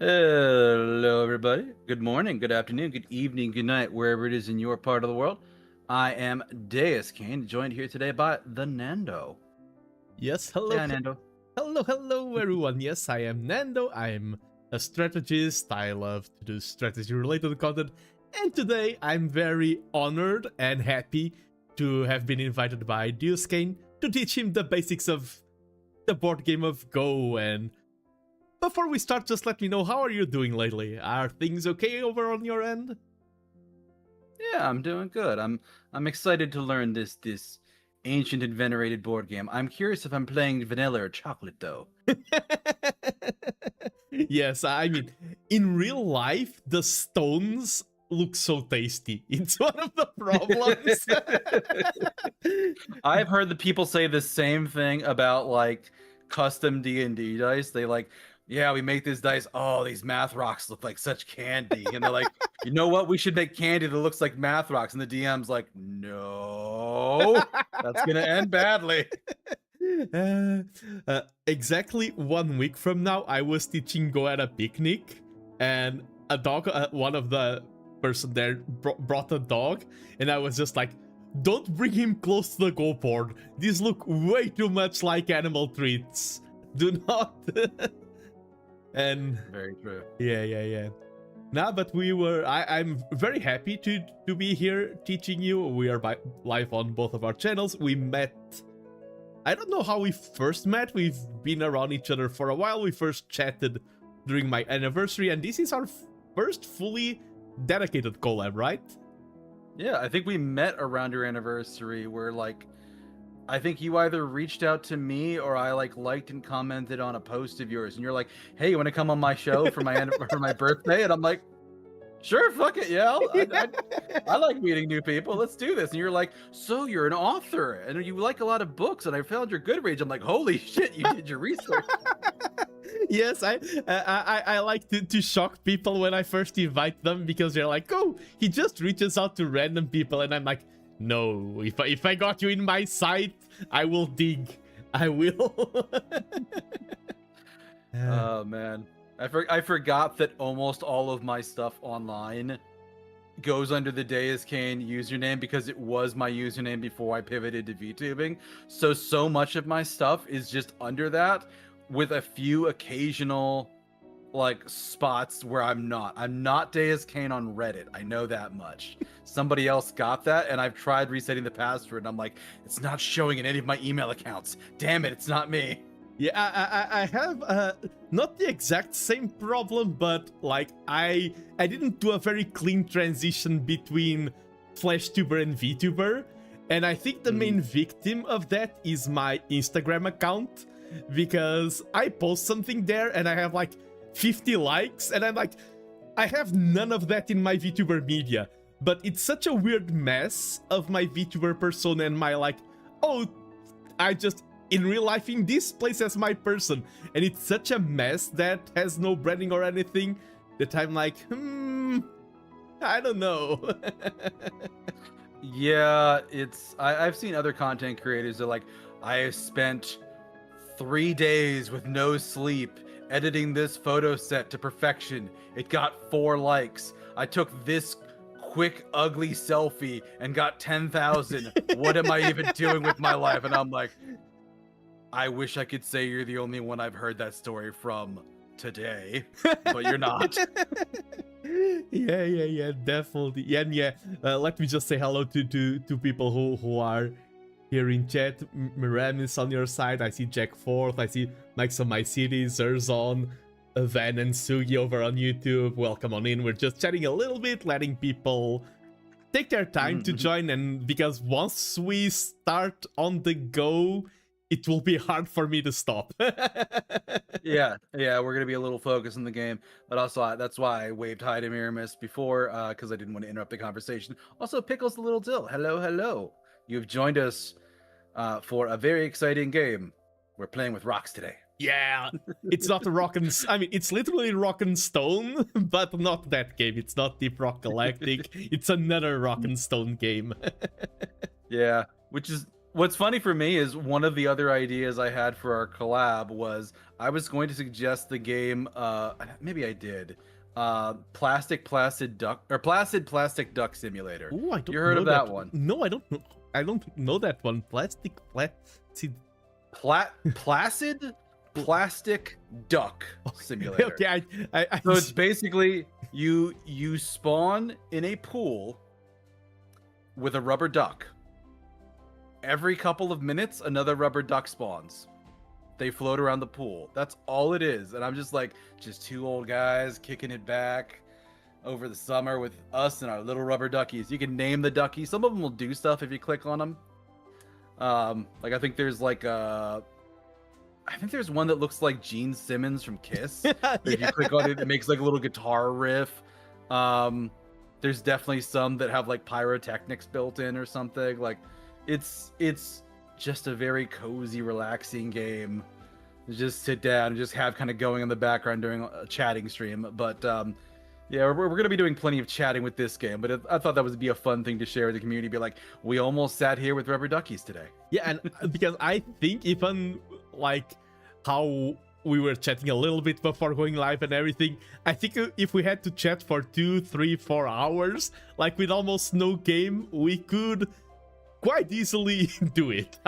Hello, everybody. Good morning, good afternoon, good evening, good night, wherever it is in your part of the world. I am Deuscain, joined here today by TheNando. Yes, hello, Hi, Nando. hello, everyone. Yes, I am Nando. I'm a strategist. I love to do strategy-related content, and today I'm very honored and happy to have been invited by Deuscain to teach him the basics of the board game of Go. And before we start, just let me know, how are you doing lately? Are things okay over on your end? Yeah, I'm doing good. I'm excited to learn this ancient and venerated board game. I'm curious if I'm playing vanilla or chocolate, though. Yes, I mean, in real life, the stones look so tasty. It's one of the problems. I've heard the people say the same thing about like custom D&D dice. They like, yeah, we make these dice. Oh, these math rocks look like such candy. And they're like, you know what? We should make candy that looks like math rocks. And the DM's like, no, that's gonna end badly. Exactly 1 week from now, I was teaching Go at a picnic, and a dog, one of the person there brought a dog, and I was just like, don't bring him close to the Go board. These look way too much like animal treats. Do not. And very true. Yeah. Nah, but I'm very happy to be here teaching you. We are live on both of our channels. We met, I don't know how we first met. We've been around each other for a while. We first chatted during my anniversary, and this is our first fully dedicated collab, right? Yeah, I think we met around your anniversary where like I think you either reached out to me or I like liked and commented on a post of yours, and you're like, "Hey, you want to come on my show for my for my birthday?" And I'm like, "Sure, fuck it, yeah. I like meeting new people. Let's do this." And you're like, "So you're an author and you like a lot of books, and I found your Goodreads." I'm like, "Holy shit, you did your research." Yes, I like to shock people when I first invite them, because they're like, "Oh, he just reaches out to random people," and I'm like, no, if I got you in my sight, I will dig. I will. Oh man, I forgot that almost all of my stuff online goes under the Deuscain username because it was my username before I pivoted to VTubing. So much of my stuff is just under that, with a few occasional like spots where I'm not Deuscain on Reddit. I know that much. Somebody else got that, and I've tried resetting the password, and I'm like, it's not showing in any of my email accounts. Damn it, it's not me. Yeah, I have not the exact same problem, but like I didn't do a very clean transition between FlashTuber and VTuber, and I think the main victim of that is my Instagram account, because I post something there and I have like 50 likes, and I'm like, I have none of that in my VTuber media, but it's such a weird mess of my VTuber persona and my like, oh, I just in real life in this place as my person, and it's such a mess that has no branding or anything that I'm like, I don't know. Yeah, I've seen other content creators that like, I have spent 3 days with no sleep editing this photo set to perfection. It got 4 likes. I took this quick ugly selfie and got 10,000. What am I even doing with my life? And I'm like, I wish I could say you're the only one I've heard that story from today, but you're not. Yeah, definitely. Yeah. Let me just say hello to people who are here in chat. Miram is on your side. I see Jack Forth. I see Max on my city, Zerzon, Van and Sugi over on YouTube. Welcome on in. We're just chatting a little bit, letting people take their time to join, and because once we start on the go, it will be hard for me to stop. yeah, we're gonna be a little focused in the game, but also that's why I waved hi to Miramis before, because I didn't want to interrupt the conversation. Also, Pickles the Little Dill, hello. You've joined us for a very exciting game. We're playing with rocks today. Yeah, it's not a rock and... I mean, it's literally rock and stone, but not that game. It's not Deep Rock Galactic. It's another rock and stone game. Yeah, which is... What's funny for me is one of the other ideas I had for our collab was I was going to suggest the game, maybe I did, Placid Plastic Duck Simulator. Ooh, I don't you heard know of that one? No, I don't know. I don't know that one. Placid Plastic Duck Simulator. Okay, I So it's basically you spawn in a pool with a rubber duck. Every couple of minutes, another rubber duck spawns. They float around the pool. That's all it is. And I'm just like, just two old guys kicking it back over the summer with us and our little rubber duckies. You can name the duckies. Some of them will do stuff if you click on them. Like I think there's like I think there's one that looks like Gene Simmons from Kiss. If you click on it, it makes like a little guitar riff. There's definitely some that have like pyrotechnics built in or something. Like it's just a very cozy, relaxing game. Just sit down and just have kind of going in the background during a chatting stream. But yeah, we're going to be doing plenty of chatting with this game. But I thought that would be a fun thing to share with the community. Be like, we almost sat here with rubber duckies today. Yeah, and because I think even like how we were chatting a little bit before going live and everything, I think if we had to chat for 2, 3, 4 hours, like with almost no game, we could quite easily do it.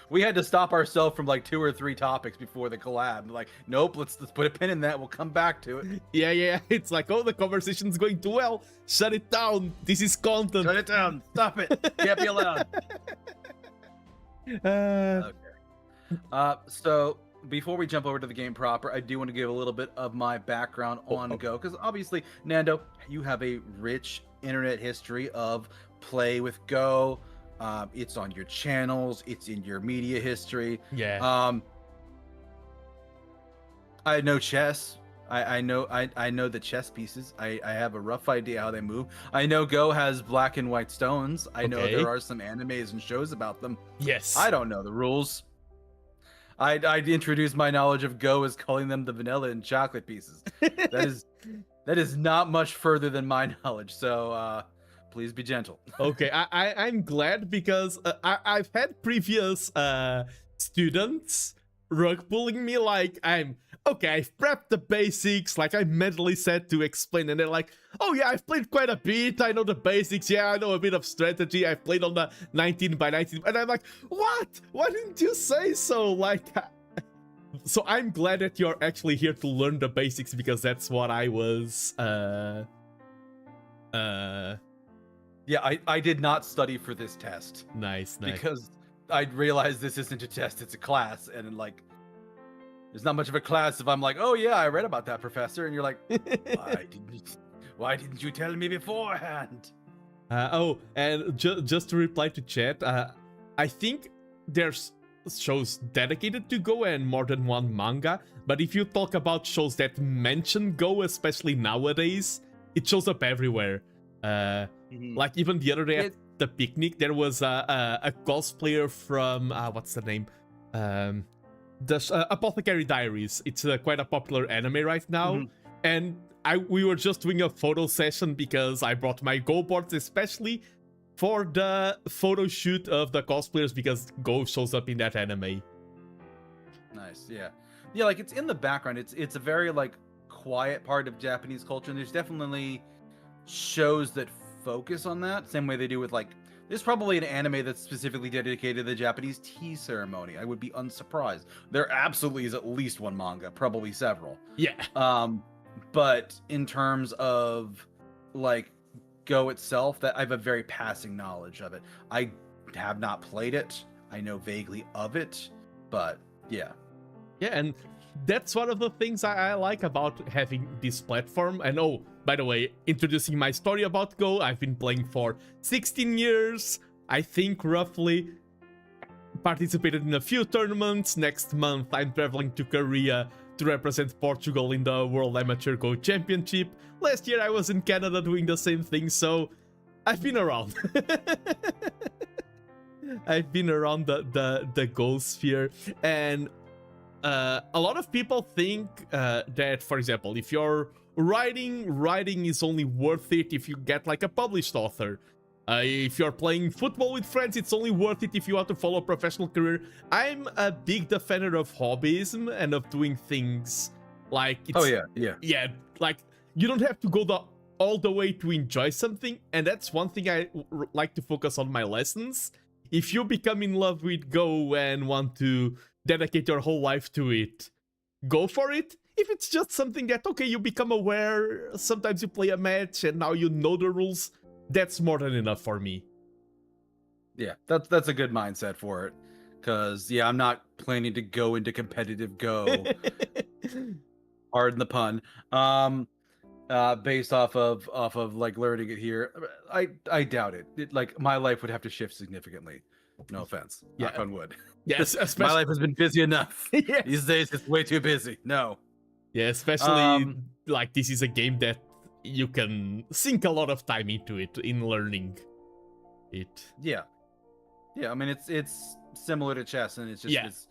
We had to stop ourselves from like 2 or 3 topics before the collab. Like, nope, let's put a pin in that. We'll come back to it. Yeah. It's like, oh, the conversation's going too well. Shut it down. This is content. Shut it down. Stop it. Can't be allowed. Okay. So before we jump over to the game proper, I do want to give a little bit of my background on Go, because obviously, Nando, you have a rich internet history of play with Go. It's on your channels, it's in your media history. Yeah. I know chess. I know the chess pieces. I have a rough idea how they move. I know Go has black and white stones. I know there are some animes and shows about them. Yes. I don't know the rules. I'd introduce my knowledge of Go as calling them the vanilla and chocolate pieces. That is not much further than my knowledge. So please be gentle. Okay, I'm glad because I've had previous students rug pulling me like I've prepped the basics, like I mentally set to explain, and they're like, oh yeah, I've played quite a bit, I know the basics, yeah, I know a bit of strategy, I've played on the 19x19, and I'm like, what? Why didn't you say so? Like, so I'm glad that you're actually here to learn the basics, because that's what I was, Yeah, I did not study for this test. Nice. Because I realized this isn't a test, it's a class, and like, there's not much of a class if I'm like, oh yeah, I read about that, professor, and you're like, why didn't you tell me beforehand? And just to reply to chat, I think there's shows dedicated to Go and more than one manga, but if you talk about shows that mention Go, especially nowadays, it shows up everywhere. Like even the other day at the picnic, there was a cosplayer from what's the name? The Apothecary Diaries. It's quite a popular anime right now, and we were just doing a photo session because I brought my Go boards, especially for the photo shoot of the cosplayers, because Go shows up in that anime. Nice, yeah, like it's in the background. It's a very like quiet part of Japanese culture, and there's definitely shows that focus on that same way they do with like, there's probably an anime that's specifically dedicated to the Japanese tea ceremony. I would be unsurprised. There absolutely is at least one manga, probably several. Yeah. But in terms of like Go itself, that I have a very passing knowledge of it. I have not played it. I know vaguely of it, but yeah. Yeah, and that's one of the things I like about having this platform. And oh, by the way, introducing my story about Go, I've been playing for 16 years, I think roughly. Participated in a few tournaments. Next month, I'm traveling to Korea to represent Portugal in the World Amateur Go Championship. Last year, I was in Canada doing the same thing, so I've been around. I've been around the Go sphere, and a lot of people think that, for example, if you're writing is only worth it if you get like a published author. If you're playing football with friends, it's only worth it if you want to follow a professional career. I'm a big defender of hobbyism and of doing things like it's, yeah, like you don't have to go all the way to enjoy something, and that's one thing I like to focus on my lessons. If you become in love with Go and want to dedicate your whole life to it, go for it. If it's just something that, okay, you become aware, sometimes you play a match and now you know the rules, that's more than enough for me. Yeah, that's a good mindset for it. Because, yeah, I'm not planning to go into competitive Go. Pardon the pun. Based off of like learning it here, I doubt it. Like my life would have to shift significantly. No offense. Yeah. Knock on wood. Yes, especially my life has been busy enough. Yes. These days it's way too busy. No. Yeah, especially like this is a game that you can sink a lot of time into it in learning it. Yeah. I mean it's similar to chess, and it's just Yeah. this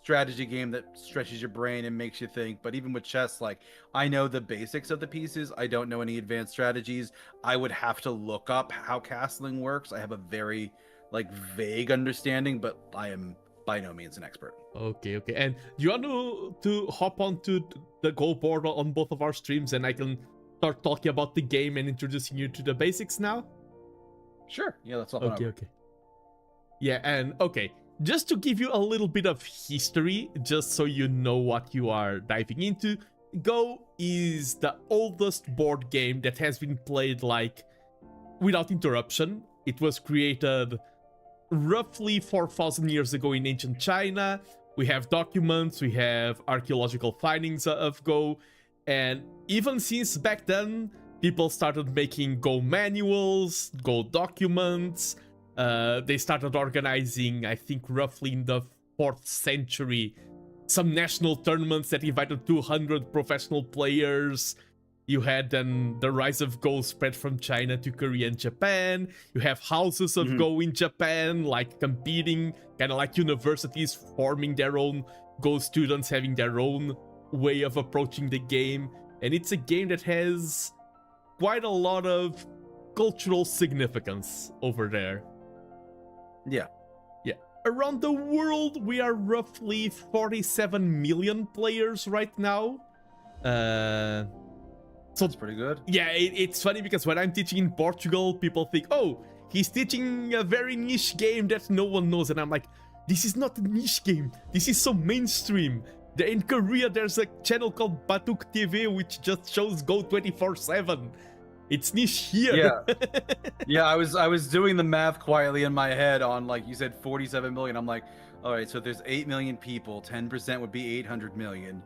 strategy game that stretches your brain and makes you think. But even with chess, like I know the basics of the pieces. I don't know any advanced strategies. I would have to look up how castling works. I have a very like vague understanding, but I am by no means an expert. Okay. And do you want to hop onto the Go board on both of our streams, and I can start talking about the game and introducing you to the basics now? Sure. Yeah, that's all. Okay. Yeah, and okay. Just to give you a little bit of history, just so you know what you are diving into, Go is the oldest board game that has been played like without interruption. It was created roughly 4,000 years ago in ancient China. We have documents, we have archaeological findings of Go, and even since back then, people started making Go manuals, Go documents. They started organizing, I think roughly in the 4th century, some national tournaments that invited 200 professional players. You had then the rise of Go spread from China to Korea and Japan. You have houses of Go in Japan, like competing, kind of like universities forming their own Go students, having their own way of approaching the game. And it's a game that has quite a lot of cultural significance over there. Yeah. Around the world, we are roughly 47 million players right now. So it's pretty good. Yeah, it's funny because when I'm teaching in Portugal, people think, oh, he's teaching a very niche game that no one knows. And I'm like, this is not a niche game. This is so mainstream. In Korea, there's a channel called Baduk TV, which just shows Go 24/7. It's niche here. Yeah, I was doing the math quietly in my head on, like you said, 47 million. I'm like, all right, so there's 8 million people. 10% would be 800 million.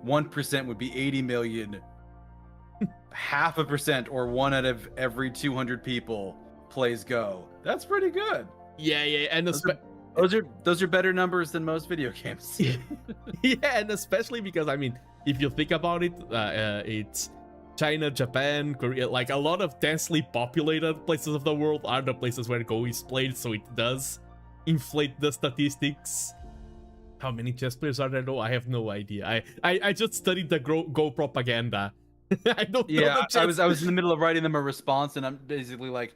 1% would be 80 million. 0.5% or 1 out of every 200 people plays Go. That's pretty good. Yeah, and those are better numbers than most video games. Yeah, and especially because, I mean, if you think about it, it's China, Japan, Korea, like a lot of densely populated places of the world are the places where Go is played, so it does inflate the statistics. How many chess players are there though? I have no idea. I just studied the Go propaganda. I don't know. Yeah, I was in the middle of writing them a response, and I'm basically like,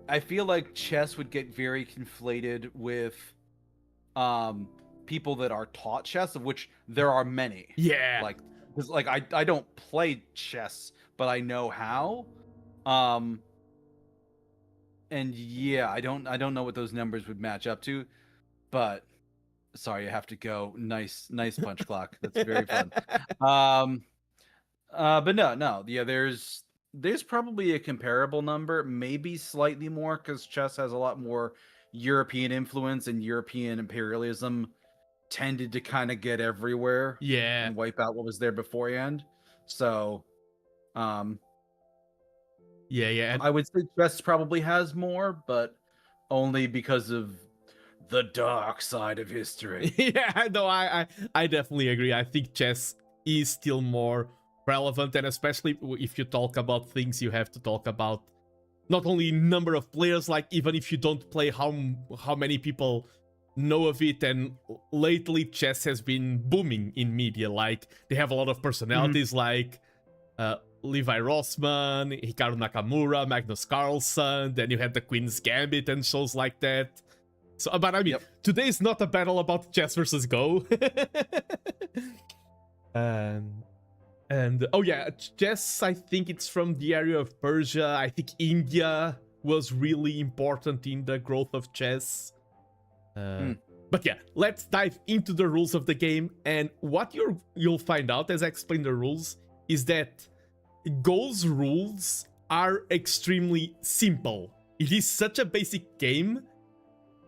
I feel like chess would get very conflated with people that are taught chess, of which there are many. Yeah. Like, because like I don't play chess, but I know how. And yeah, I don't know what those numbers would match up to, but sorry, I have to go. Nice punch clock. That's very fun. But no, yeah, there's probably a comparable number, maybe slightly more, because chess has a lot more European influence, and European imperialism tended to kind of get everywhere, yeah, and wipe out what was there beforehand. So, yeah, I would say chess probably has more, but only because of the dark side of history. Yeah, no, I definitely agree. I think chess is still more relevant, and especially if you talk about things, you have to talk about not only number of players, like even if you don't play, how many people know of it. And lately chess has been booming in media. Like they have a lot of personalities like Levi Rossman, Hikaru Nakamura, Magnus Carlsen, then you had the Queen's Gambit and shows like that. So, but I mean, today is not a battle about chess versus Go. And oh yeah, chess, I think it's from the area of Persia. I think India was really important in the growth of chess. But yeah, let's dive into the rules of the game. And what you'll find out as I explain the rules is that Go's rules are extremely simple. It is such a basic game,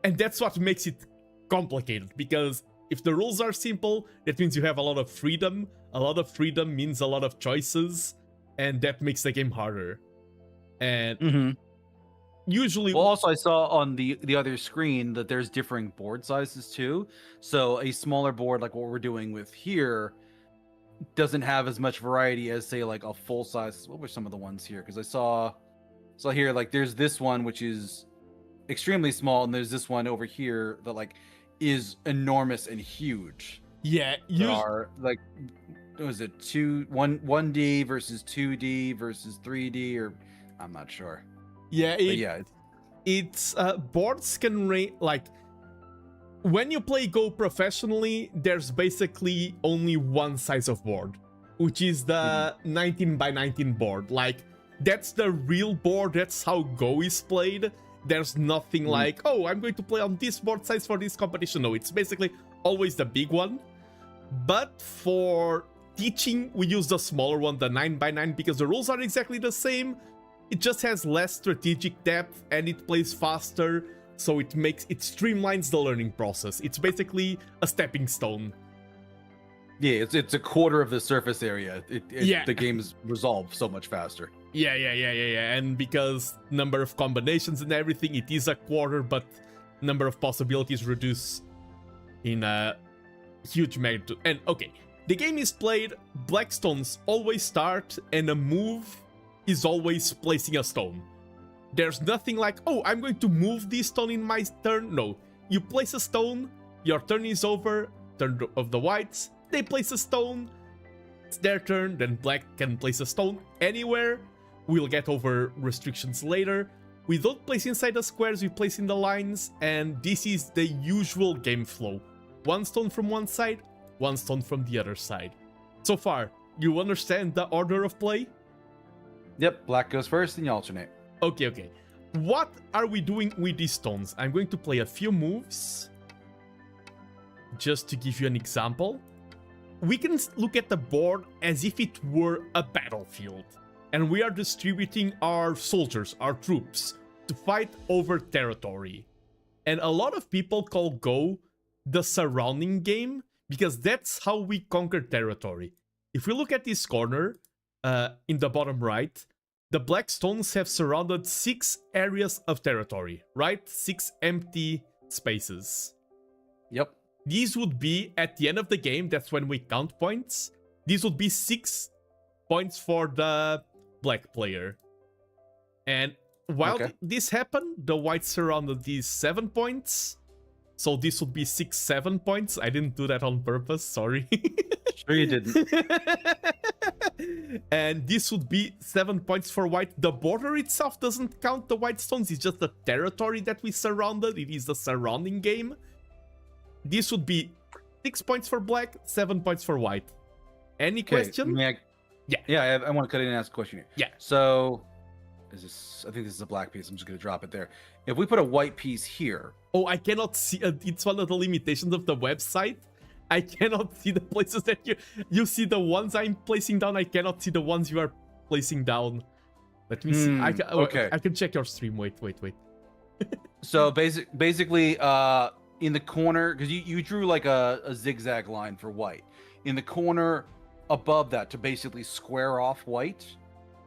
and that's what makes it complicated, because if the rules are simple, that means you have a lot of freedom. A lot of freedom means a lot of choices, and that makes the game harder. And usually... Well, also I saw on the other screen that there's differing board sizes too. So a smaller board like what we're doing with here doesn't have as much variety as, say, like a full size. What were some of the ones here? Because I saw here, like, there's this one which is extremely small, and there's this one over here that like is enormous and huge. Yeah, you are like, what was it, 1D versus 2D versus 3D, or I'm not sure. Yeah, it's boards can like, when you play Go professionally, there's basically only one size of board, which is the 19 by 19 board. Like, that's the real board. That's how Go is played. There's nothing like, oh, I'm going to play on this board size for this competition. No, it's basically always the big one. But for teaching, we use the smaller one, the 9 by 9, because the rules are exactly the same. It just has less strategic depth and it plays faster. So it streamlines the learning process. It's basically a stepping stone. Yeah, it's a quarter of the surface area. The game's resolved so much faster. Yeah. And because number of combinations and everything, it is a quarter, but number of possibilities reduce in a huge magnitude. And okay, the game is played, black stones always start, and a move is always placing a stone. There's nothing like, oh, I'm going to move this stone in my turn. No, you place a stone, your turn is over, turn of the whites, they place a stone, it's their turn, then black can place a stone anywhere. We'll get over restrictions later. We don't place inside the squares, we place in the lines, and this is the usual game flow. One stone from one side, one stone from the other side. So far, you understand the order of play? Yep, black goes first and you alternate. Okay. What are we doing with these stones? I'm going to play a few moves. Just to give you an example. We can look at the board as if it were a battlefield. And we are distributing our soldiers, our troops, to fight over territory. And a lot of people call Go the surrounding game, because that's how we conquer territory. If we look at this corner, in the bottom right, the black stones have surrounded 6 areas of territory, right? 6 empty spaces. Yep. These would be, at the end of the game, that's when we count points, these would be 6 points for the black player. And while this happened, the whites surrounded these 7 points. So this would be 6-7 points. I didn't do that on purpose, sorry. Sure you didn't. And this would be 7 points for white. The border itself doesn't count the white stones. It's just the territory that we surrounded. It is the surrounding game. This would be 6 points for black, 7 points for white. Any question? Yeah, I want to cut in and ask a question here. Yeah. So, I think this is a black piece. I'm just going to drop it there. If we put a white piece here. Oh, I cannot see. It's one of the limitations of the website. I cannot see the places that you see the ones I'm placing down. I cannot see the ones you are placing down. Let me see. I can check your stream. Wait. So basically, in the corner, because you drew like a zigzag line for white. In the corner above that to basically square off white.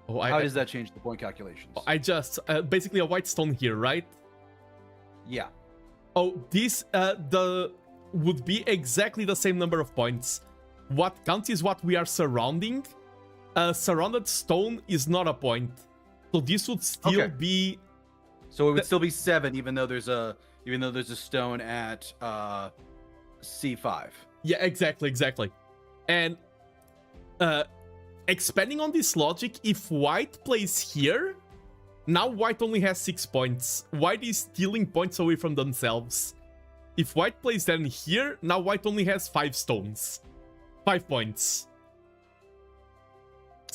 Oh, how does that change the point calculations? I just basically a white stone here, right? Yeah. Oh, this would be exactly the same number of points. What counts is what we are surrounding. A surrounded stone is not a point. So this would still Okay. be. So it would still be 7, even though there's a stone at C5. Yeah, exactly. And expanding on this logic, if white plays here, now white only has 6 points. White is stealing points away from themselves. If white plays then here, now white only has 5 stones. 5 points.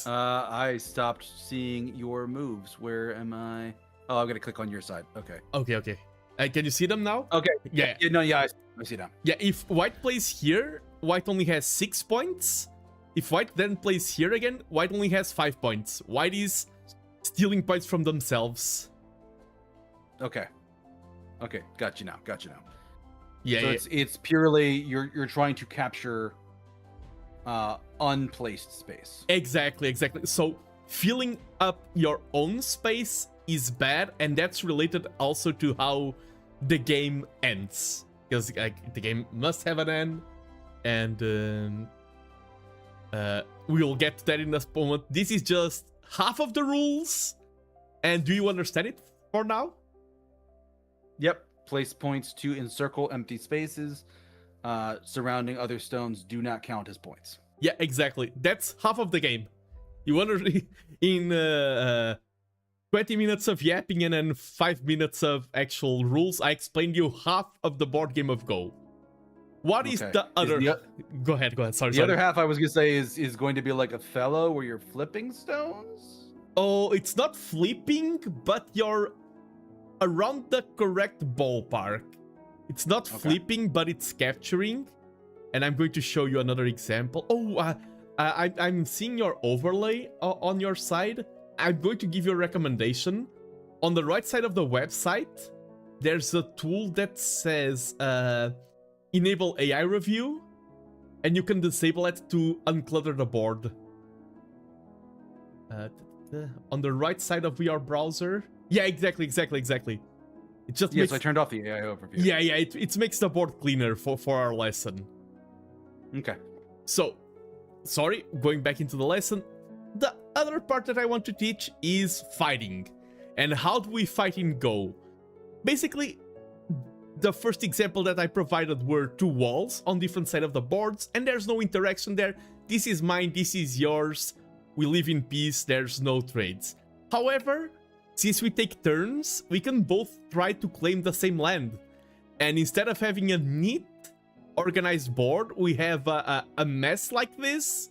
I stopped seeing your moves. Where am I? Oh, I'm gonna click on your side. Okay. Okay. Can you see them now? Okay. Yeah. I see them. Yeah, if white plays here, white only has 6 points. If white then plays here again, white only has 5 points. White is stealing points from themselves. Okay. Got you now. Yeah, So yeah. it's purely you're trying to capture unplaced space. Exactly. So filling up your own space is bad, and that's related also to how the game ends. Because the game must have an end, and we will get to that in a moment. This is just half of the rules, and do you understand it for now? Yep. Place points to encircle empty spaces. Surrounding other stones do not count as points. Yeah, exactly. That's half of the game. You wonder in 20 minutes of yapping and then 5 minutes of actual rules, I explained you half of the board game of Go. What is the other? Go ahead. Sorry. The other half I was gonna say is going to be like Othello, where you're flipping stones. Oh, it's not flipping, but you're around the correct ballpark. It's not flipping, but it's capturing. And I'm going to show you another example. Oh, I'm seeing your overlay on your side. I'm going to give you a recommendation. On the right side of the website, there's a tool that says enable AI review, and you can disable it to unclutter the board. On the right side of your browser. Yeah, exactly. It just makes... I turned off the AI overview. Yeah, it makes the board cleaner for our lesson. Okay. So, sorry, going back into the lesson. The other part that I want to teach is fighting. And how do we fight in Go? Basically, the first example that I provided were 2 walls on different sides of the boards, and there's no interaction there. This is mine, this is yours. We live in peace, there's no trades. However, since we take turns, we can both try to claim the same land. And instead of having a neat, organized board, we have a mess like this.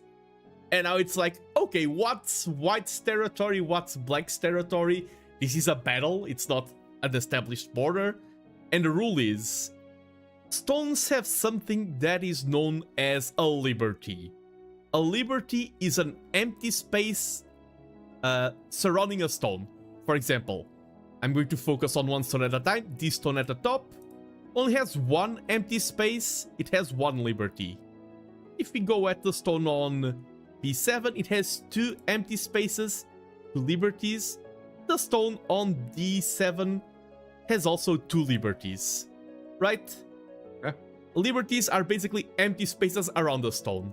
And now it's like, okay, what's white's territory, what's black's territory? This is a battle, it's not an established border. And the rule is, stones have something that is known as a liberty. A liberty is an empty space surrounding a stone. For example, I'm going to focus on one stone at a time. This stone at the top only has 1 empty space, it has 1 liberty. If we go at the stone on B7, it has 2 empty spaces, 2 liberties. The stone on D7 has also 2 liberties, right? Okay. Liberties are basically empty spaces around the stone.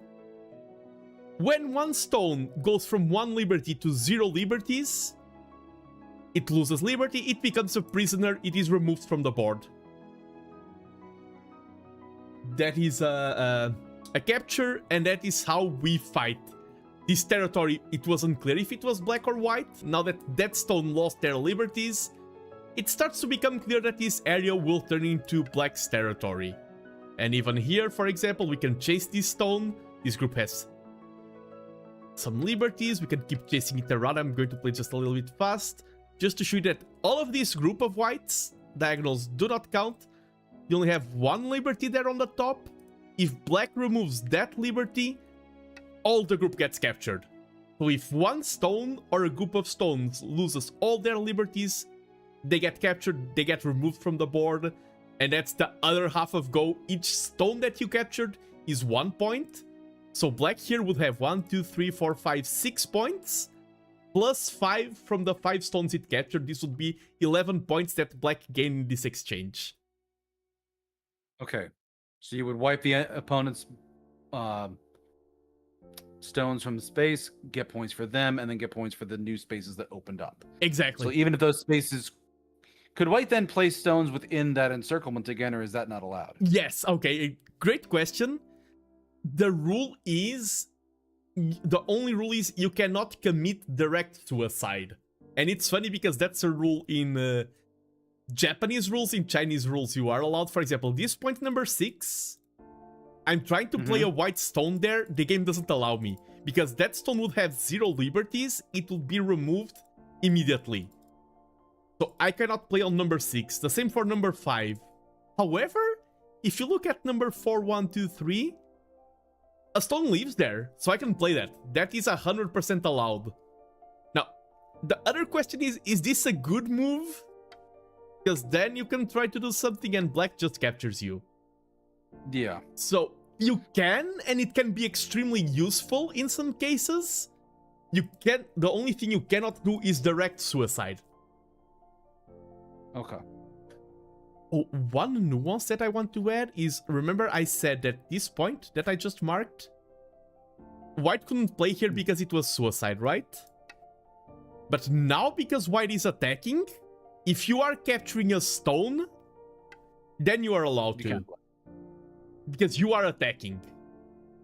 When one stone goes from 1 liberty to 0 liberties, it loses liberty, it becomes a prisoner, it is removed from the board. That is a capture, and that is how we fight. This territory, it wasn't clear if it was black or white. Now that that stone lost their liberties, it starts to become clear that this area will turn into black's territory. And even here, for example, we can chase this stone. This group has some liberties, we can keep chasing it around. I'm going to play just a little bit fast, just to show you that all of this group of whites, diagonals do not count. You only have 1 liberty there on the top. If black removes that liberty, all the group gets captured. So if one stone or a group of stones loses all their liberties, they get captured, they get removed from the board, and that's the other half of Go. Each stone that you captured is 1 point. So black here would have 1, 2, 3, 4, 5, 6 points, plus 5 from the 5 stones it captured. This would be 11 points that black gained in this exchange. Okay. So you would wipe the opponent's stones from space, get points for them, and then get points for the new spaces that opened up. Exactly. So even if those spaces, could white then place stones within that encirclement again, or is that not allowed? Yes, okay, great question. The only rule is you cannot commit direct suicide. And it's funny because that's a rule in Japanese rules. In Chinese rules, you are allowed. For example, this point number 6, I'm trying to play a white stone there. The game doesn't allow me because that stone would have 0 liberties. It would be removed immediately. So I cannot play on number 6. The same for number 5. However, if you look at number 4, 1, 2, 3, a stone lives there, so I can play that. That is 100% allowed. Now, the other question is this a good move? Because then you can try to do something and black just captures you. Yeah. So, you can, and it can be extremely useful in some cases. The only thing you cannot do is direct suicide. Okay. Oh, one nuance that I want to add is, remember I said that this point that I just marked, white couldn't play here because it was suicide, right? But now, because white is attacking, if you are capturing a stone, then you are allowed to. Because you are attacking.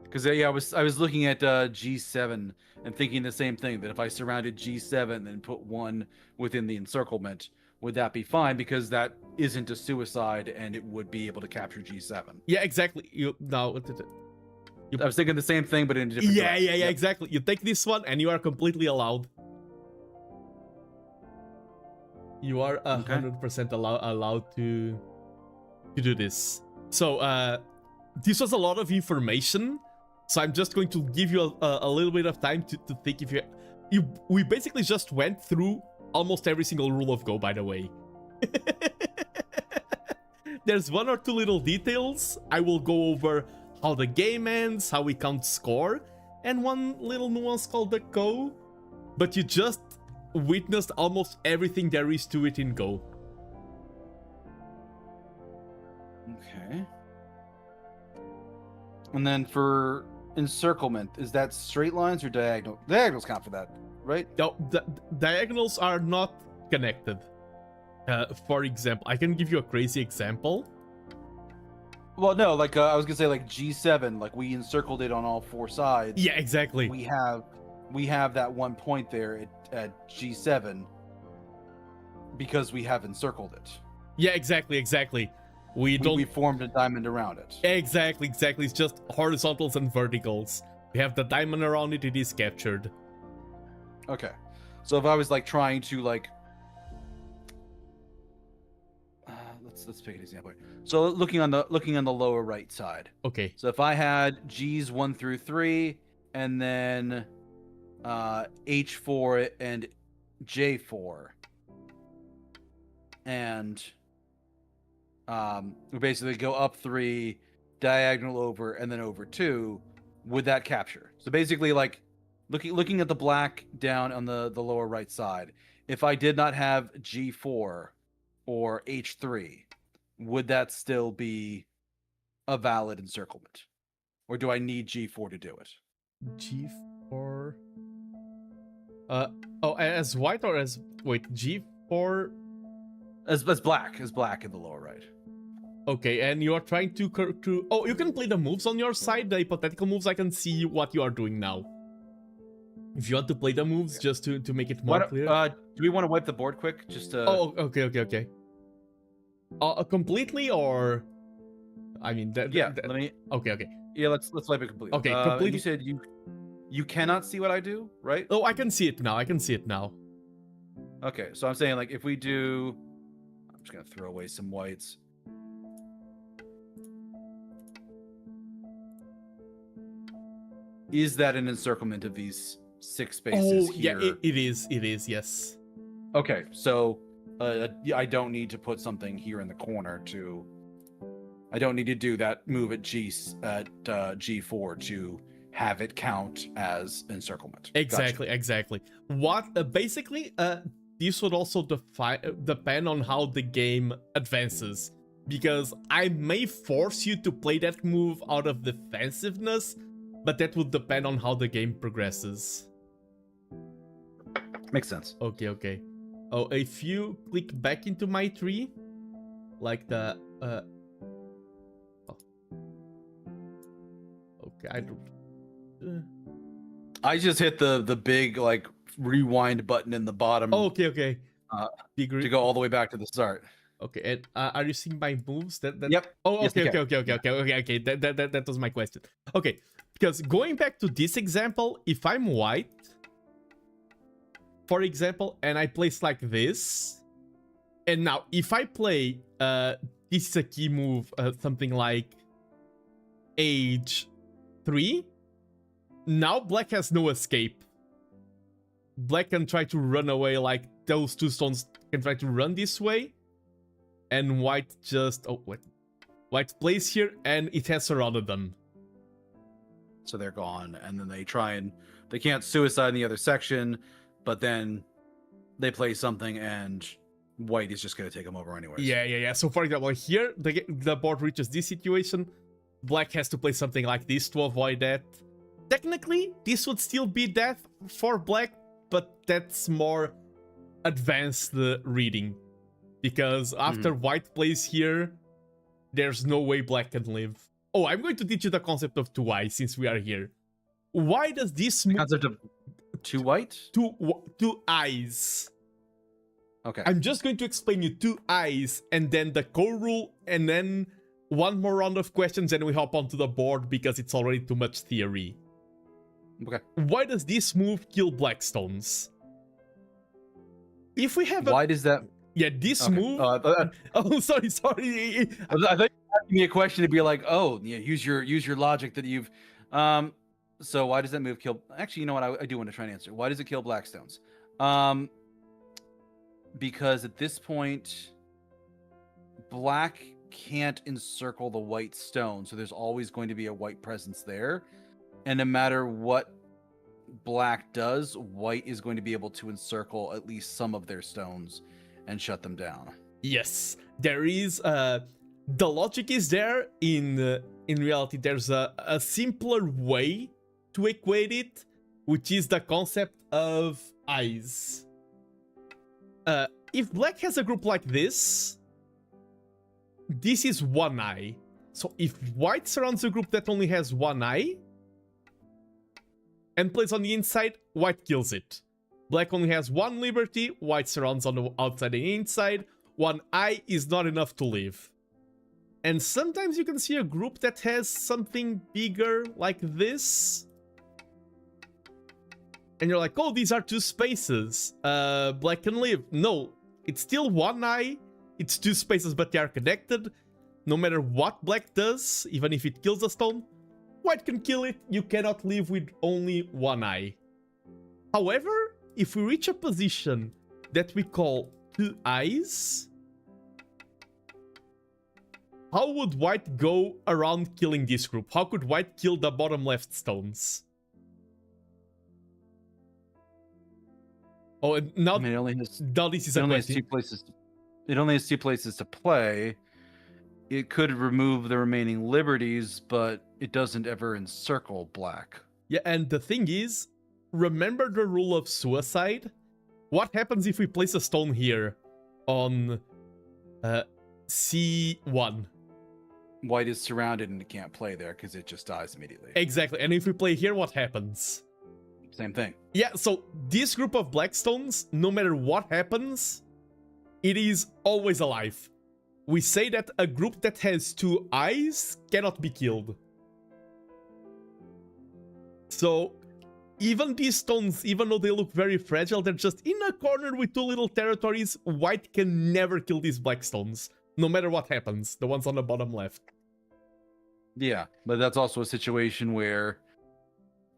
Because yeah, I was looking at G7 and thinking the same thing, that if I surrounded G7 and put one within the encirclement, would that be fine? Because that isn't a suicide and it would be able to capture G7. Yeah, exactly. I was thinking the same thing, but in a different direction. Yeah, exactly. You take this one and you are completely allowed. You are 100% allowed to do this. So, this was a lot of information. So I'm just going to give you a little bit of time to think. We basically just went through almost every single rule of Go, by the way. There's 1 or 2 little details. I will go over how the game ends, how we count score, and one little nuance called the Go. But you just witnessed almost everything there is to it in Go. Okay. And then for encirclement, is that straight lines or diagonal? Diagonals count for that, right? No, the diagonals are not connected. For example, I can give you a crazy example. Well, no, like I was gonna say, like G7, like we encircled it on all 4 sides. Yeah, exactly. We have that one point there at G7 because we have encircled it. Yeah, exactly. We formed a diamond around it. Exactly. It's just horizontals and verticals. We have the diamond around it. It is captured. Okay, so if I was like trying to like, let's pick an example. So looking on the lower right side. Okay. So if I had G's 1 through 3, and then H4 and J4, and we basically go up 3, diagonal over, and then over 2, would that capture? So basically, like looking at the black down on the lower right side, if I did not have G4 or H3, would that still be a valid encirclement? Or do I need G4 to do it? G4. As white or as G4 as black in the lower right. Okay, and you are trying to oh, you can play the moves on your side, the hypothetical moves. I can see what you are doing now. If you want to play the moves, just to make it more clear. Do we want to wipe the board quick? Just Oh, okay. Completely, or I mean that. Yeah. Let me. Okay. Yeah, let's wipe it completely. Okay, completely. You said you cannot see what I do, right? Oh, I can see it now. Okay, so I'm saying, like, if we do, I'm just gonna throw away some whites. Is that an encirclement of these 6 spaces here? Yeah, it is, yes. Okay, so I don't need to put something here in the corner to. I don't need to do that move at G4 to have it count as encirclement. Exactly. What basically this would also depend on how the game advances, because I may force you to play that move out of defensiveness, but that would depend on how the game progresses. Makes sense. Okay. Oh, if you click back into my tree, like the oh. Okay, I don't. I just hit the big like rewind button in the bottom. Oh, okay. To go all the way back to the start. Okay, and are you seeing my moves? That Yep. Oh, Yes, okay. okay. That was my question. Okay, because going back to this example, if I'm white, for example, and I place like this, and now if I play, this is a key move, something like age 3, now black has no escape. Black can try to run away, like those two stones can try to run this way, and white just... Oh, wait. White plays here, and it has surrounded them. So they're gone, and then they can't suicide in the other section, but then they play something, and white is just going to take them over anyways. Yeah. So for example, here, the board reaches this situation, black has to play something like this to avoid that. Technically, this would still be death for black, but that's more advanced reading. Because after white plays here, there's no way black can live. Oh, I'm going to teach you the concept of 2 eyes since we are here. Why does this move... Concept of 2 white? 2 eyes. Okay. I'm just going to explain you 2 eyes, and then the core rule, and then one more round of questions, and we hop onto the board because it's already too much theory. Okay. Why does this move kill Blackstones? If we have Why does that... Yeah, this move... Oh, sorry. I thought you were asking me a question to be like, oh, yeah, use your logic that you've... So why does that move kill... Actually, you know what? I do want to try and answer. Why does it kill Blackstones? Because at this point, black can't encircle the white stone, so there's always going to be a white presence there. And no matter what black does, white is going to be able to encircle at least some of their stones and shut them down. Yes, there is... the logic is there. In reality, there's a simpler way to equate it, which is the concept of eyes. If black has a group like this, this is 1 eye. So if white surrounds a group that only has 1 eye and plays on the inside, white kills it. Black only has 1 liberty, white surrounds on the outside and inside. 1 eye is not enough to live. And sometimes you can see a group that has something bigger like this. And you're like, oh, these are 2 spaces. Black can live. No, it's still 1 eye. It's 2 spaces, but they are connected. No matter what black does, even if it kills a stone, white can kill it. You cannot live with only 1 eye. However, if we reach a position that we call 2 eyes, how would white go around killing this group? How could white kill the bottom left stones? Oh, and now, I mean, it only has two places. It only has 2 places to play. It could remove the remaining liberties, but it doesn't ever encircle black. Yeah, and the thing is, remember the rule of suicide? What happens if we place a stone here on C1? White is surrounded and it can't play there because it just dies immediately. Exactly, and if we play here, what happens? Same thing. Yeah, so this group of black stones, no matter what happens, it is always alive. We say that a group that has 2 eyes cannot be killed. So, even these stones, even though they look very fragile, they're just in a corner with 2 little territories. White can never kill these black stones, no matter what happens. The ones on the bottom left. Yeah, but that's also a situation where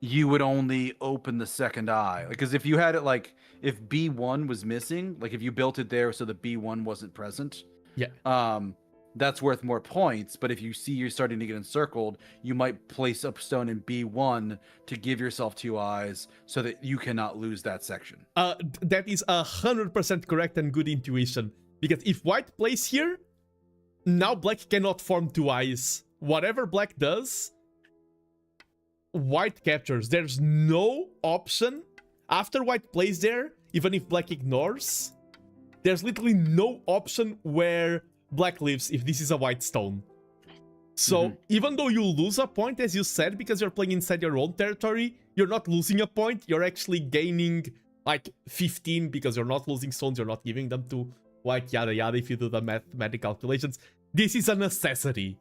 you would only open the 2nd eye. Because if you had it like, if B1 was missing, like if you built it there so the B1 wasn't present, yeah, that's worth more points. But if you see you're starting to get encircled, you might place a stone in B1 to give yourself 2 eyes so that you cannot lose that section. That is 100% correct and good intuition. Because if white plays here, now black cannot form 2 eyes. Whatever black does, white captures. There's no option after white plays there, even if black ignores. There's literally no option where black lives if this is a white stone. So even though you lose a point, as you said, because you're playing inside your own territory, you're not losing a point. You're actually gaining like 15 because you're not losing stones. You're not giving them to white, yada yada, if you do the mathematical calculations. This is a necessity.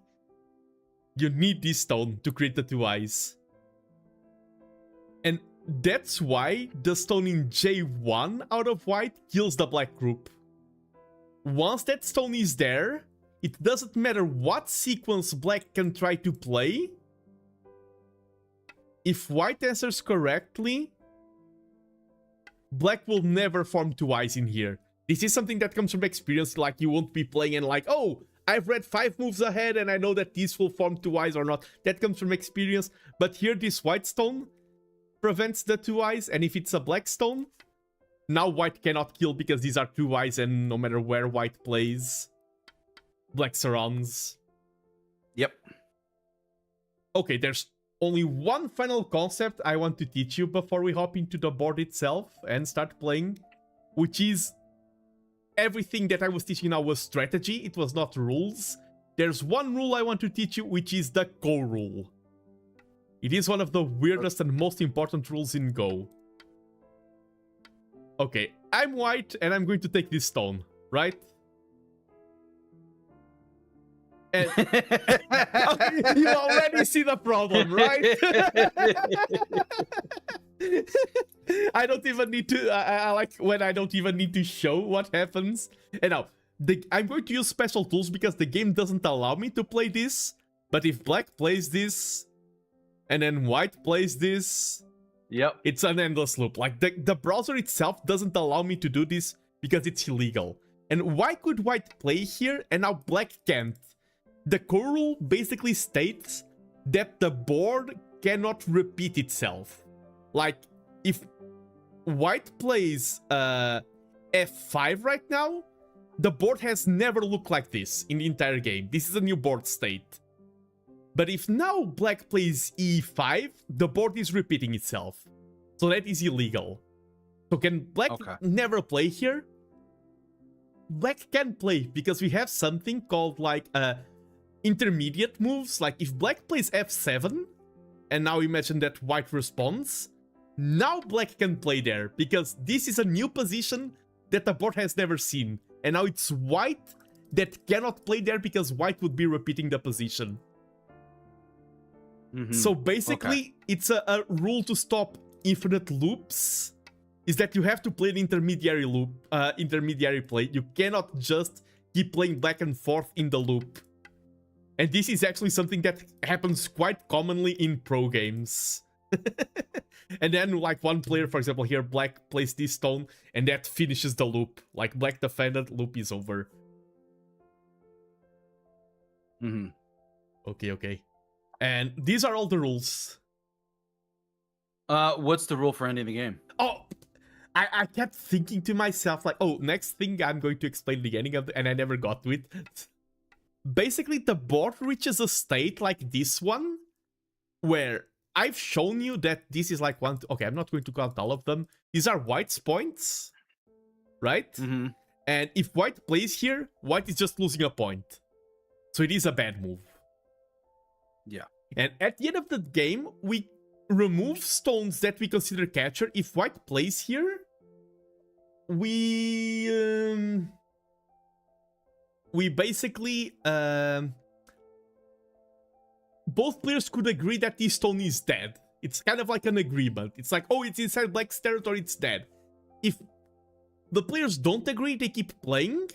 You need this stone to create the 2 eyes. And that's why the stone in J1 out of white kills the black group. Once that stone is there, it doesn't matter what sequence black can try to play. If white answers correctly, black will never form 2 eyes in here. This is something that comes from experience, like you won't be playing and like, oh, I've read 5 moves ahead and I know that these will form 2 eyes or not. That comes from experience. But here this white stone prevents the 2 eyes, and if it's a black stone, now white cannot kill because these are 2 eyes, and no matter where white plays, black surrounds. Yep. Okay, there's only one final concept I want to teach you before we hop into the board itself and start playing, which is everything that I was teaching now was strategy. It was not rules. There's one rule I want to teach you, which is the Go rule. It is one of the weirdest and most important rules in Go. Okay, I'm white and I'm going to take this stone, right? And you already see the problem, right? I don't even need to, I like when I don't even need to show what happens. And now, I'm going to use special tools because the game doesn't allow me to play this. But if black plays this, and then white plays this, yep, it's an endless loop. Like the browser itself doesn't allow me to do this because it's illegal. And why could white play here and now black can't? The core rule basically states that the board cannot repeat itself. Like, if white plays f5 right now, the board has never looked like this in the entire game. This is a new board state. But if now black plays e5, the board is repeating itself. So that is illegal. So can black never play here? Black can play because we have something called like intermediate moves. Like if black plays f7, and now imagine that white responds, now black can play there because this is a new position that the board has never seen. And now it's white that cannot play there because white would be repeating the position. So basically, it's a rule to stop infinite loops, is that you have to play an intermediary loop, intermediary play. You cannot just keep playing back and forth in the loop. And this is actually something that happens quite commonly in pro games. And then like one player, for example, here black plays this stone and that finishes the loop. Like black defended, loop is over. Okay. And these are all the rules. What's the rule for ending the game? Oh, I kept thinking to myself like, oh, next thing I'm going to explain the ending of the, and I never got to it. Basically, the board reaches a state like this one, where I've shown you that this is like one... Okay, I'm not going to count all of them. These are white's points, right? And if white plays here, white is just losing a point. So it is a bad move. Yeah. And at the end of the game, we remove stones that we consider capture. If white plays here, we basically... both players could agree that this stone is dead. It's kind of like an agreement. It's like, oh, it's inside black's territory, it's dead. If the players don't agree, they keep playing.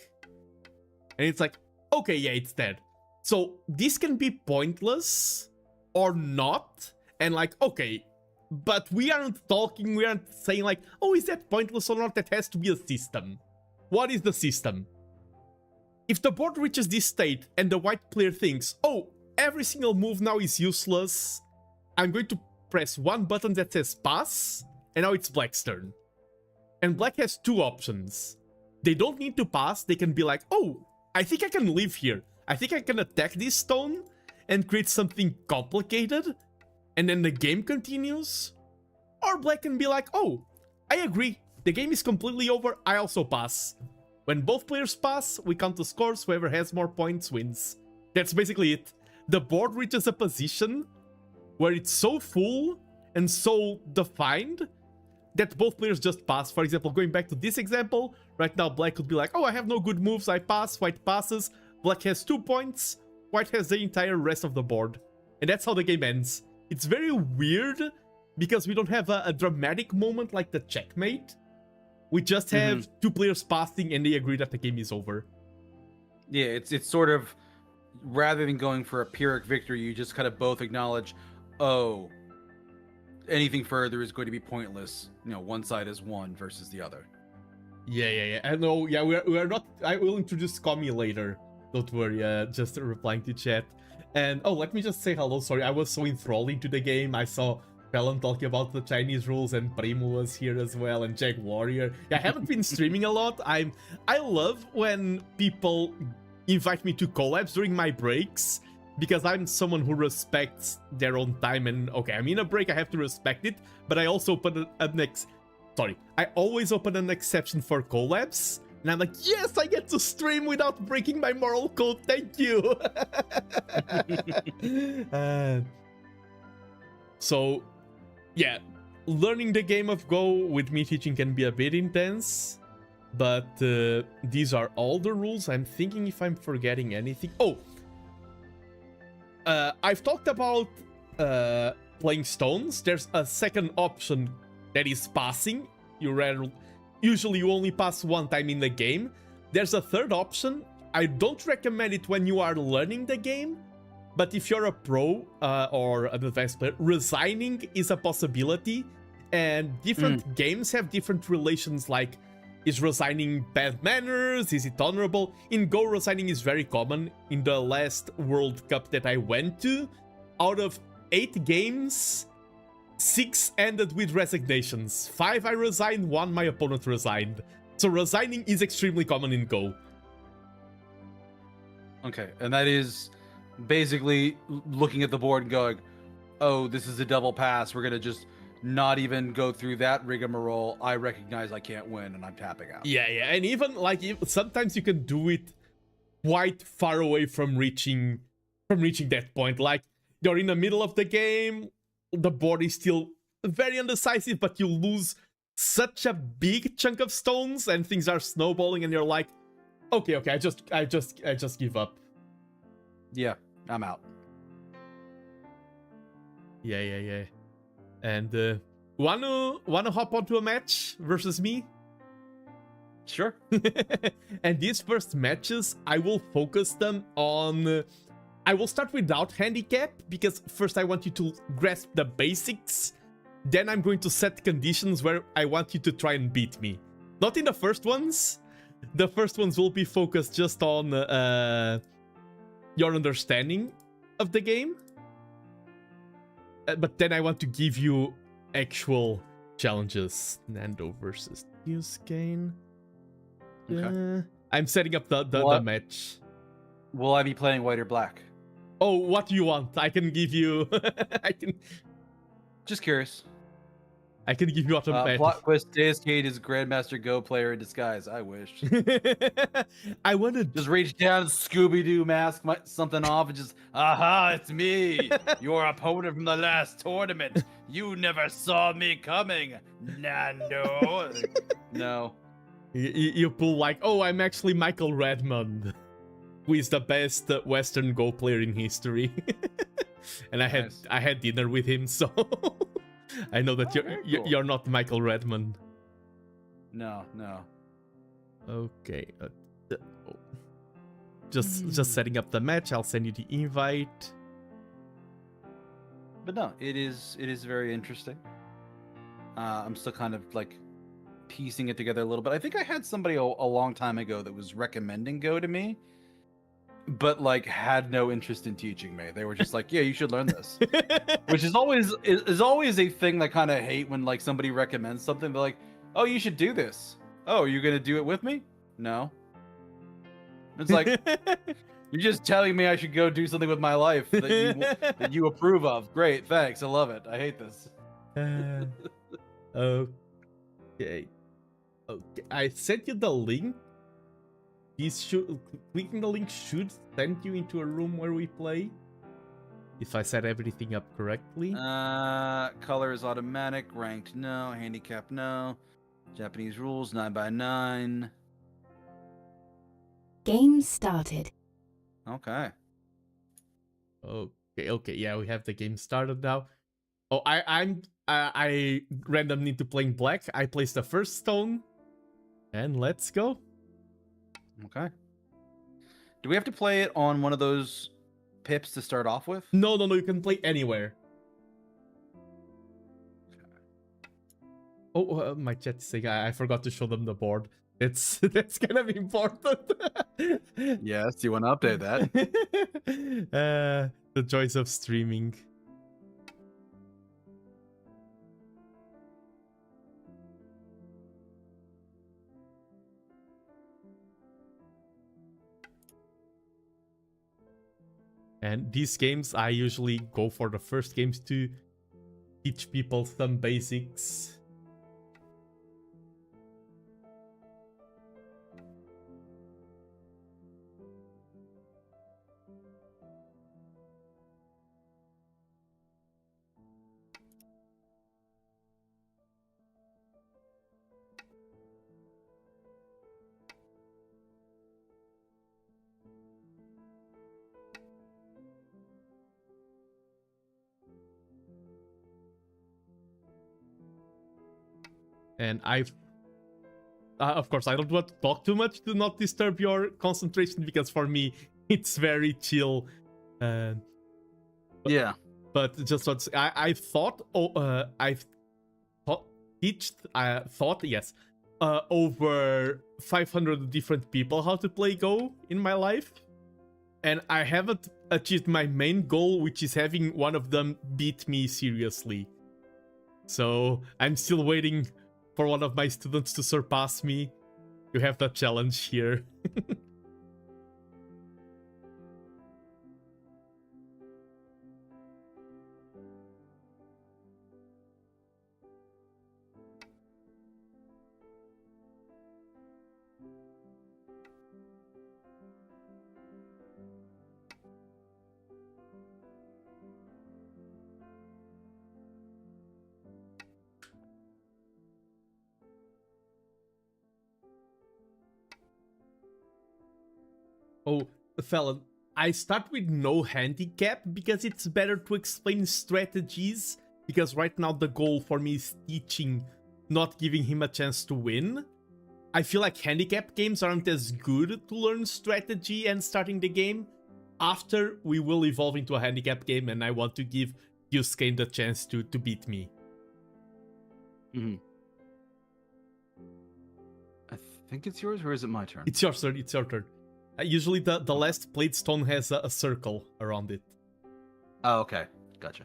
And it's like, okay, yeah, it's dead. So this can be pointless or not. And like, okay, but we aren't talking, we aren't saying like, oh, is that pointless or not? That has to be a system. What is the system? If the board reaches this state and the white player thinks, oh, every single move now is useless, I'm going to press one button that says pass, and now it's black's turn. And black has two options. They don't need to pass, they can be like, oh, I think I can live here. I think I can attack this stone and create something complicated. and then the game continues, or Black can be like, oh, I agree, the game is completely over, I also pass. When both players pass, we count the scores, whoever has more points wins. That's basically it. The board reaches a position where it's so full and so defined that both players just pass. For example, going back to this example, right now Black could be like, oh, I have no good moves, I pass, White passes, Black has 2 points, White has the entire rest of the board. And that's how the game ends. It's very weird because we don't have a dramatic moment like the checkmate. We just have 2 players passing and they agree that the game is over. Yeah, it's sort of, rather than going for a Pyrrhic victory, you just kind of both acknowledge, oh, anything further is going to be pointless. You know, one side is won versus the other. Yeah. I know, yeah, we are not... I will introduce Kami later. Don't worry, just replying to chat. And, oh, let me just say hello, sorry, I was so enthralled into the game. I saw Felon talking about the Chinese rules, and Primo was here as well, and Jack Warrior. Yeah, I haven't been streaming a lot. I love when people invite me to collabs during my breaks, because I'm someone who respects their own time, and okay, I'm in a break, I have to respect it, but I also open I always open an exception for collabs, and I'm like, yes, I get to stream without breaking my moral code, thank you! So, yeah, learning the game of Go with me teaching can be a bit intense, but these are all the rules. I'm thinking if I'm forgetting anything. Oh! I've talked about playing stones. There's a second option that is passing. Usually you only pass 1 time in the game. There's a third option. I don't recommend it when you are learning the game, but if you're a pro or an advanced player, resigning is a possibility, and different games have different relations, like, is resigning bad manners? Is it honorable? In Go, resigning is very common. In the last World Cup that I went to, out of 8 games, 6 ended with resignations. 5 I resigned, 1 my opponent resigned. So resigning is extremely common in Go. Okay, and that is basically looking at the board and going, oh, this is a double pass, we're gonna just not even go through that rigmarole. I recognize I can't win and I'm tapping out. Yeah, and even like sometimes you can do it quite far away from reaching that point. Like, you're in the middle of the game, the board is still very undecisive, but you lose such a big chunk of stones and things are snowballing and you're like, okay, I just give up. Yeah, I'm out. Yeah. And wanna hop onto a match versus me? Sure. And these first matches, I will focus them on... I will start without handicap, because first I want you to grasp the basics. Then I'm going to set conditions where I want you to try and beat me. Not in the first ones. The first ones will be focused just on your understanding of the game. But then I want to give you actual challenges. Nando versus Deuscain. Okay. I'm setting up the match. Will I be playing white or black? Oh, what do you want? I can give you... Just curious. I can give you automatic. Plot twist, Deuscain is Grandmaster Go player in disguise. I wish. I wanted... Just reach down, Scooby-Doo mask something off and just, aha, it's me, your opponent from the last tournament. You never saw me coming, Nando. No. You pull like, oh, I'm actually Michael Redmond, who is the best Western Go player in history. And I had dinner with him, so... I know that you're not Michael Redmond. No. Okay. Just setting up the match. I'll send you the invite. But no, it is very interesting. I'm still kind of like piecing it together a little bit. I think I had somebody a long time ago that was recommending Go to me, but like had no interest in teaching me. They were just like, yeah, you should learn this. Which is always a thing that I kind of hate when like somebody recommends something. They're like, oh, you should do this. Oh, you're gonna do it with me? No. It's like, You're just telling me I should go do something with my life that you approve of. Great, thanks. I love it. I hate this. Okay. Okay. I sent you the link. Clicking the link should send you into a room where we play. If I set everything up correctly. Color is automatic. Ranked, no. Handicap, no. Japanese rules, 9x9. Game started. Okay. Okay, yeah, we have the game started now. Oh, I randomly into playing black. I placed the first stone. And let's go. Okay. Do we have to play it on one of those pips to start off with? No, you can play anywhere. Oh, my chat is saying I forgot to show them the board. That's kind of important. Yes, you want to update that? The joys of streaming. And these games, I usually go for the first games to teach people some basics. And of course, I don't want to talk too much to not disturb your concentration, because for me, it's very chill. Yeah. But just what I thought, yes, over 500 different people how to play Go in my life. And I haven't achieved my main goal, which is having one of them beat me seriously. So I'm still waiting for one of my students to surpass me. You have that challenge here. Oh, Felon, I start with no handicap because it's better to explain strategies, because right now the goal for me is teaching, not giving him a chance to win. I feel like handicap games aren't as good to learn strategy and starting the game. After, we will evolve into a handicap game, and I want to give Deuscain the chance to beat me. Mm-hmm. I think it's yours, or is it my turn? It's your turn, it's your turn. Usually the last plate stone has a circle around it. Oh, okay. Gotcha.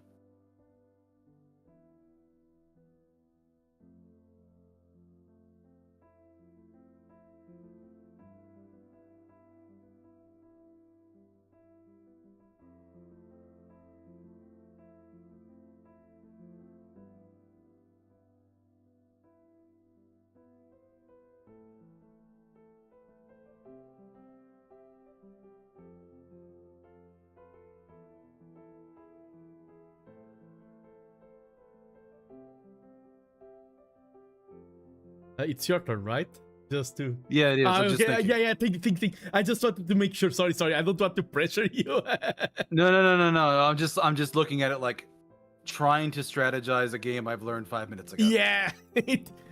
It's your turn, right? Just to... Yeah, it is. Okay. Yeah, think. I just wanted to make sure. Sorry. I don't want to pressure you. No. I'm just looking at it like trying to strategize a game I've learned 5 minutes ago. Yeah,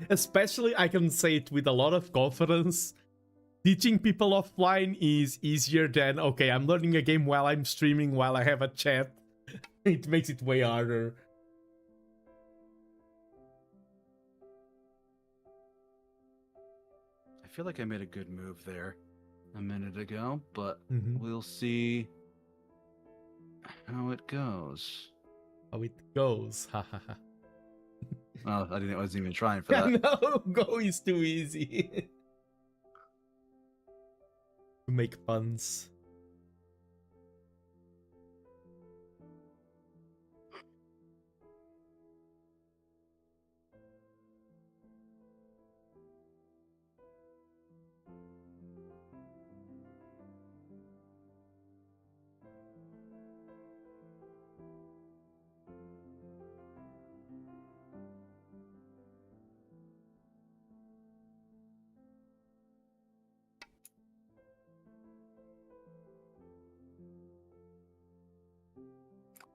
especially I can say it with a lot of confidence. Teaching people offline is easier than, okay, I'm learning a game while I'm streaming, while I have a chat. It makes it way harder. I feel like I made a good move there a minute ago, but Mm-hmm. we'll see how it goes. How it goes. Ha ha ha. Oh, I wasn't even trying for that. No, Go is too easy. To make puns.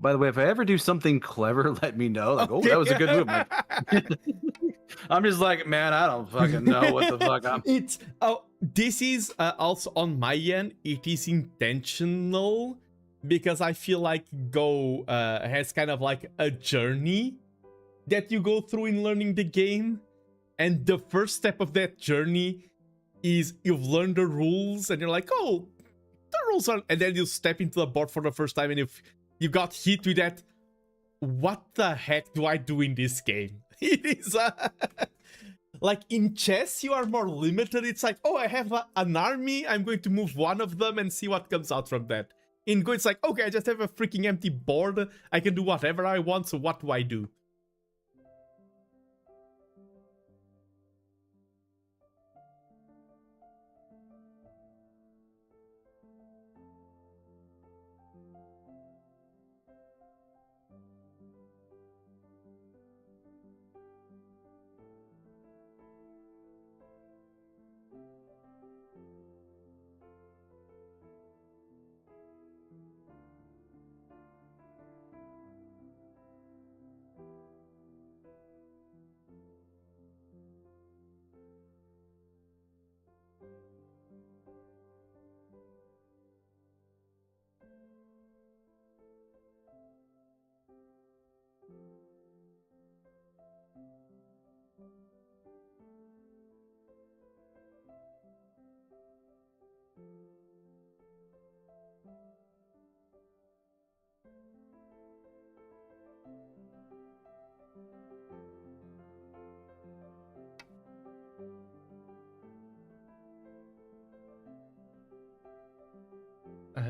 By the way, if I ever do something clever, let me know. Like, oh, that was a good move. Like, I'm just like, man, I don't fucking know what the fuck I'm. It's this is also on my end. It is intentional because I feel like Go has kind of like a journey that you go through in learning the game, and the first step of that journey is you've learned the rules, and you're like, oh, the rules are, and then you step into the board for the first time, and if you got hit with that, what the heck do I do in this game? It is like in chess, you are more limited. It's like, oh, I have an army. I'm going to move one of them and see what comes out from that. In Go, it's like, okay, I just have a freaking empty board. I can do whatever I want. So what do I do?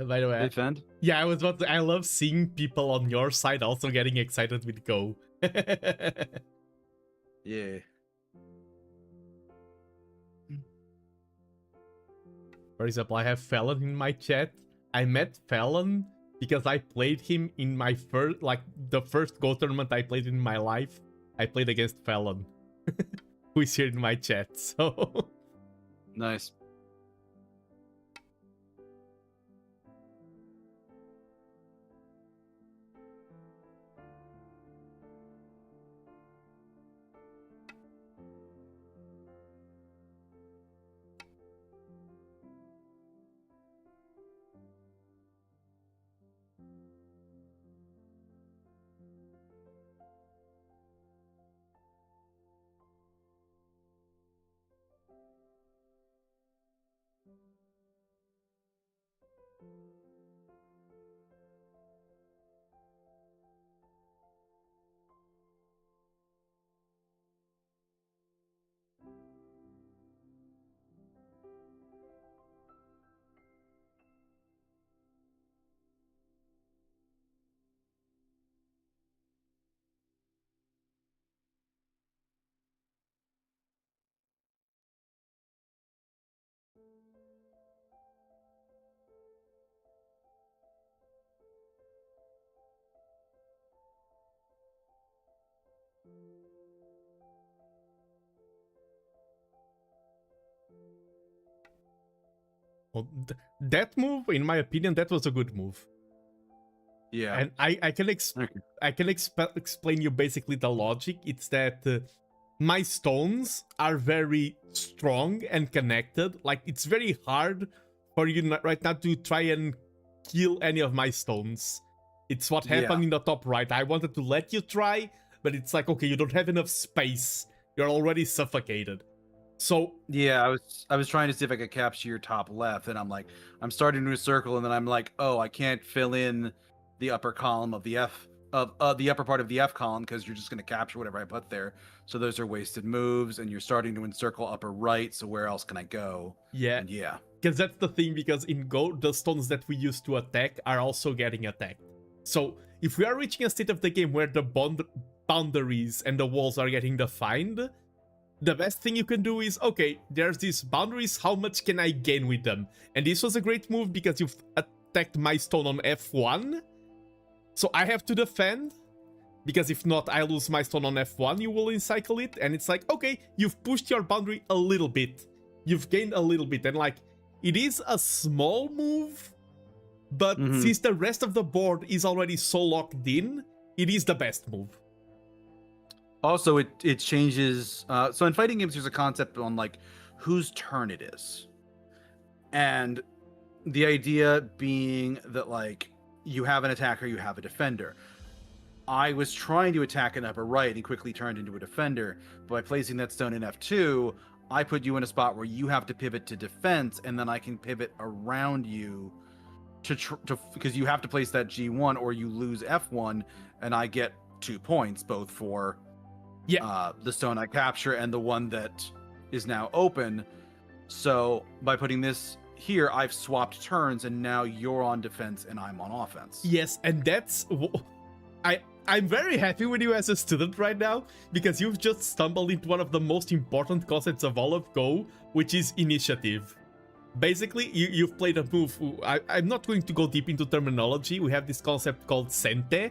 By the way, Defend? yeah, I was about to, I love seeing people on your side also getting excited with Go. Yeah. For example, I have Fallon in my chat. I met Fallon because I played him in my first, like, the first Go tournament I played in my life. I played against Fallon, who is here in my chat, so... Nice. Well, that move, in my opinion, that was a good move. Yeah. And I can explain you basically the logic. It's that my stones are very strong and connected. Like, it's very hard for you right now to try and kill any of my stones. It's what happened in the top right. I wanted to let you try, but it's like, okay, you don't have enough space. You're already suffocated. So yeah, I was trying to see if I could capture your top left, and I'm like, I'm starting to circle, and then I'm like, oh, I can't fill in the upper column of the F of the upper part of the F column because you're just going to capture whatever I put there. So those are wasted moves, and you're starting to encircle upper right. So where else can I go? yeah, And yeah, because that's the thing. Because in Go, the stones that we use to attack are also getting attacked. So if we are reaching a state of the game where the boundaries and the walls are getting defined, the best thing you can do is, okay, there's these boundaries, how much can I gain with them? And this was a great move because you've attacked my stone on F1. So I have to defend, because if not, I lose my stone on F1, you will encircle it. And it's like, okay, you've pushed your boundary a little bit. You've gained a little bit. And like, it is a small move, But since the rest of the board is already so locked in, it is the best move. Also, it changes. So in fighting games, there's a concept on like whose turn it is, and the idea being that like you have an attacker, you have a defender. I was trying to attack an upper right and quickly turned into a defender. By placing that stone in F2, I put you in a spot where you have to pivot to defense, and then I can pivot around you to because you have to place that G1 or you lose F1, and I get 2 points both for the stone I capture and the one that is now open. So by putting this here, I've swapped turns, and now you're on defense and I'm on offense. Yes, and that's I'm very happy with you as a student right now, because you've just stumbled into one of the most important concepts of all of Go, which is initiative. Basically, you've played a move. I'm not going to go deep into terminology. We have this concept called Sente,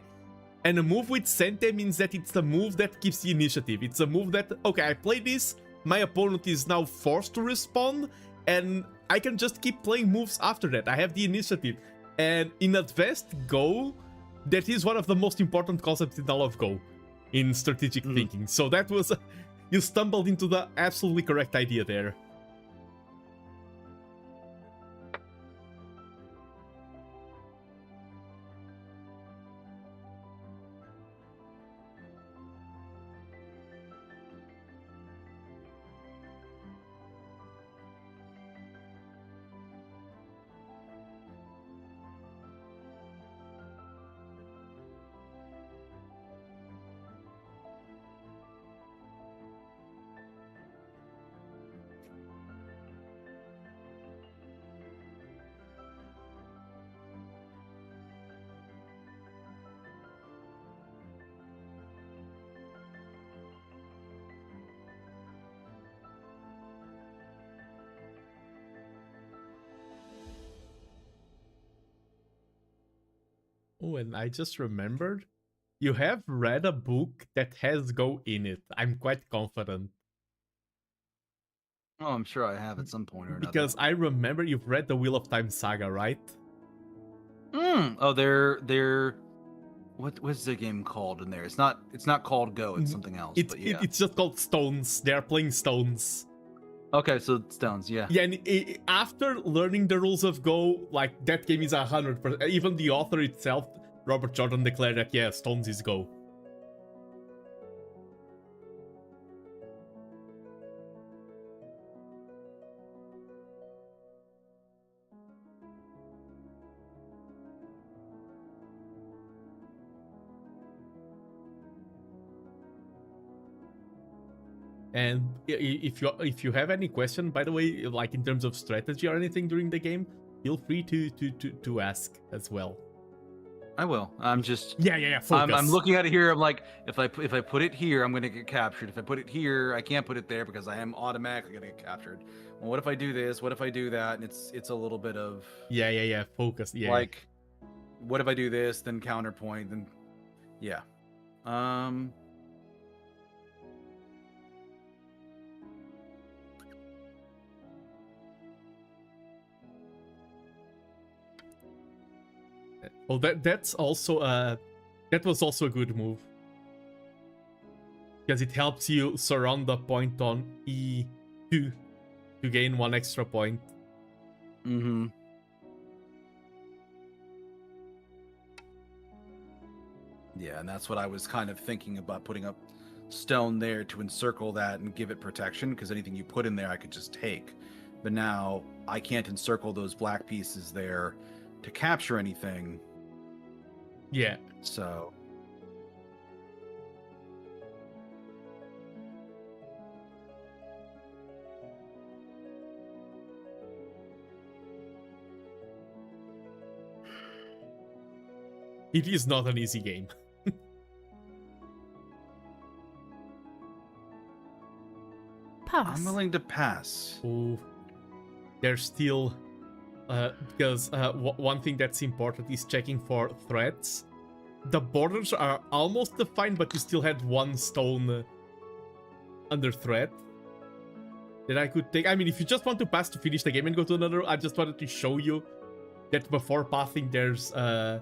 and a move with Sente means that it's the move that gives the initiative. It's a move that, okay, I play this, my opponent is now forced to respond, and I can just keep playing moves after that. I have the initiative. And in advanced Go, that is one of the most important concepts in all of Go, in strategic thinking. So that was... you stumbled into the absolutely correct idea there. Oh, and I just remembered, you have read a book that has Go in it. I'm quite confident. Oh, I'm sure I have at some point or another. Because I remember you've read the Wheel of Time saga, right? Oh, they're what was the game called in there? It's not called Go. It's something else. But yeah, it's just called Stones. They are playing Stones. Okay, so Stones, yeah. Yeah, and after learning the rules of Go, like, that game is 100%. Even the author itself, Robert Jordan, declared that, yeah, Stones is Go. And if you have any question, by the way, like in terms of strategy or anything during the game, feel free to ask as well. I will. I'm just focus. I'm looking at it here. I'm like, if I put it here, I'm gonna get captured. If I put it here, I can't put it there because I am automatically gonna get captured. Well, what if I do this? What if I do that? And it's a little bit of focus. Yeah. Like, what if I do this? Then counterpoint. Then yeah. Oh, that's also that was also a good move, because it helps you surround the point on E2 to gain 1 extra point. Mm-hmm. Yeah, and that's what I was kind of thinking about, putting up stone there to encircle that and give it protection, because anything you put in there I could just take. But now I can't encircle those black pieces there to capture anything. Yeah. So it is not an easy game. Pass. I'm willing to pass. Oh, there's still because one thing that's important is checking for threats. The borders are almost defined, but you still had 1 stone under threat that I could take. I mean, if you just want to pass to finish the game and go to another, I just wanted to show you that before pathing there's a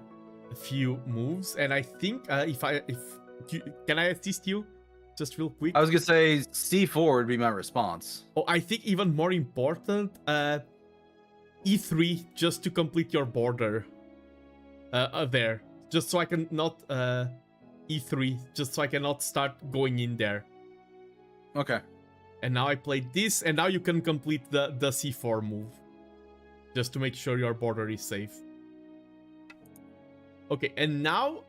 few moves, and I think can I assist you just real quick? I was gonna say C4 would be my response. Oh, I think even more important, E3 just to complete your border there, just so I can not E3, just so I cannot start going in there. Okay. And now I played this, and now you can complete the C4 move, just to make sure your border is safe. Okay, and now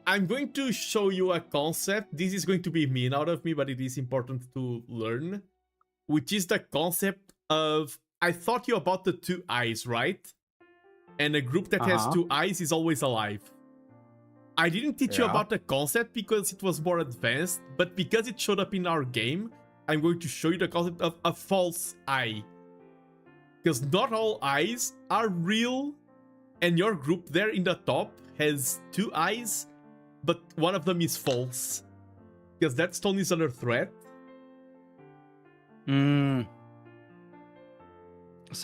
I'm going to show you a concept. This is going to be mean out of me, but it is important to learn, which is the concept of, I taught you about the 2 eyes, right? And a group that has 2 eyes is always alive. I didn't teach you about the concept because it was more advanced, but because it showed up in our game, I'm going to show you the concept of a false eye. Because not all eyes are real, and your group there in the top has 2 eyes, but one of them is false. Because that stone is under threat. So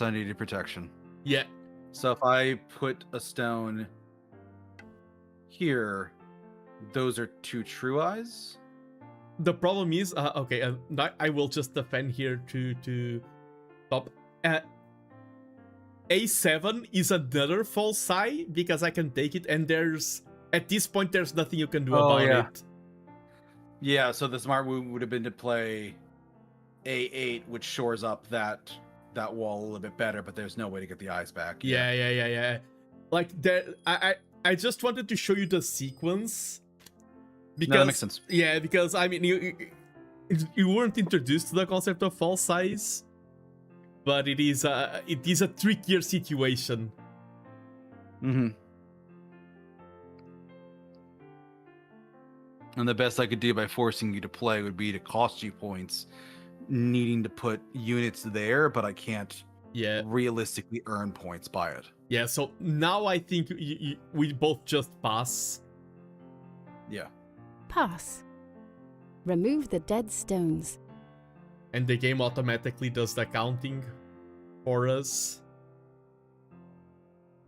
I needed protection. Yeah. So if I put a stone here, those are 2 true eyes? The problem is, okay, I will just defend here to top. A7 is another false eye because I can take it, and at this point there's nothing you can do about it. Yeah, so the smart move would have been to play A8, which shores up that wall a little bit better, but there's no way to get the eyes back. Yeah. Like that, I just wanted to show you the sequence. Because, no, that makes sense. Yeah, because I mean, you weren't introduced to the concept of false eyes, but it is a trickier situation. And the best I could do by forcing you to play would be to cost you points, needing to put units there, but I can't realistically earn points by it. Yeah, so now I think we both just pass. Yeah. Pass. Remove the dead stones. And the game automatically does the counting for us.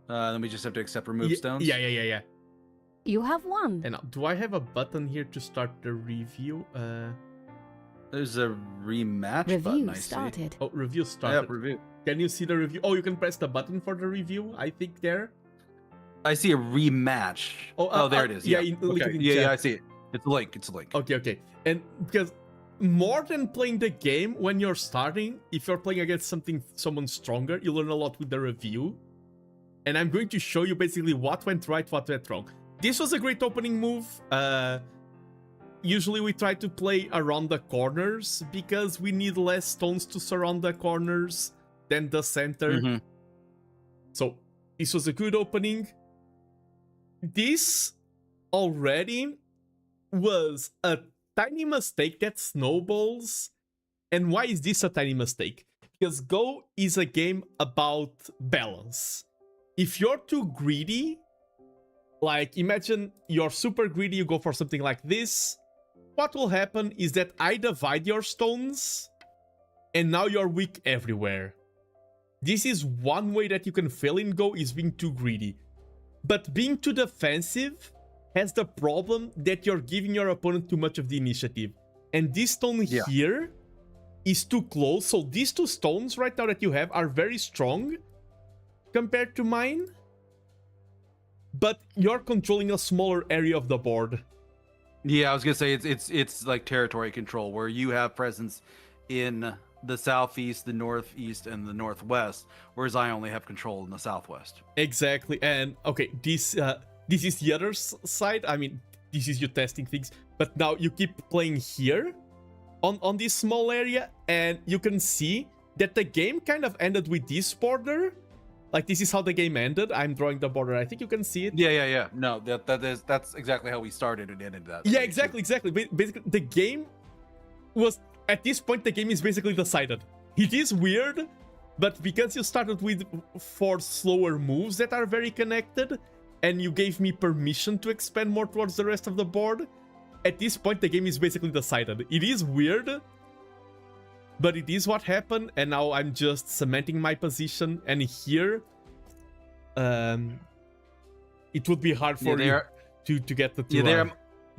Then we just have to accept remove stones? Yeah. You have won. And do I have a button here to start the review? There's a rematch Review button, I started. see. Oh, review started. Yeah, review. Can you see the review? Oh, you can press the button for the review, I think, there. I see a rematch. Oh, there it is. Yeah, I see it. It's a link. Okay. And because more than playing the game when you're starting, if you're playing against someone stronger, you learn a lot with the review. And I'm going to show you basically what went right, what went wrong. This was a great opening move. Usually we try to play around the corners because we need less stones to surround the corners than the center. So this was a good opening. This already was a tiny mistake that snowballs. And why is this a tiny mistake? Because Go is a game about balance. If you're too greedy, like imagine you're super greedy, you go for something like this, what will happen is that I divide your stones and now you're weak everywhere. This is one way that you can fail in Go, is being too greedy. But being too defensive has the problem that you're giving your opponent too much of the initiative. And this stone here is too close. So these 2 stones right now that you have are very strong compared to mine. But you're controlling a smaller area of the board. Yeah, I was gonna say it's like territory control, where you have presence in the southeast, the northeast, and the northwest, whereas I only have control in the southwest. Exactly. And okay, this is the other side. I mean, this is you testing things, but now you keep playing here on this small area, and you can see that the game kind of ended with this border. Like, this is how the game ended. I'm drawing the border. I think you can see it. Yeah. No, that's exactly how we started and ended that. Yeah, exactly. Basically, the game was, at this point, the game is basically decided. It is weird, but because you started with 4 slower moves that are very connected, and you gave me permission to expand more towards the rest of the board, at this point, the game is basically decided. It is weird, but it is what happened, and now I'm just cementing my position. And here, it would be hard for you to get the two.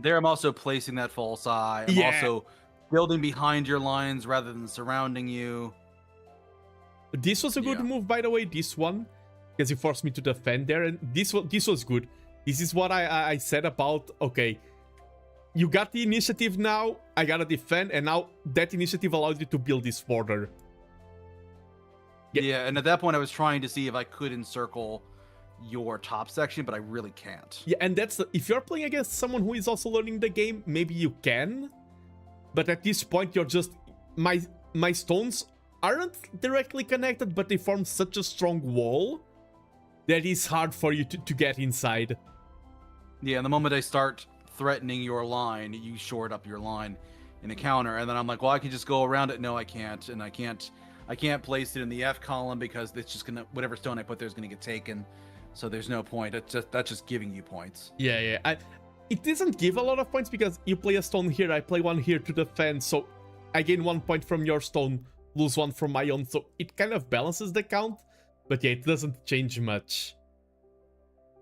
There I'm also placing that false eye. I'm also building behind your lines rather than surrounding you. This was a good move, by the way, this one, because it forced me to defend there, and this was good. This is what I said about, okay, you got the initiative now, I gotta defend, and now that initiative allows you to build this border. Yeah, and at that point I was trying to see if I could encircle your top section, but I really can't. Yeah, and that's if you're playing against someone who is also learning the game, maybe you can, but at this point you're just my stones aren't directly connected, but they form such a strong wall that it's hard for you to get inside. Yeah, and the moment I start threatening your line, you short up your line in a counter, and then I'm like, well, I can just go around it. No, I can't, and I can't place it in the F column because it's just gonna, whatever stone I put there is gonna get taken. So there's no point. That's just giving you points. Yeah. It doesn't give a lot of points because you play a stone here, I play one here to defend, so I gain 1 point from your stone, lose 1 from my own, so it kind of balances the count. But yeah, it doesn't change much.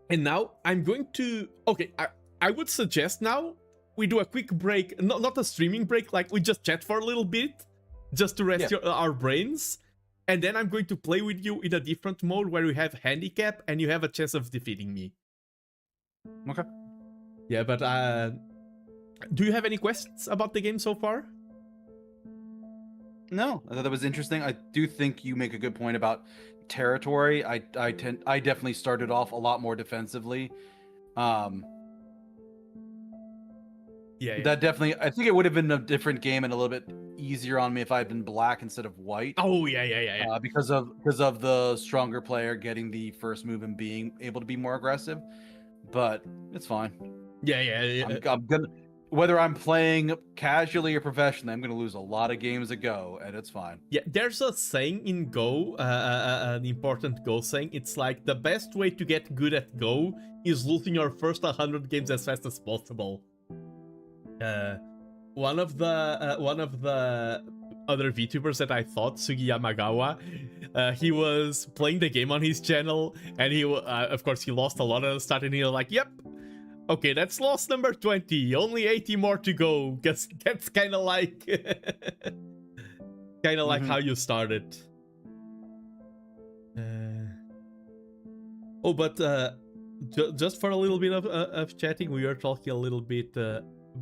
And now I'm going to... Okay, I would suggest now we do a quick break, not a streaming break, like we just chat for a little bit, just to rest our brains. And then I'm going to play with you in a different mode where we have handicap and you have a chance of defeating me. Okay. Yeah, but do you have any questions about the game so far? No, I thought that was interesting. I do think you make a good point about territory. I definitely started off a lot more defensively. Yeah. That definitely, I think it would have been a different game and a little bit easier on me if I had been black instead of white. Oh yeah. Because of the stronger player getting the first move and being able to be more aggressive. But it's fine. Yeah. I'm gonna, whether I'm playing casually or professionally, I'm gonna lose a lot of games at Go, and it's fine. Yeah, there's a saying in Go, an important Go saying. It's like the best way to get good at Go is losing your first 100 games as fast as possible. One of the other VTubers that I thought, Sugi Yamagawa, he was playing the game on his channel, and he of course he lost a lot at the start, and he was like, "Yep, okay, that's loss number 20. Only 80 more to go." Because that's kind of like, like how you started. Oh, but just for a little bit of chatting, we were talking a little bit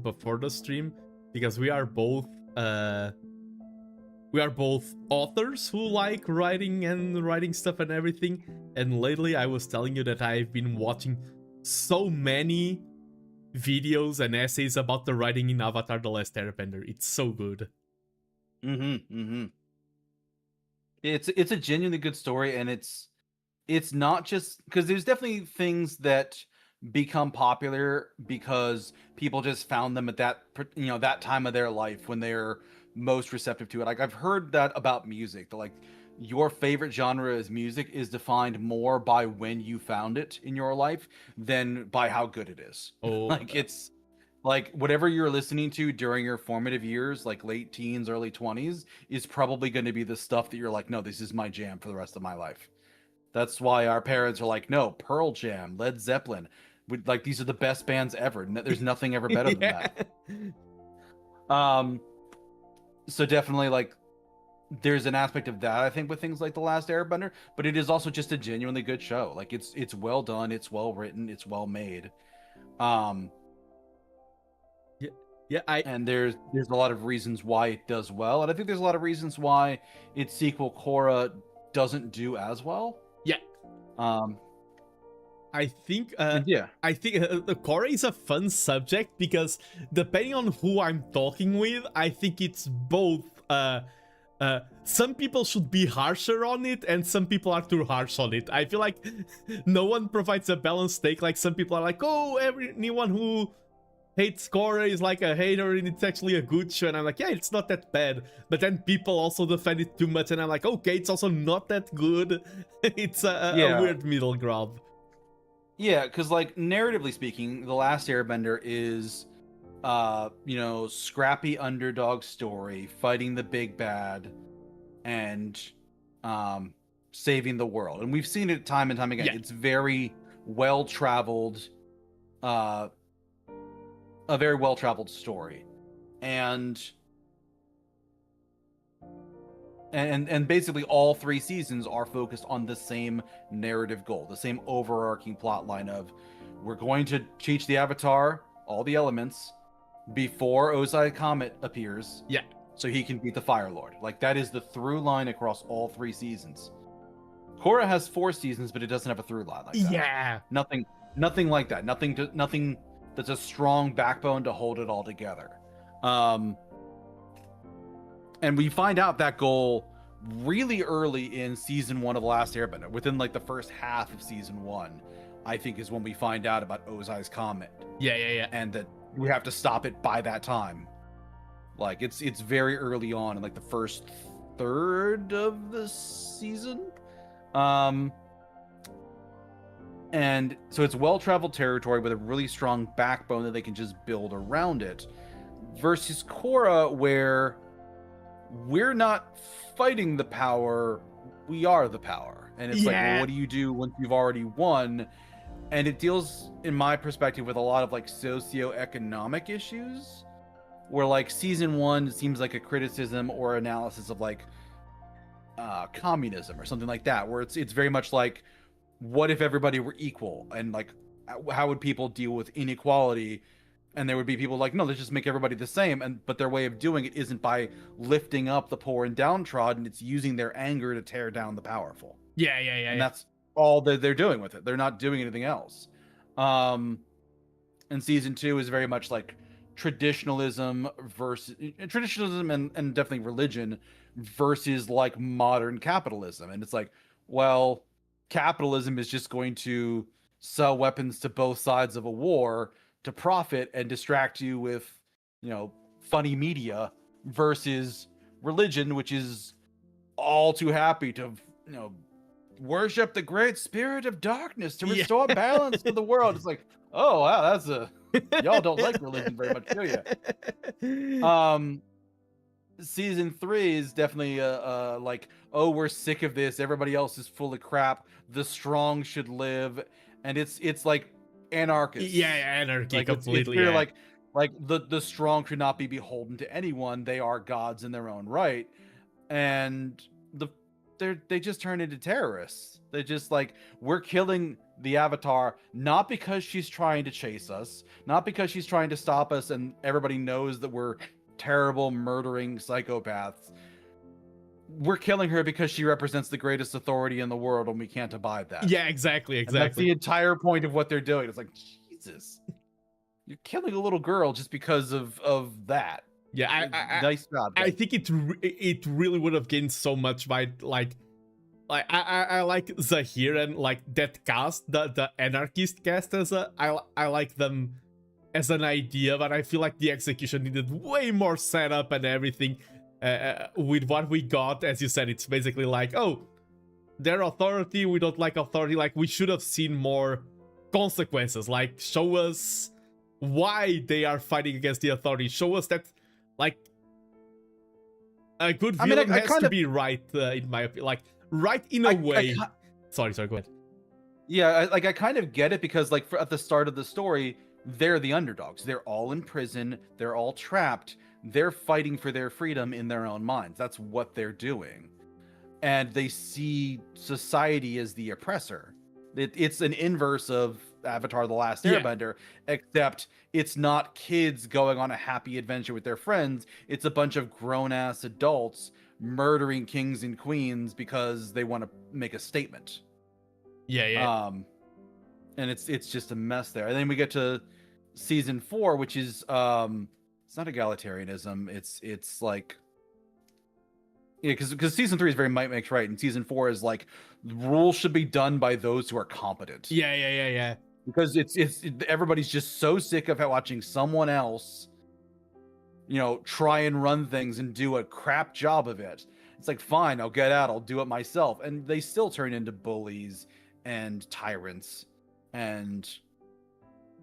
before the stream, because we are both authors who like writing stuff and everything. And lately, I was telling you that I've been watching so many videos and essays about the writing in Avatar: The Last Airbender. It's so good. It's a genuinely good story, and it's not just because there's definitely things that become popular because people just found them at that that time of their life when they're most receptive to it. Like, I've heard that about music, that like your favorite genre is music is defined more by when you found it in your life than by how good it is. Oh, like it's like whatever you're listening to during your formative years, like late teens, early 20s, is probably going to be the stuff that you're like, no, this is my jam for the rest of my life. That's why our parents are like, no, Pearl Jam, Led Zeppelin, like these are the best bands ever. There's nothing ever better than that. So definitely, like, there's an aspect of that, I think, with things like The Last Airbender, but it is also just a genuinely good show. Like, it's well done, it's well written, it's well made. And there's a lot of reasons why it does well, and I think there's a lot of reasons why its sequel Korra doesn't do as well. Yeah. I think Korra is a fun subject because depending on who I'm talking with, I think it's both. Some people should be harsher on it, and some people are too harsh on it. I feel like no one provides a balanced take. Like, some people are like, "Oh, anyone who hates Korra is like a hater, and it's actually a good show." And I'm like, "Yeah, it's not that bad." But then people also defend it too much, and I'm like, "Okay, it's also not that good." It's a weird middle ground. Yeah, because like narratively speaking, The Last Airbender is, scrappy underdog story fighting the big bad, and saving the world, and we've seen it time and time again. Yeah. It's very well traveled, a very well traveled story, and basically all 3 seasons are focused on the same narrative goal, the same overarching plot line of we're going to teach the Avatar all the elements before Ozai Comet appears. Yeah. So he can beat the Fire Lord. Like, that is the through line across all 3 seasons. Korra has 4 seasons, but it doesn't have a through line like that. Yeah. Nothing like that. Nothing that's a strong backbone to hold it all together. And we find out that goal really early in season 1 of The Last Airbender. Within like the first half of season 1, I think, is when we find out about Ozai's Comet. Yeah. And that we have to stop it by that time. Like, it's very early on in like the first third of the season. And so it's well-traveled territory with a really strong backbone that they can just build around it. Versus Korra, where we're not fighting the power, we are the power. And it's like, well, what do you do once you've already won? And it deals, in my perspective, with a lot of like socioeconomic issues, where like season 1 seems like a criticism or analysis of like communism or something like that, where it's very much like, what if everybody were equal, and like how would people deal with inequality? And there would be people like, no, let's just make everybody the same. But their way of doing it isn't by lifting up the poor and downtrodden, it's using their anger to tear down the powerful. Yeah. And that's all that they're doing with it. They're not doing anything else. And season 2 is very much like traditionalism and definitely religion versus like modern capitalism. And it's like, well, capitalism is just going to sell weapons to both sides of a war to profit and distract you with, funny media, versus religion, which is all too happy to, worship the great spirit of darkness to restore balance to the world. It's like, oh wow, y'all don't like religion very much, do you? Season 3 is definitely like, oh, we're sick of this, everybody else is full of crap, the strong should live, and it's like anarchist. Yeah, anarchy, like, completely. It's like the strong should not be beholden to anyone, they are gods in their own right, and they just turn into terrorists. They just like, we're killing the Avatar not because she's trying to chase us, not because she's trying to stop us and everybody knows that we're terrible murdering psychopaths. We're killing her because she represents the greatest authority in the world, and we can't abide that. Yeah, exactly. And that's the entire point of what they're doing. It's like, Jesus, you're killing a little girl just because of that. Yeah, nice job. I think it really would have gained so much by like I like Zahir and like that cast, the anarchist cast, I like them as an idea, but I feel like the execution needed way more setup and everything. With what we got, as you said, it's basically like, oh, their authority, we don't like authority. Like, we should have seen more consequences. Like, show us why they are fighting against the authority. Show us that, like, a good villain has to be right, in my opinion. Like, right in a way. Sorry, go ahead. Yeah, I kind of get it, because like at the start of the story, they're the underdogs. They're all in prison. They're all trapped. They're fighting for their freedom in their own minds. That's what they're doing. And they see society as the oppressor. It's an inverse of Avatar: The Last Airbender, except it's not kids going on a happy adventure with their friends. It's a bunch of grown-ass adults murdering kings and queens because they want to make a statement. Yeah. And it's just a mess there. And then we get to season 4, which is it's not egalitarianism. It's like, because season 3 is very might makes right, and season 4 is like, rules should be done by those who are competent. Yeah. Because it's everybody's just so sick of watching someone else, try and run things and do a crap job of it. It's like, fine, I'll get out, I'll do it myself. And they still turn into bullies and tyrants. And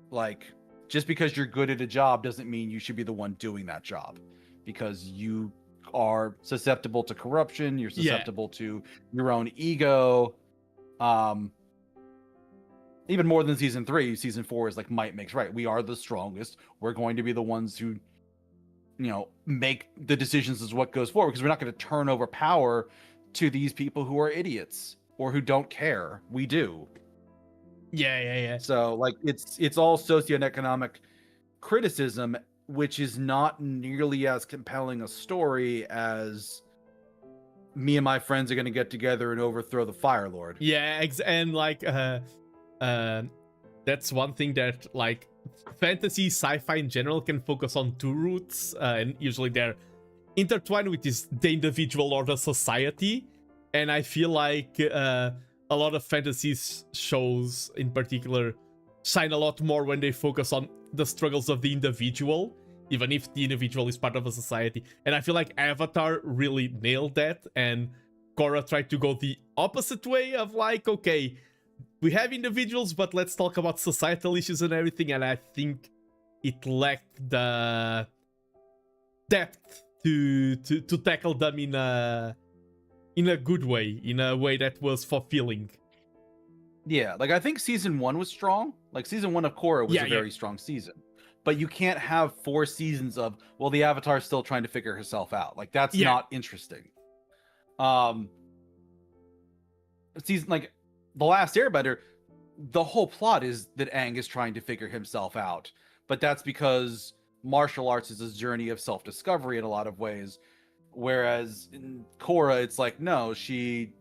like, just because you're good at a job doesn't mean you should be the one doing that job, because you are susceptible to corruption. You're Yeah. susceptible to your own ego. Even more than season 3, season 4 is like might makes right. We are the strongest. We're going to be the ones who, make the decisions as what goes forward, because we're not going to turn over power to these people who are idiots or who don't care. We do. Yeah. So like it's all socioeconomic criticism, which is not nearly as compelling a story as me and my friends are going to get together and overthrow the Fire Lord. Yeah, and like that's one thing that like fantasy sci-fi in general can focus on two roots, and usually they're intertwined with this the individual or the society. And I feel like a lot of fantasy shows in particular shine a lot more when they focus on the struggles of the individual, even if the individual is part of a society. And I feel like Avatar really nailed that, and Korra tried to go the opposite way of like, okay, we have individuals, but let's talk about societal issues and everything. And I think it lacked the depth to tackle them in a good way, in a way that was fulfilling. Yeah, like I think season 1 was strong. Like season 1 of Korra was a very strong season. But you can't have 4 seasons of, well, the Avatar's still trying to figure herself out. Like that's not interesting. Season like The Last Airbender, the whole plot is that Aang is trying to figure himself out. But that's because martial arts is a journey of self-discovery in a lot of ways. Whereas in Korra, it's like, no, she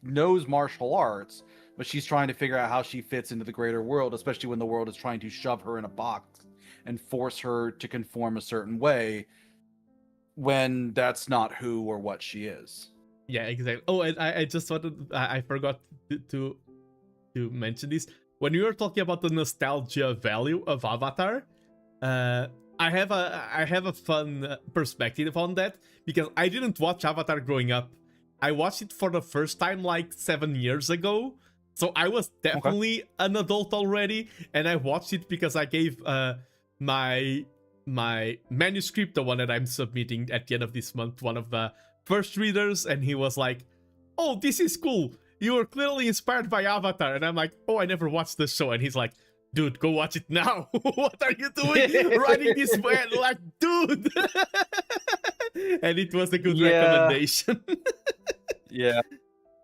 knows martial arts, but she's trying to figure out how she fits into the greater world, especially when the world is trying to shove her in a box and force her to conform a certain way when that's not who or what she is. Yeah, exactly. Oh, and I just wanted, I forgot to mention this. When you were talking about the nostalgia value of Avatar, I have a fun perspective on that, because I didn't watch Avatar growing up. I watched it for the first time like 7 years ago, so I was definitely an adult already, and I watched it because I gave my manuscript, the one that I'm submitting at the end of this month, one of the first readers, and he was like, "Oh, this is cool. You were clearly inspired by Avatar." And I'm like, "Oh, I never watched the show." And he's like, "Dude, go watch it now." What are you doing writing this man? Like, dude. And it was a good recommendation. Yeah.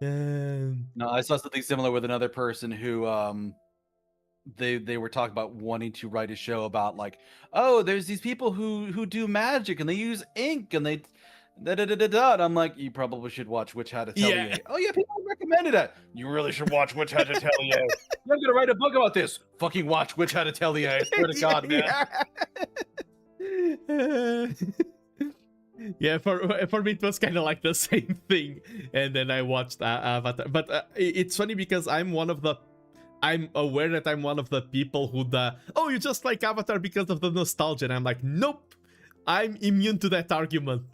No, I saw something similar with another person who they were talking about wanting to write a show about like, oh, there's these people who do magic and they use ink and they and I'm like, you probably should watch Witch Hat Atelier. Yeah. Oh yeah, people recommended it. You really should watch Witch Hat Atelier. I'm gonna write a book about this. Fucking watch Witch Hat Atelier. I swear to God, man. Yeah, for me it was kind of like the same thing, and then I watched Avatar. But it's funny because I'm aware that I'm one of the people who you just like Avatar because of the nostalgia, and I'm like, nope, I'm immune to that argument.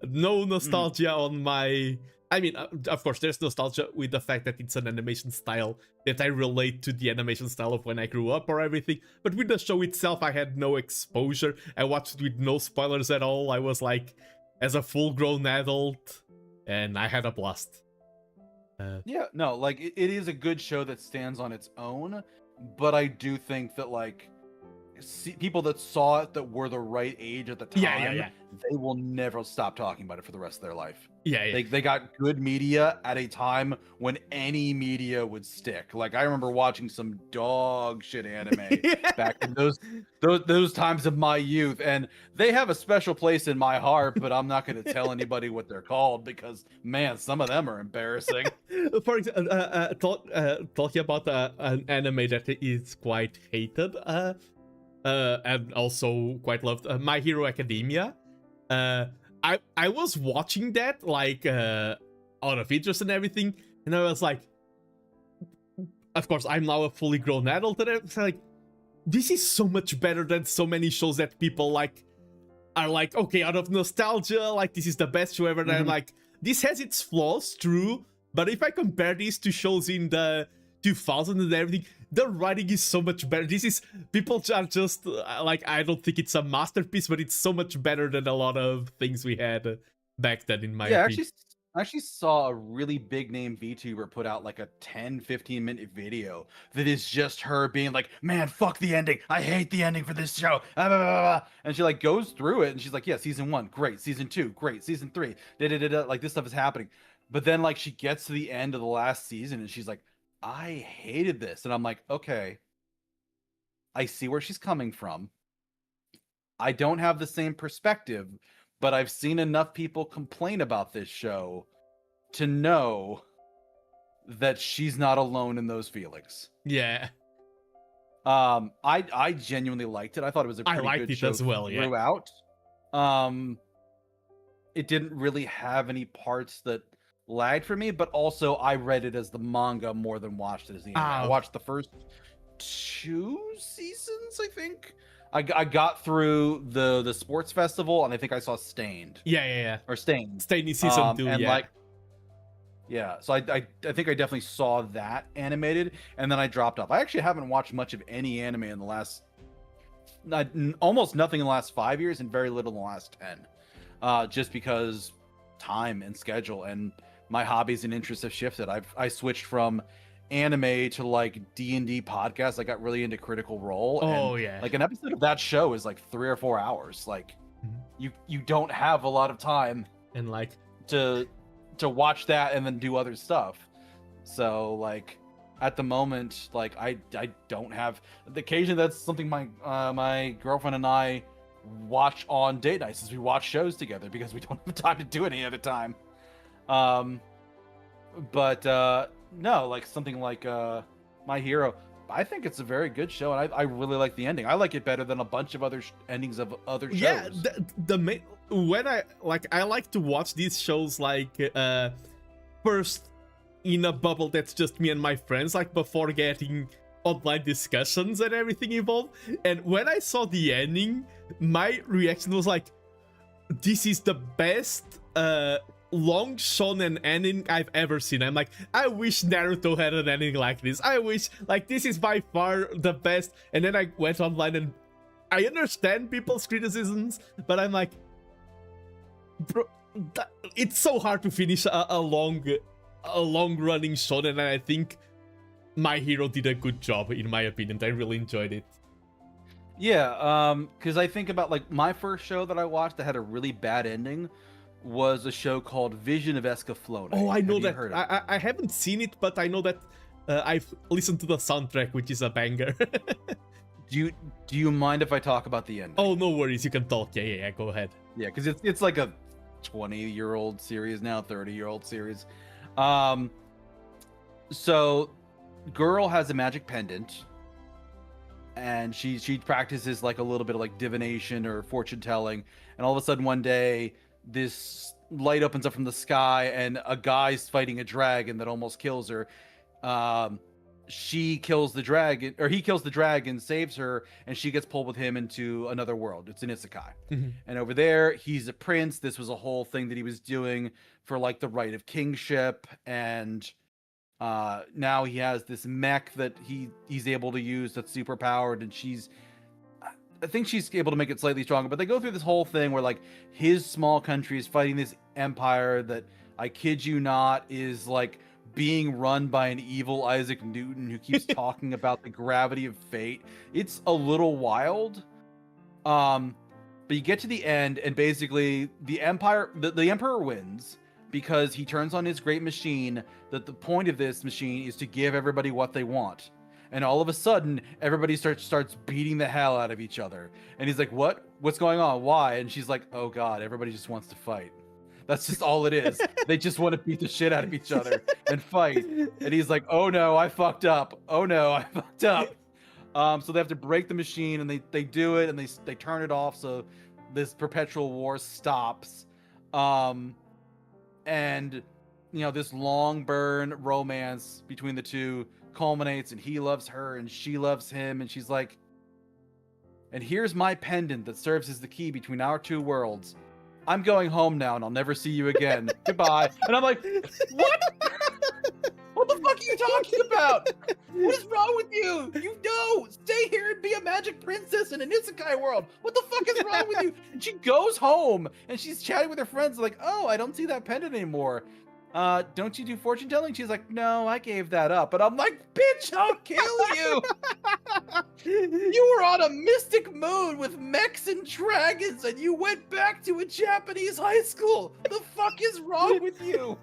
No nostalgia on my... I mean, of course, there's nostalgia with the fact that it's an animation style that I relate to the animation style of when I grew up or everything. But with the show itself, I had no exposure. I watched it with no spoilers at all. I was like, as a full-grown adult, and I had a blast. Yeah, no, like, it is a good show that stands on its own, but I do think that, like, people that saw it that were the right age at the time, they will never stop talking about it for the rest of their life. They got good media at a time when any media would stick. Like, I remember watching some dog shit anime back in those times of my youth, and they have a special place in my heart, but I'm not going to tell anybody what they're called because, man, some of them are embarrassing. For example, talking about an anime that is quite hated, and also quite loved, My Hero Academia. I was watching that like out of interest and everything, and I was like, of course I'm now a fully grown adult, and I was like, this is so much better than so many shows that people like are like, okay, out of nostalgia, like this is the best show ever. And I'm like, this has its flaws, true, but if I compare these to shows in the 2000s and everything, the writing is so much better. This is, people are just like, I don't think it's a masterpiece, but it's so much better than a lot of things we had back then, in my opinion. I actually saw a really big name VTuber put out like a 10-15 minute video that is just her being like, man, fuck the ending. I hate the ending for this show. Blah, blah, blah, blah. And she like goes through it and she's like, yeah, season 1, great. Season 2, great. Season 3, like this stuff is happening. But then like she gets to the end of the last season and she's like, I hated this. And I'm like, okay, I see where she's coming from. I don't have the same perspective, but I've seen enough people complain about this show to know that she's not alone in those feelings. Yeah. I genuinely liked it. I thought it was a pretty good show as well, throughout. It didn't really have any parts that lagged for me, but also I read it as the manga more than watched it as the anime. I watched the first 2 seasons, I think. I got through the sports festival, and I think I saw Stained. Yeah. Or Stained. Stained in season 2, and yeah. So I think I definitely saw that animated, and then I dropped off. I actually haven't watched much of any anime in the last, almost nothing in the last 5 years, and very little in the last 10, just because time and schedule and my hobbies and interests have shifted. I switched from anime to like D&D podcasts. I got really into Critical Role. And like an episode of that show is like 3 or 4 hours. Like you don't have a lot of time and like to watch that and then do other stuff. So like at the moment, like I don't have the occasion. That's something my my girlfriend and I watch on date nights, is we watch shows together because we don't have time to do it any other time. No, like something like My Hero, I think it's a very good show, and I really like the ending. I like it better than a bunch of other endings of other shows. Yeah, when I like to watch these shows like first in a bubble that's just me and my friends, like before getting online discussions and everything involved. And when I saw the ending, my reaction was like, this is the best long shonen ending I've ever seen. I'm like, I wish Naruto had an ending like this. I wish, like, this is by far the best. And then I went online and I understand people's criticisms, but I'm like, bro, it's so hard to finish a long running shonen, and I think My Hero did a good job, in my opinion. I really enjoyed it. Yeah, because I think about, like, my first show that I watched that had a really bad ending was a show called Vision of Escaflowne. Oh, I know that. I haven't seen it, but I know that I've listened to the soundtrack, which is a banger. Do you mind if I talk about the ending? Oh, no worries. You can talk. Yeah, go ahead. Yeah, because it's like a 20-year-old series now, 30-year-old series. So girl has a magic pendant, and she practices like a little bit of like divination or fortune telling, and all of a sudden one day this light opens up from the sky and a guy's fighting a dragon that almost kills her. She kills the dragon, or he kills the dragon, saves her, and she gets pulled with him into another world. It's an isekai. Mm-hmm. And over there, he's a prince. This was a whole thing that he was doing for like the right of kingship, and now he has this mech that he's able to use that's super powered, and I think she's able to make it slightly stronger. But they go through this whole thing where like his small country is fighting this empire that, I kid you not, is like being run by an evil Isaac Newton who keeps talking about the gravity of fate. It's a little wild. But you get to the end, and basically the emperor wins because he turns on his great machine, that the point of this machine is to give everybody what they want. And all of a sudden, everybody starts beating the hell out of each other. And he's like, what's going on? Why? And she's like, oh God, everybody just wants to fight. That's just all it is. They just want to beat the shit out of each other and fight. And he's like, oh no, I fucked up. Oh no, I fucked up. So they have to break the machine, and they do it, and they turn it off, so this perpetual war stops. And you know, this long burn romance between the two culminates, and he loves her and she loves him, and she's like, and here's my pendant that serves as the key between our two worlds. I'm going home now, and I'll never see you again. Goodbye. And I'm like, what? What the fuck are you talking about? What is wrong with you? You know, stay here and be a magic princess in an isekai world. What the fuck is wrong with you? And she goes home and she's chatting with her friends like, oh, I don't see that pendant anymore. Don't you do fortune telling? She's like, no, I gave that up. But I'm like, bitch, I'll kill you. You were on a mystic moon with mechs and dragons and you went back to a Japanese high school. The fuck is wrong with you?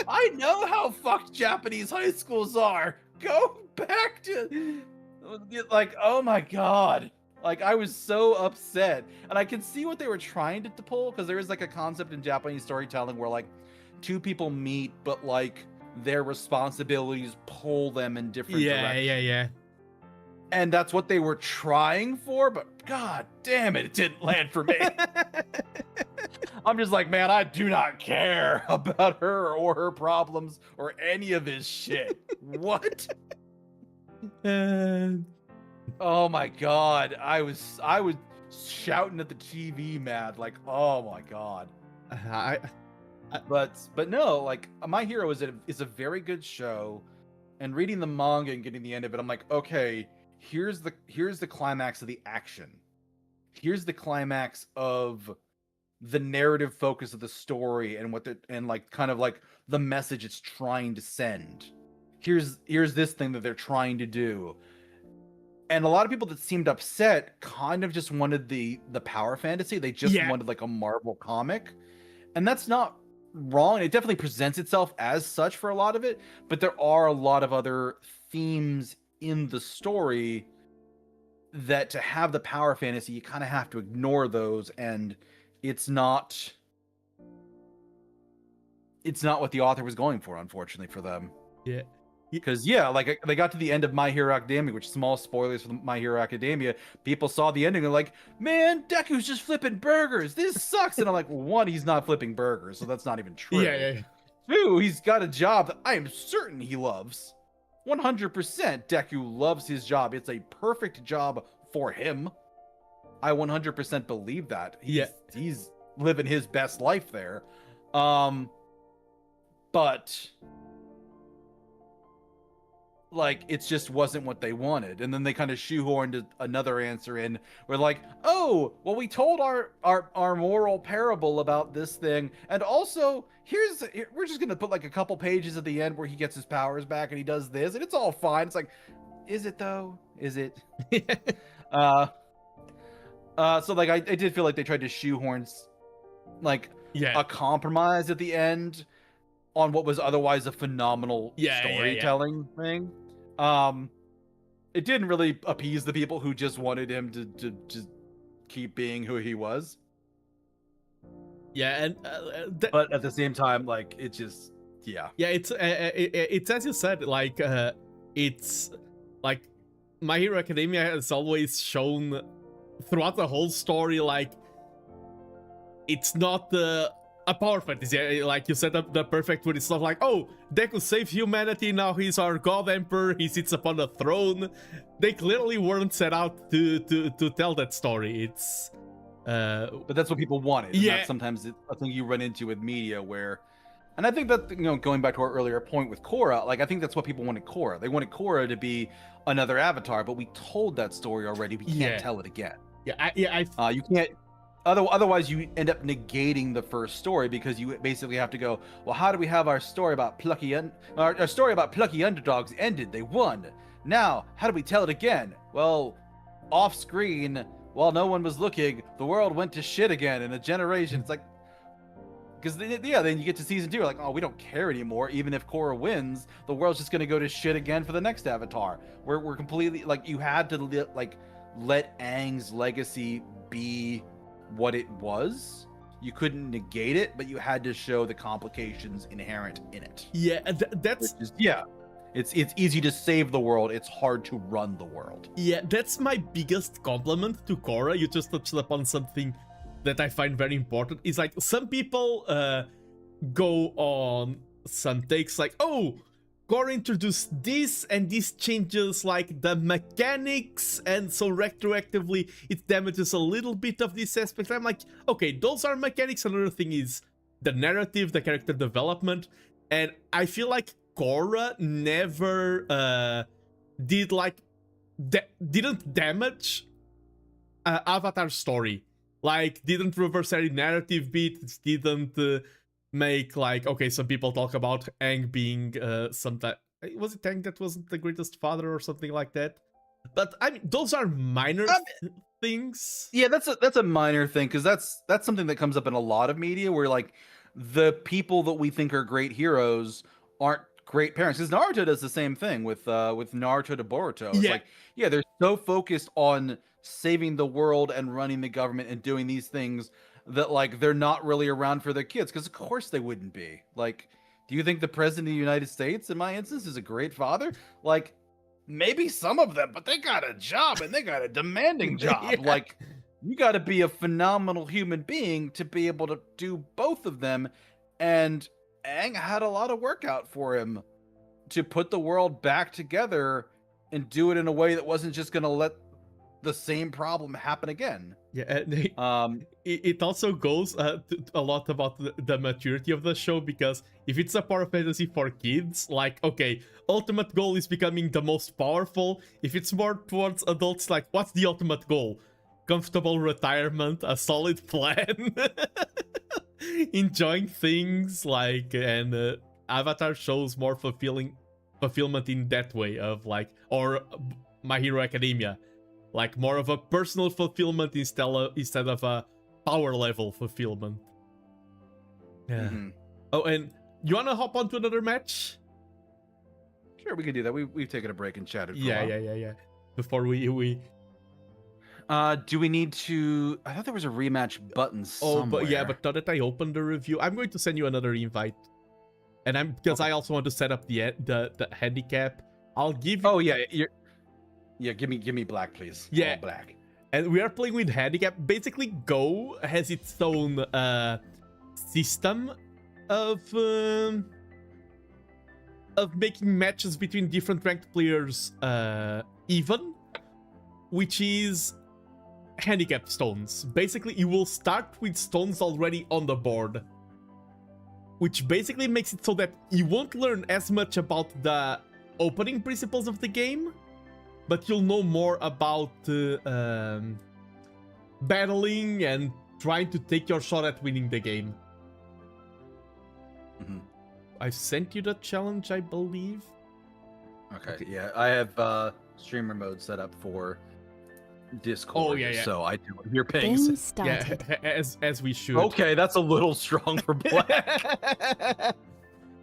I know how fucked Japanese high schools are. Go back to, like, oh my God. Like, I was so upset. And I can see what they were trying to pull, because there is like a concept in Japanese storytelling where like two people meet, but like their responsibilities pull them in different directions. Yeah. And that's what they were trying for, but god damn it didn't land for me. I'm just like, man, I do not care about her or her problems or any of this shit. What? Oh my god, I was shouting at the TV mad, like, oh my god. But no, like, My Hero is a very good show, and reading the manga and getting the end of it, I'm like, okay, here's the climax of the action. Here's the climax of the narrative focus of the story and like kind of like the message it's trying to send. Here's this thing that they're trying to do. And a lot of people that seemed upset kind of just wanted the power fantasy. They just wanted like a Marvel comic. And that's not wrong. It definitely presents itself as such for a lot of it, but there are a lot of other themes in the story that to have the power fantasy, you kind of have to ignore those, and it's not what the author was going for, unfortunately for them. Yeah. Because like they got to the end of My Hero Academia, which, small spoilers for My Hero Academia, people saw the ending and they're like, man, Deku's just flipping burgers, this sucks. And I'm like, well, one, he's not flipping burgers, so that's not even true. Yeah. Two, he's got a job that I am certain he loves. 100% Deku loves his job. It's a perfect job for him. I 100% believe that. He's living his best life there. But like, it just wasn't what they wanted. And then they kind of shoehorned another answer in. We're like, oh, well, we told our moral parable about this thing, and also we're just gonna put like a couple pages at the end where he gets his powers back and he does this, and it's all fine. It's like, is it though? Is it? So like I did feel like they tried to shoehorn like a compromise at the end on what was otherwise a phenomenal storytelling thing. It didn't really appease the people who just wanted him to just keep being who he was. Yeah, and but at the same time, like, it just it's as you said, like it's like My Hero Academia has always shown throughout the whole story, like, it's not a power fantasy, like you said, the perfect word. It's not like, oh, Deku saved humanity, now he's our god emperor, he sits upon a throne. They clearly weren't set out to tell that story. It's but that's what people wanted. And that's sometimes a thing you run into with media where, and I think that, going back to our earlier point with Korra, like, I think that's what people wanted Korra. They wanted Korra to be another Avatar, but we told that story already. We can't tell it again. You can't. Otherwise, you end up negating the first story, because you basically have to go, well, how do we have our story about our story about plucky underdogs ended? They won. Now, how do we tell it again? Well, off screen, while no one was looking, the world went to shit again in a generation. It's like, because then you get to season 2, you're like, oh, we don't care anymore. Even if Korra wins, the world's just gonna go to shit again for the next Avatar. We're completely, like, you had to let Aang's legacy be what it was. You couldn't negate it, but you had to show the complications inherent in it. It's easy to save the world, it's hard to run the world. That's my biggest compliment to Korra. You just touched upon something that I find very important. Is like, some people go on some takes like, oh, Korra introduced this, and this changes like the mechanics, and so retroactively it damages a little bit of this aspect. I'm like, okay, those are mechanics. Another thing is the narrative, the character development, and I feel like Korra never didn't damage Avatar's story. Like, didn't reverse any narrative beats, didn't make, like, okay, some people talk about Aang being was it Aang that wasn't the greatest father or something like that? But I mean, those are minor things. Yeah, that's a minor thing, because that's something that comes up in a lot of media where, like, the people that we think are great heroes aren't great parents. Because Naruto does the same thing with Naruto to Boruto. It's like, yeah, they're so focused on saving the world and running the government and doing these things that, like, they're not really around for their kids, because of course they wouldn't be. Like, do you think the president of the United States, in my instance, is a great father? Like, maybe some of them, but they got a job, and they got a demanding job. Yeah. Like, you got to be a phenomenal human being to be able to do both of them. And Aang had a lot of work out for him to put the world back together and do it in a way that wasn't just going to let the same problem happen again. Yeah, it also goes a lot about the maturity of the show, because if it's a power fantasy for kids, like, okay, ultimate goal is becoming the most powerful. If it's more towards adults, like, what's the ultimate goal? Comfortable retirement, a solid plan, enjoying things, like, and Avatar shows more fulfillment in that way of, like, or My Hero Academia. Like, more of a personal fulfillment instead of a power level fulfillment. Yeah. Mm-hmm. Oh, and you wanna hop onto another match? Sure, we can do that. We've taken a break and chatted for a while. Yeah. Before we do we need to? I thought there was a rematch button somewhere. But now that I opened the review, I'm going to send you another invite. And because I also want to set up the handicap. I'll give you. Oh yeah, give me black, please. Yeah, black. And we are playing with handicap. Basically, Go has its own system of making matches between different ranked players even, which is handicap stones. Basically, you will start with stones already on the board, which basically makes it so that you won't learn as much about the opening principles of the game, but you'll know more about battling and trying to take your shot at winning the game. Mm-hmm. I sent you the challenge, I believe. Okay, yeah, I have streamer mode set up for Discord. Oh, yeah. So I do hear pings. Game started. Yeah, as we should. Okay, that's a little strong for black.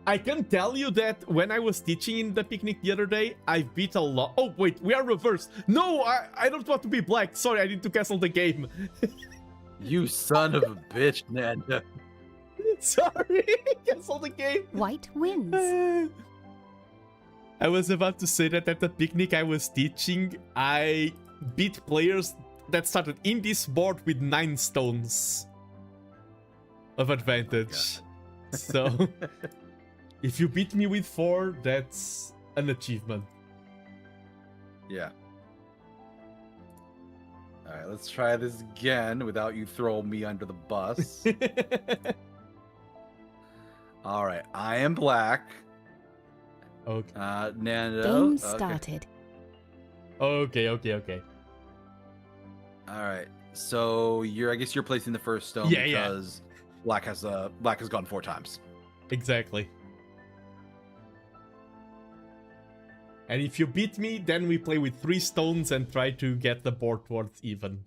I can tell you that when I was teaching in the picnic the other day, I beat a lot. Oh, wait, we are reversed. No, I don't want to be black. Sorry, I need to cancel the game. You son of a bitch, Nando. Sorry, cancel the game. White wins. I was about to say that at the picnic I was teaching, I beat players that started in this board with 9 stones of advantage. So, if you beat me with 4, that's an achievement. Yeah. Alright, let's try this again without you throwing me under the bus. Alright, I am black. Okay. Nando. Game started. Okay. Alright. So I guess you're placing the first stone because black has gone 4 times. Exactly. And if you beat me, then we play with 3 stones and try to get the board towards even.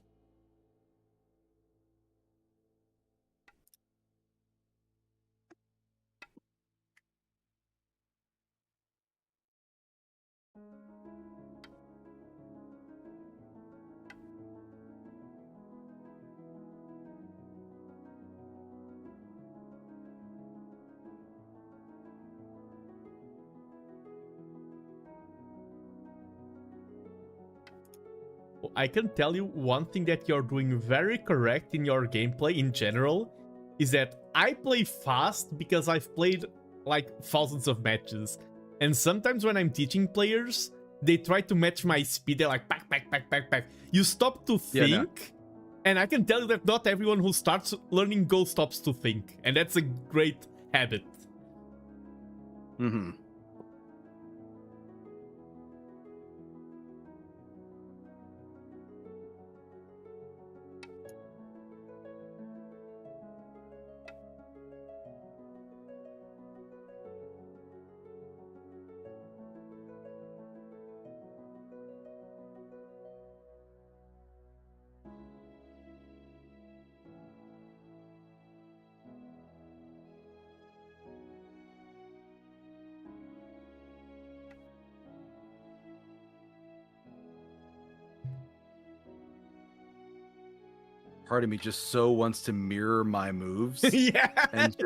I can tell you one thing that you're doing very correct in your gameplay in general is that I play fast because I've played like thousands of matches. And sometimes when I'm teaching players, they try to match my speed. They're like, pack. You stop to think. And I can tell you that not everyone who starts learning Go stops to think. And that's a great habit. Mm-hmm. part of me just so wants to mirror my moves. Yeah. And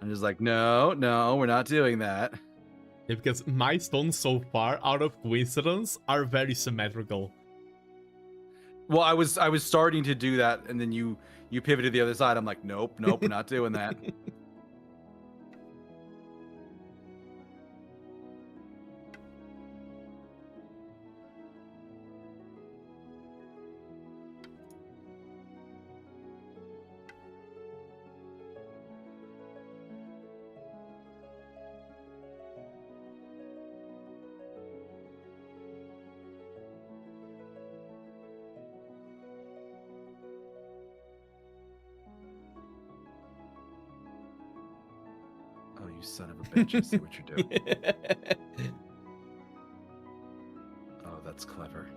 I'm just like, no, we're not doing that. Yeah, because my stones so far, out of coincidence, are very symmetrical. Well, I was starting to do that, and then you pivoted to the other side. I'm like, nope, we're not doing that. Oh, you son of a bitch! I see what you're doing. Oh, that's clever.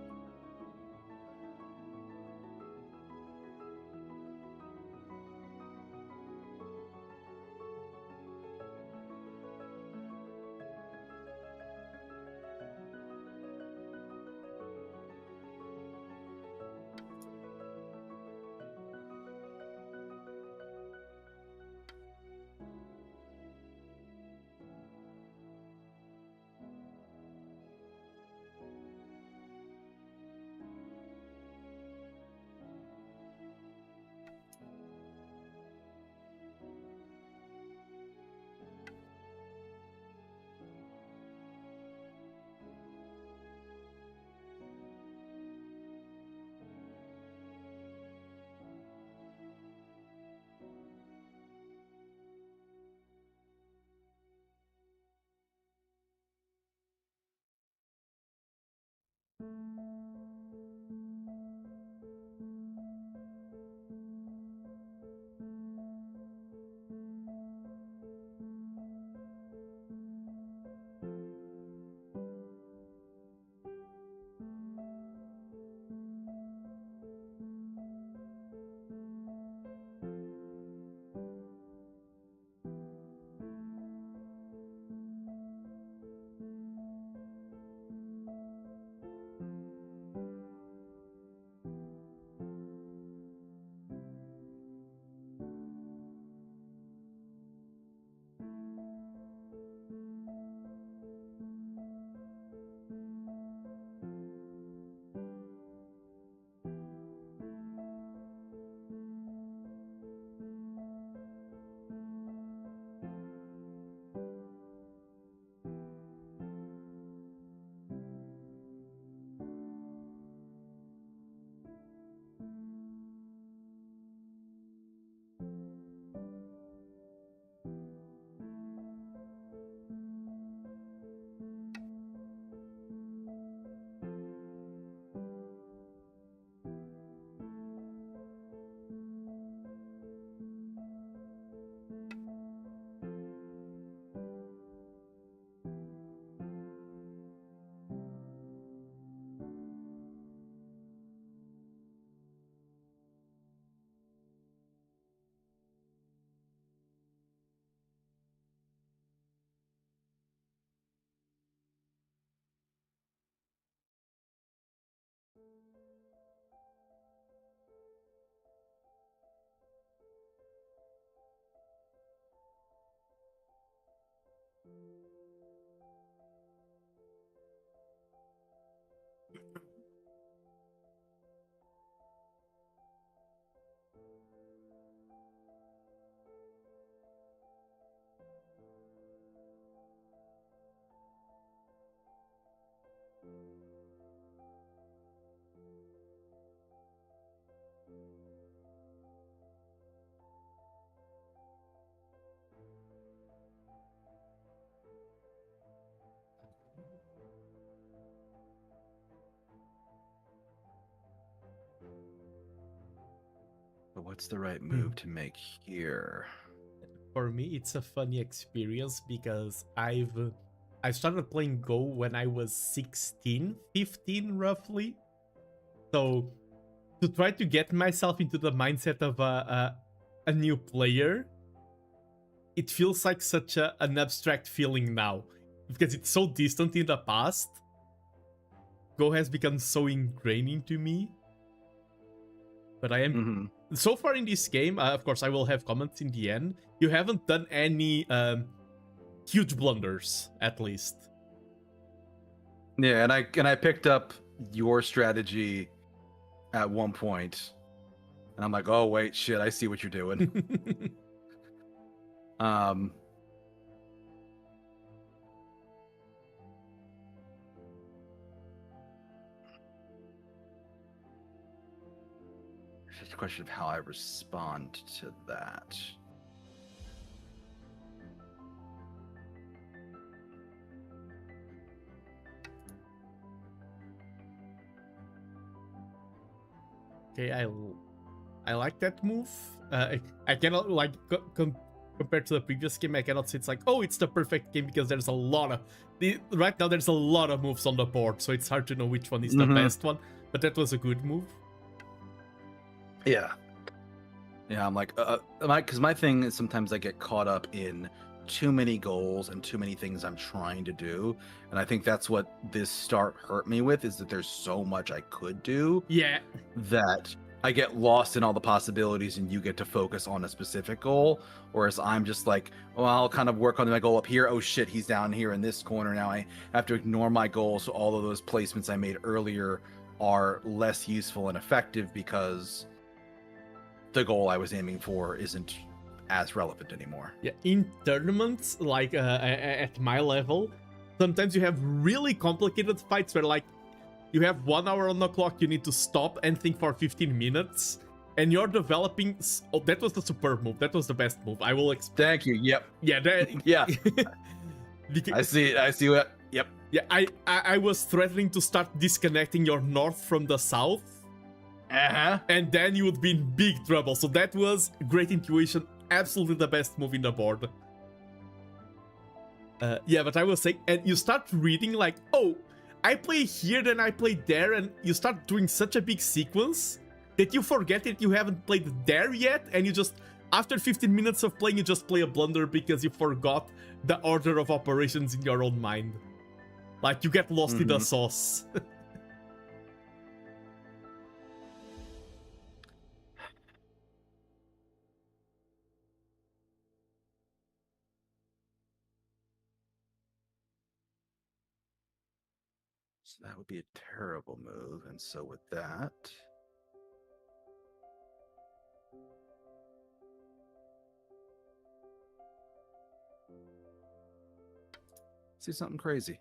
But what's the right move to make here? For me, it's a funny experience because I started playing Go when I was 16, 15 roughly. So to try to get myself into the mindset of a new player, it feels like such an abstract feeling now because it's so distant in the past. Go has become so ingrained into me. But I am so far in this game. Of course, I will have comments in the end. You haven't done any huge blunders, at least. Yeah, and I picked up your strategy at one point, and I'm like, oh wait, shit, I see what you're doing. It's just a question of how I respond to that. Okay, I like that move. I cannot like compared to the previous game. I cannot say it's like, oh, it's the perfect game because there's a lot of right now. There's a lot of moves on the board, so it's hard to know which one is the best one. But that was a good move. Yeah, I'm like, because my thing is sometimes I get caught up in too many goals and too many things I'm trying to do, and I think that's what this start hurt me with, is that there's so much I could do. Yeah, that I get lost in all the possibilities, and you get to focus on a specific goal, whereas I'm just like, well, I'll kind of work on my goal up here. Oh shit, he's down here in this corner. Now I have to ignore my goal, so all of those placements I made earlier are less useful and effective because the goal I was aiming for isn't as relevant anymore. Yeah, in tournaments, like at my level, sometimes you have really complicated fights where like you have 1 hour on the clock, you need to stop and think for 15 minutes, and you're developing. Oh, that was the superb move. That was the best move. I will explain. Thank you. Yep. Yeah, that, Yeah. because, I see it. I see what. Yep. yeah, I was threatening to start disconnecting your north from the south, and then you would be in big trouble. So that was great intuition. Absolutely the best move in the board. Yeah, but I was saying, and you start reading like, oh, I play here, then I play there, and you start doing such a big sequence that you forget that you haven't played there yet, and you just, after 15 minutes of playing, you just play a blunder because you forgot the order of operations in your own mind. Like, you get lost in the sauce. So that would be a terrible move, and so with that, see something crazy.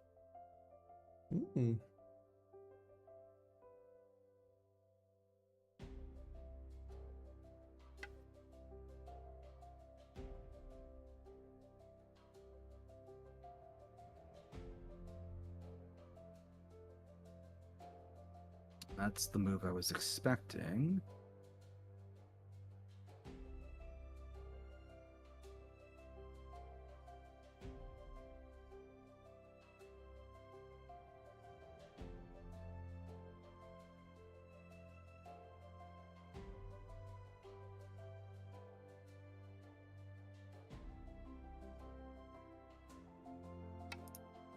That's the move I was expecting.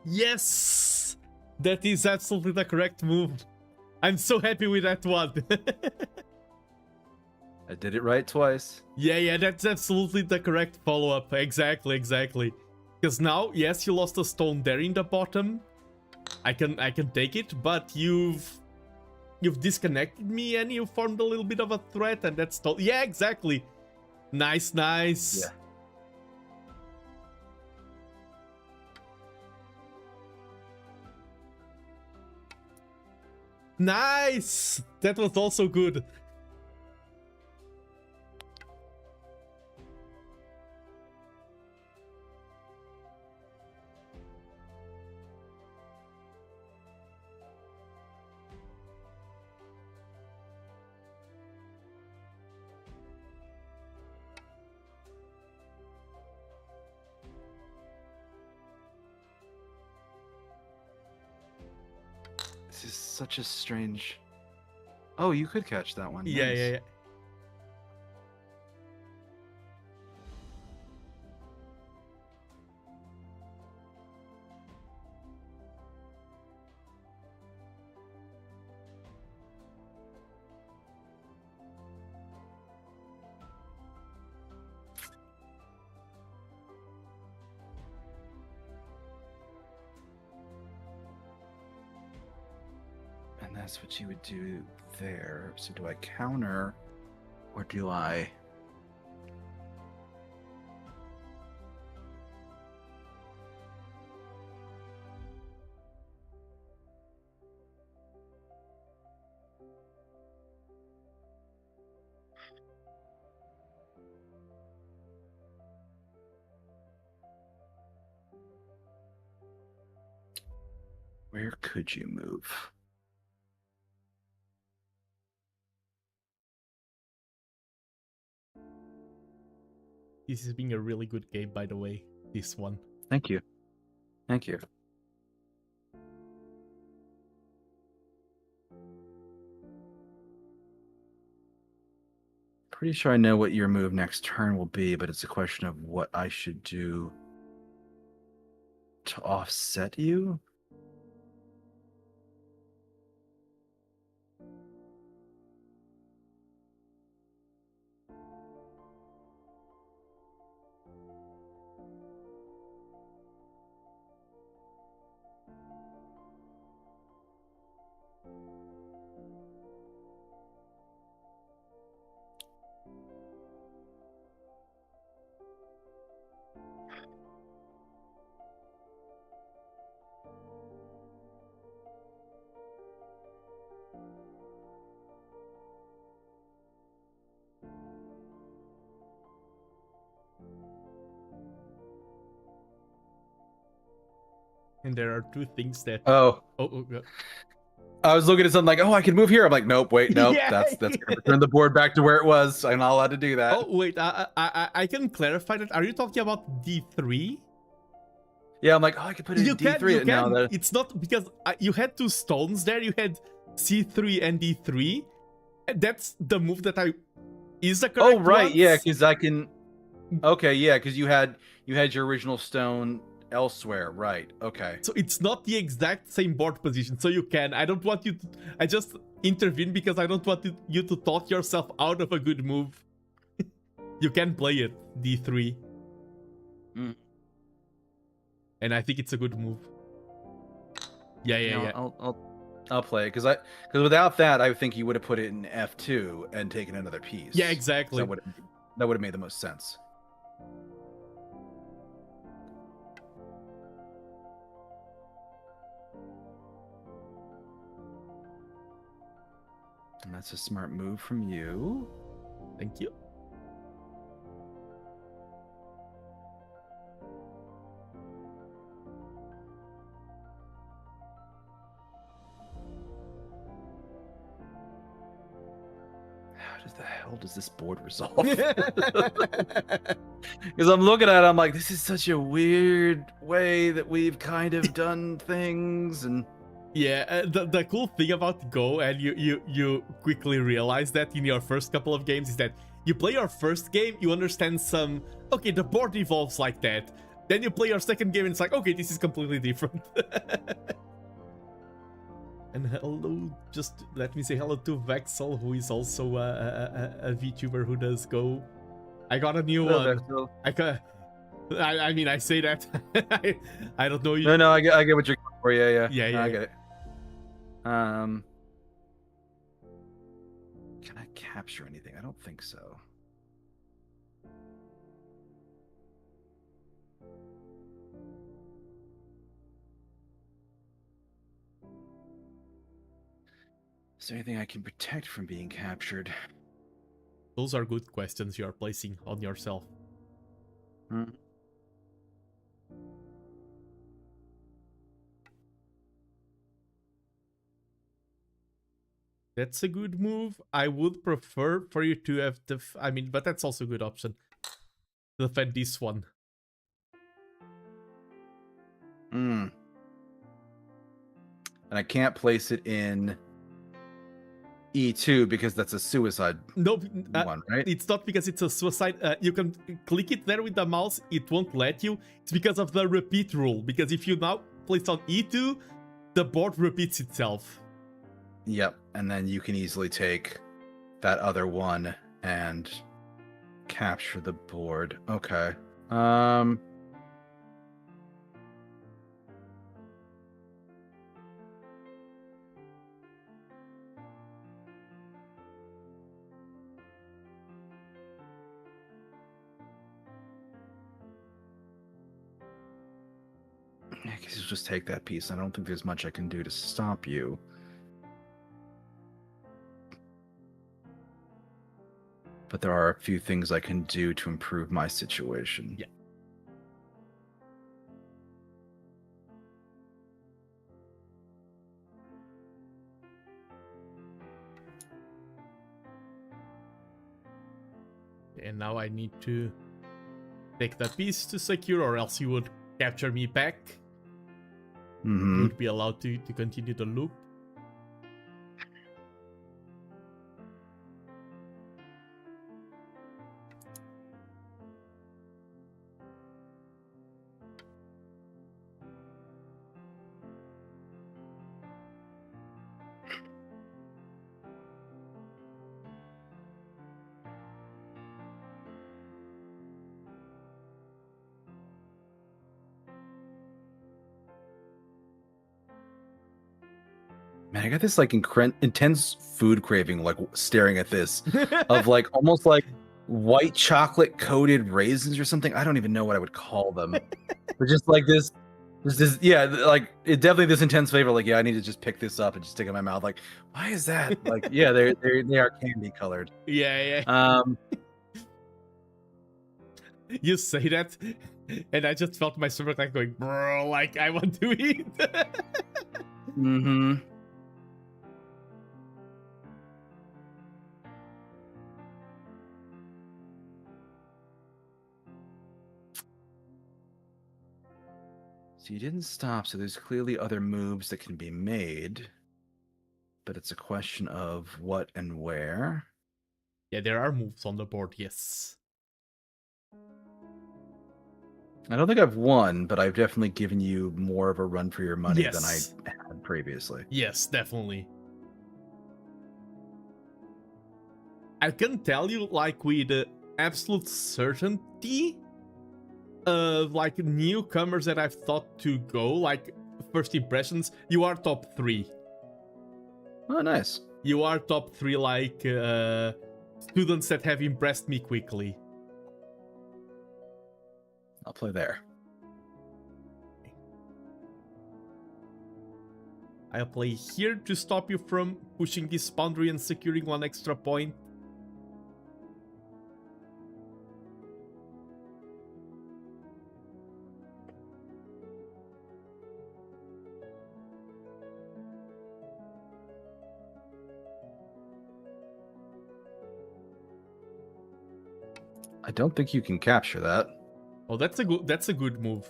Yes! That is absolutely the correct move. I'm so happy with that one. I did it right twice. Yeah, that's absolutely the correct follow-up. Exactly. Because now, yes, you lost a stone there in the bottom. I can take it, but you've disconnected me and you formed a little bit of a threat, and that's yeah, exactly. Nice. Yeah. Nice! That was also good. This is such a strange... Oh, you could catch that one. Yeah, Nice. yeah. That's what you would do there. So do I counter or do I... Where could you move? This is being a really good game, by the way. This one. Thank you. Thank you. Pretty sure I know what your move next turn will be, but it's a question of what I should do to offset you. And there are two things that... Oh. Oh. I was looking at something like, oh, I can move here. I'm like, nope, wait, nope. Yeah. That's gonna return the board back to where it was. I'm not allowed to do that. Oh, wait. I can clarify that. Are you talking about D3? Yeah, I'm like, oh, I can put it in D3 now. That... It's not because you had two stones there. You had C3 and D3. And that's the move that is the correct Oh, right, ones. yeah, because I can... Okay, yeah, because you had your original stone elsewhere, right? Okay. So it's not the exact same board position. So you can. I don't want you to... I just intervene because I don't want you to talk yourself out of a good move. You can play it, D3. Mm. And I think it's a good move. Yeah. I'll play it because without that, I think you would have put it in F2 and taken another piece. Yeah, exactly. That would have made the most sense. And that's a smart move from you. Thank you. How the hell does this board resolve? Because I'm looking at it, I'm like, this is such a weird way that we've kind of done things, and yeah, the cool thing about Go, and you quickly realize that in your first couple of games, is that you play your first game, you understand some, okay, the board evolves like that. Then you play your second game and it's like, okay, this is completely different. And hello, just let me say hello to Vexel, who is also a VTuber who does Go. I got a new one. Vexel. I mean, I say that. I don't know you. No, I get what you're going for. Yeah. Yeah. I get it. Can I capture anything? I don't think so. Is there anything I can protect from being captured? Those are good questions you are placing on yourself. Hmm. That's a good move. I would prefer for you to have I mean, but that's also a good option. Defend this one. And I can't place it in E2 because that's a suicide one, right? It's not because it's a suicide. You can click it there with the mouse. It won't let you. It's because of the repeat rule. Because if you now place on E2, the board repeats itself. Yep, and then you can easily take that other one and capture the board. Okay. guess you'll just take that piece. I don't think there's much I can do to stop you. But there are a few things I can do to improve my situation. Yeah. And now I need to take that piece to secure, or else he would capture me back. Mm-hmm. Would be allowed to continue the loop. Man, I got this like intense food craving, like staring at this, of like almost like white chocolate coated raisins or something. I don't even know what I would call them, but just like this, yeah, like it definitely this intense flavor. Like, yeah, I need to just pick this up and just stick it in my mouth. Like, why is that? Like, yeah, they are candy colored. Yeah. You say that, and I just felt my stomach like going, bro, like I want to eat. Mm-hmm. So you didn't stop, so there's clearly other moves that can be made. But it's a question of what and where. Yeah, there are moves on the board, yes. I don't think I've won, but I've definitely given you more of a run for your money than I had previously. Yes, definitely. I can tell you, like, with absolute certainty, like, newcomers that I've thought to go, like, first impressions, you are top 3. Oh, nice. You are top 3, like, students that have impressed me quickly. I'll play there. I'll play here to stop you from pushing this boundary and securing 1 extra point. I don't think you can capture that. Oh, that's a good move.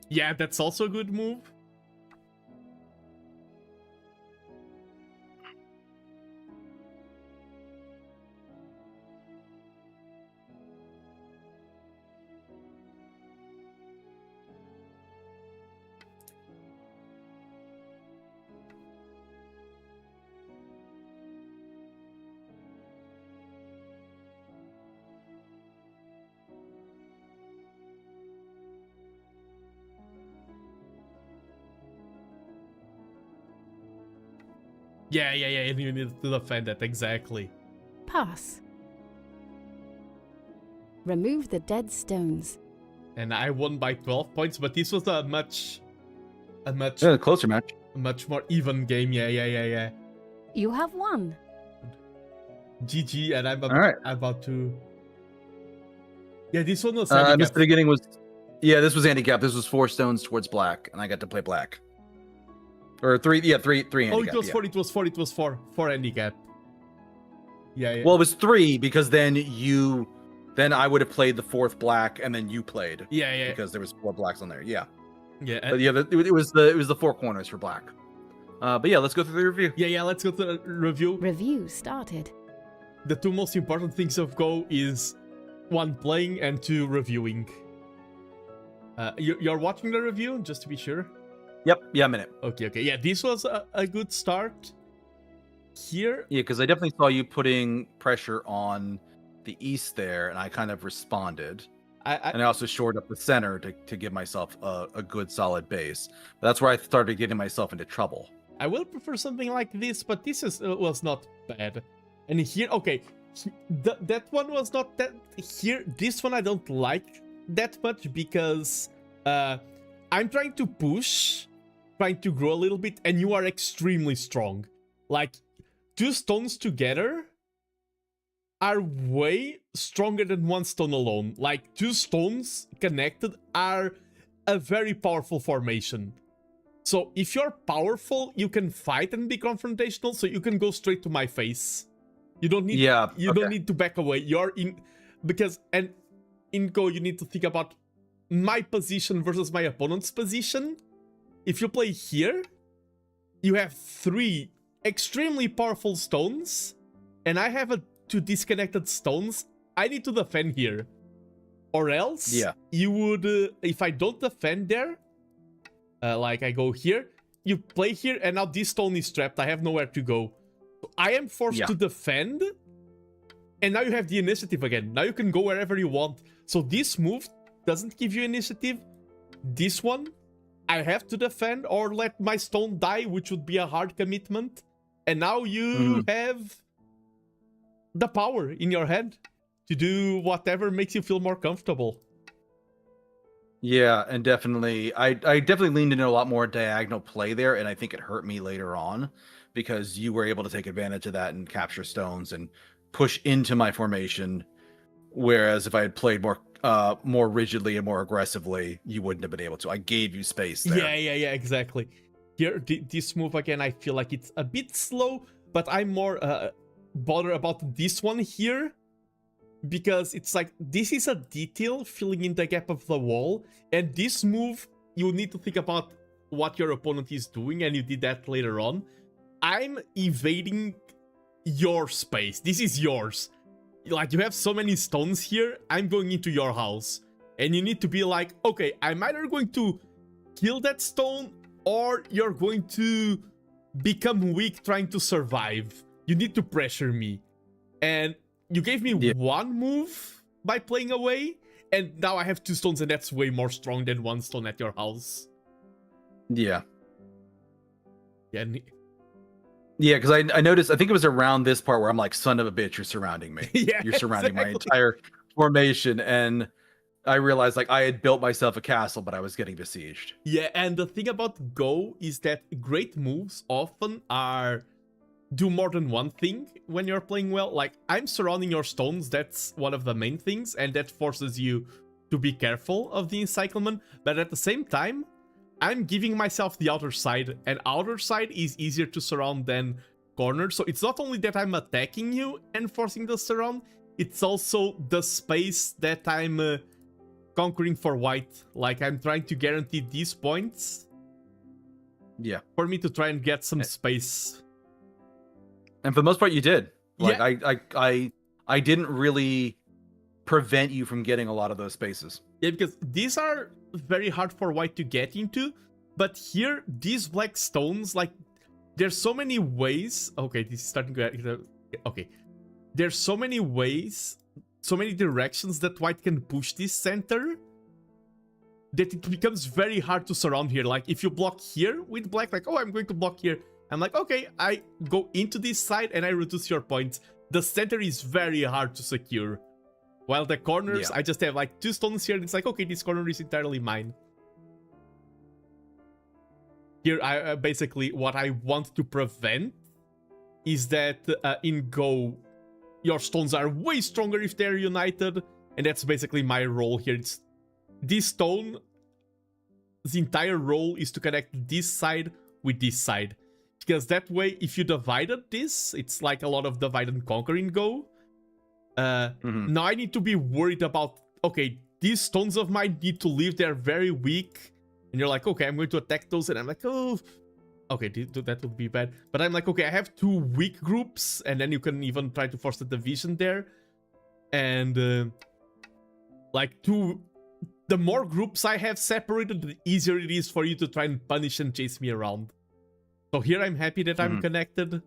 Yeah, that's also a good move. Yeah, and you need to defend that, exactly. Pass. Remove the dead stones. And I won by 12 points, but this was a much Closer match. much more even game. Yeah. You have won. GG, and I'm Alright. about to... Yeah, this one was This handicapped. beginning was... Yeah, this was handicap. This was 4 stones towards black, and I got to play black. Or 3 handicap. Oh, it was yeah. 4, it was 4 handicap. Yeah. Well, it was 3 because then I would have played the 4th black, and then you played. Yeah. Because there was 4 blacks on there. Yeah. Yeah. But yeah, it was the 4 corners for black. But yeah, let's go through the review. Yeah, let's go to the review. Review started. The 2 most important things of Go is 1, playing, and 2, reviewing. You're watching the review, just to be sure? Yep. Yeah, a minute. Okay. Yeah, this was a good start. Here... Yeah, because I definitely saw you putting pressure on the east there, and I kind of responded. And I also shored up the center to give myself a good solid base. That's where I started getting myself into trouble. I will prefer something like this, but this was not bad. And here, okay, that one was not that. Here, this one I don't like that much because I'm trying to push, trying to grow a little bit, and you are extremely strong. Like, 2 stones together are way stronger than 1 stone alone. Like, 2 stones connected are a very powerful formation. So if you're powerful, you can fight and be confrontational, so you can go straight to my face. You don't need don't need to back away. You're in because and in Go you need to think about my position versus my opponent's position. If you play here, you have 3 extremely powerful stones, and I have 2 disconnected stones. I need to defend here. Or else you would if I don't defend there, like I go here, you play here, and now this stone is trapped. I have nowhere to go. I am forced to defend, and now you have the initiative again. Now you can go wherever you want. So this move doesn't give you initiative. This one, I have to defend or let my stone die, which would be a hard commitment. And now you have the power in your head to do whatever makes you feel more comfortable. Yeah, and definitely, I definitely leaned into a lot more diagonal play there, and I think it hurt me later on because you were able to take advantage of that and capture stones and push into my formation. Whereas if I had played more rigidly and more aggressively, you wouldn't have been able to. I gave you space there. Yeah, exactly. Here, this move again, I feel like it's a bit slow, but I'm more bothered about this one here. Because it's like, this is a detail filling in the gap of the wall, and this move, you need to think about what your opponent is doing, and you did that later on. I'm evading your space. This is yours. Like, you have so many stones here, I'm going into your house. And you need to be like, okay, I'm either going to kill that stone, or you're going to become weak trying to survive. You need to pressure me. And you gave me 1 move by playing away, and now I have 2 stones, and that's way more strong than 1 stone at your house. Yeah. Yeah, because I noticed, I think it was around this part where I'm like, son of a bitch, you're surrounding me. You're surrounding my entire formation, and I realized like I had built myself a castle, but I was getting besieged. Yeah, and the thing about Go is that great moves often do more than one thing when you're playing well. Like, I'm surrounding your stones, that's one of the main things, and that forces you to be careful of the encirclement, but at the same time, I'm giving myself the outer side, and outer side is easier to surround than corner, so it's not only that I'm attacking you and forcing the surround, it's also the space that I'm conquering for white. Like, I'm trying to guarantee these points for me to try and get some space. And for the most part, you did. Like, I didn't really prevent you from getting a lot of those spaces. Yeah, because these are very hard for white to get into. But here, these black stones, like, there's so many ways. Okay, this is starting to... Okay. There's so many ways, so many directions that white can push this center, that it becomes very hard to surround here. Like, if you block here with black, like, oh, I'm going to block here. I'm like, okay, I go into this side and I reduce your points. The center is very hard to secure. While the corners, I just have like 2 stones here, and it's like, okay, this corner is entirely mine. Here, I basically, what I want to prevent is that in Go, your stones are way stronger if they're united, and that's basically my role here. It's this stone, the entire role is to connect this side with this side. Because that way, if you divided this, it's like a lot of divide and conquer in Go. Now I need to be worried about, okay, these stones of mine need to live, they're very weak. And you're like, okay, I'm going to attack those, and I'm like, oh, okay, that would be bad. But I'm like, okay, I have 2 weak groups, and then you can even try to force the division there. And, like, the more groups I have separated, the easier it is for you to try and punish and chase me around. So here I'm happy that I'm connected.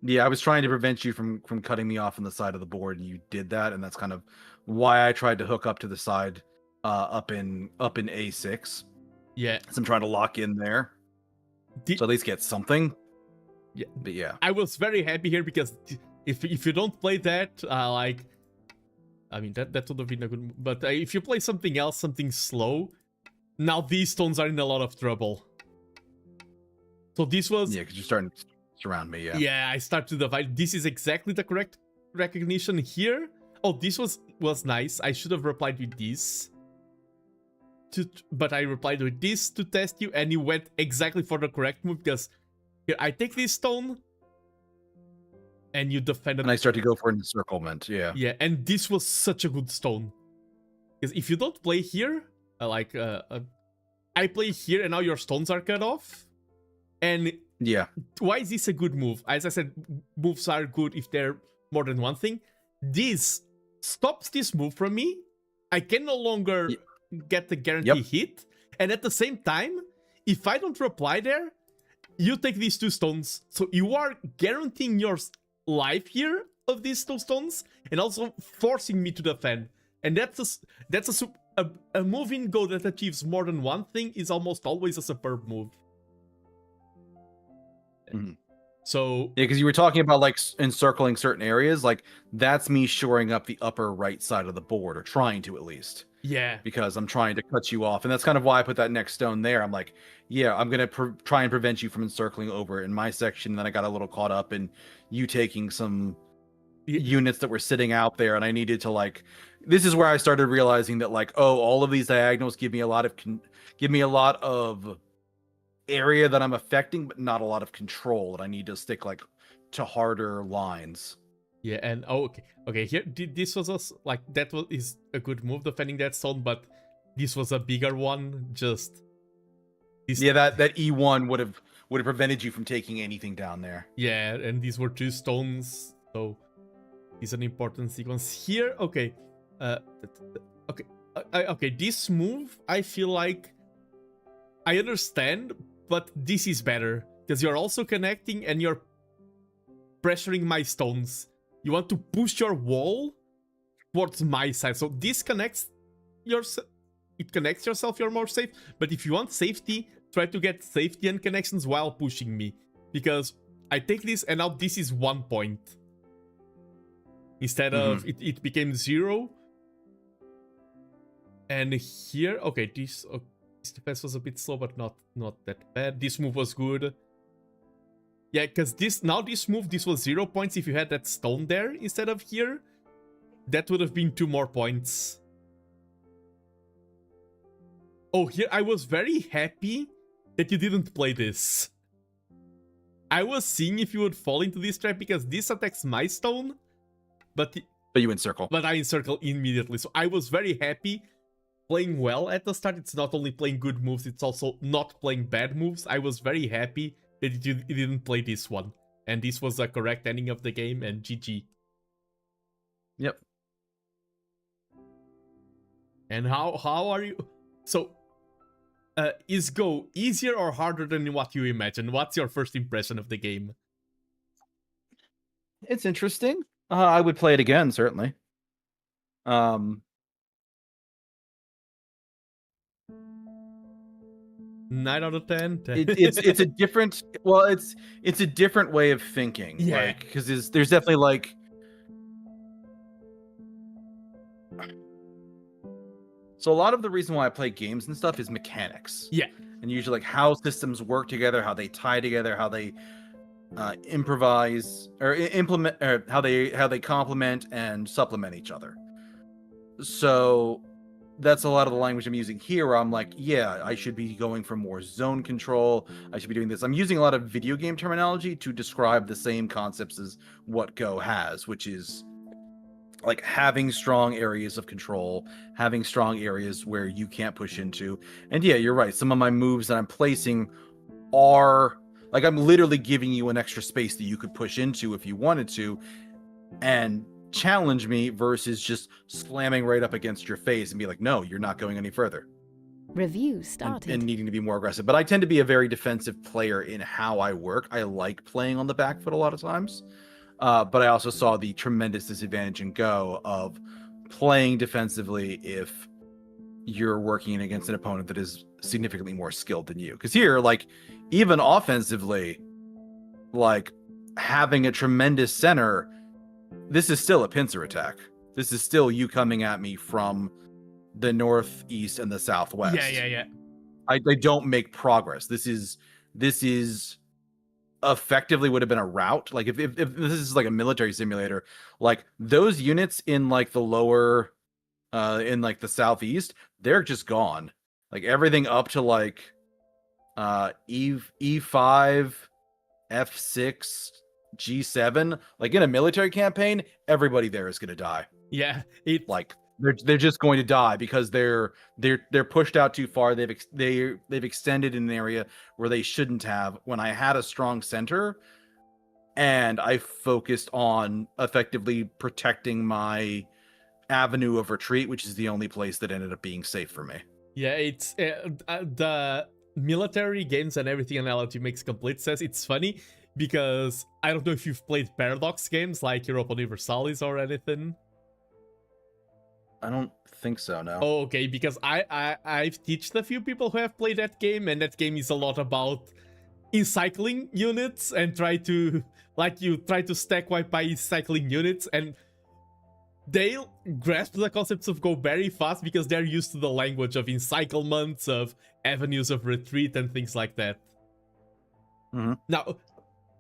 Yeah, I was trying to prevent you from cutting me off on the side of the board, and you did that, and that's kind of why I tried to hook up to the side up in A6. Yeah. So I'm trying to lock in there. So at least get something. Yeah. But yeah. I was very happy here because if you don't play that, I mean, that would have been a good move. But if you play something else, something slow, now these stones are in a lot of trouble. So this was... Yeah, because you're starting to surround me, yeah. Yeah, I start to divide. This is exactly the correct recognition here. Oh, this was nice. I should have replied with this. But I replied with this to test you, and you went exactly for the correct move, because here, I take this stone, and you defended... And I start to go for an encirclement, yeah. Yeah, and this was such a good stone. Because if you don't play here, I play here, and now your stones are cut off. And yeah, why is this a good move? As I said, moves are good if they're more than one thing. This stops this move from me. I can no longer get the guarantee hit. And at the same time, if I don't reply there, you take these 2 stones. So you are guaranteeing your life here of these 2 stones, and also forcing me to defend. And that's a move in Go that achieves more than one thing is almost always a superb move. Mm-hmm. So yeah, because you were talking about like encircling certain areas, like that's me shoring up the upper right side of the board, or trying to at least. Yeah, because I'm trying to cut you off, and that's kind of why I put that next stone there. I'm like, yeah, I'm gonna try and prevent you from encircling over in my section. And then I got a little caught up in you taking some units that were sitting out there, and I needed to like. This is where I started realizing that like, oh, all of these diagonals give me a lot of area that I'm affecting, but not a lot of control, and I need to stick like to harder lines. Yeah, and okay. Here, this was also like is a good move defending that stone, but this was a bigger one. Just this... yeah, that E1 would have prevented you from taking anything down there. Yeah, and these were 2 stones, so it's an important sequence here. Okay, okay. This move, I feel like I understand. But this is better, because you're also connecting and you're pressuring my stones. You want to push your wall towards my side. So this connects yourself, you're more safe. But if you want safety, try to get safety and connections while pushing me. Because I take this, and now this is 1 point. Instead of, it became 0. And here, okay, this defense was a bit slow, but not that bad. This move was good. Yeah, because this move, this was 0 points if you had that stone there instead of here. That would have been 2 more points. Oh, here, I was very happy that you didn't play this. I was seeing if you would fall into this trap, because this attacks my stone, but you encircle. But I encircle immediately, so I was very happy. Playing well at the start, it's not only playing good moves, it's also not playing bad moves. I was very happy that you didn't play this one. And this was a correct ending of the game, and GG. Yep. And how are you? So, is Go easier or harder than what you imagine? What's your first impression of the game? It's interesting. I would play it again, certainly. 9 out of 10. It's a different. Well, it's a different way of thinking. Yeah. Like, because there's definitely like. So a lot of the reason why I play games and stuff is mechanics. Yeah. And usually like how systems work together, how they tie together, how they improvise or implement, or how they complement and supplement each other. So that's a lot of the language I'm using here, where I'm like, yeah, I should be going for more zone control. I should be doing this. I'm using a lot of video game terminology to describe the same concepts as what Go has, which is like having strong areas of control, having strong areas where you can't push into. And yeah, you're right. Some of my moves that I'm placing are like, I'm literally giving you an extra space that you could push into if you wanted to and challenge me, versus just slamming right up against your face and be like, no, you're not going any further. Review started. And needing to be more aggressive. But I tend to be a very defensive player in how I work. I like playing on the back foot a lot of times. But I also saw the tremendous disadvantage in Go of playing defensively if you're working against an opponent that is significantly more skilled than you. Because here, like, even offensively, like, having a tremendous center, this is still a pincer attack. This is still you coming at me from the northeast and the southwest. Yeah. I don't make progress. This is effectively would have been a route. Like if this is like a military simulator, like those units in like the lower in like the southeast, they're just gone. Like everything up to like E5, F6, G7, like in a military campaign, everybody there is going to die. Yeah, like they're just going to die because they're pushed out too far. They've extended in an area where they shouldn't have. When I had a strong center and I focused on effectively protecting my avenue of retreat, which is the only place that ended up being safe for me. Yeah, it's the military games and everything analogy makes complete sense. It's funny because I don't know if you've played Paradox games like Europa Universalis or anything. I don't think so, no. Oh, okay, because I've taught a few people who have played that game, and that game is a lot about encycling units and try to stack wipe by encycling units, and they grasp the concepts of go very fast because they're used to the language of encirclements, of avenues of retreat, and things like that. Mm-hmm. Now,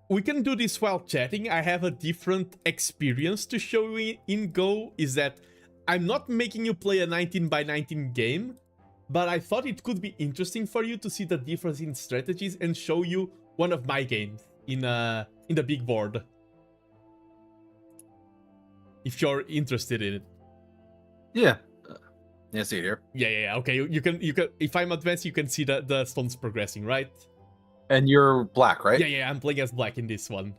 we can do this while chatting. I have a different experience to show you in Go, is that I'm not making you play a 19 by 19 game, but I thought it could be interesting for you to see the difference in strategies and show you one of my games in the big board. If you're interested in it. Yeah. Yeah, see it here. Yeah. Okay, you can. If I'm advanced, you can see the stones progressing, right? And you're black, right? Yeah. I'm playing as black in this one.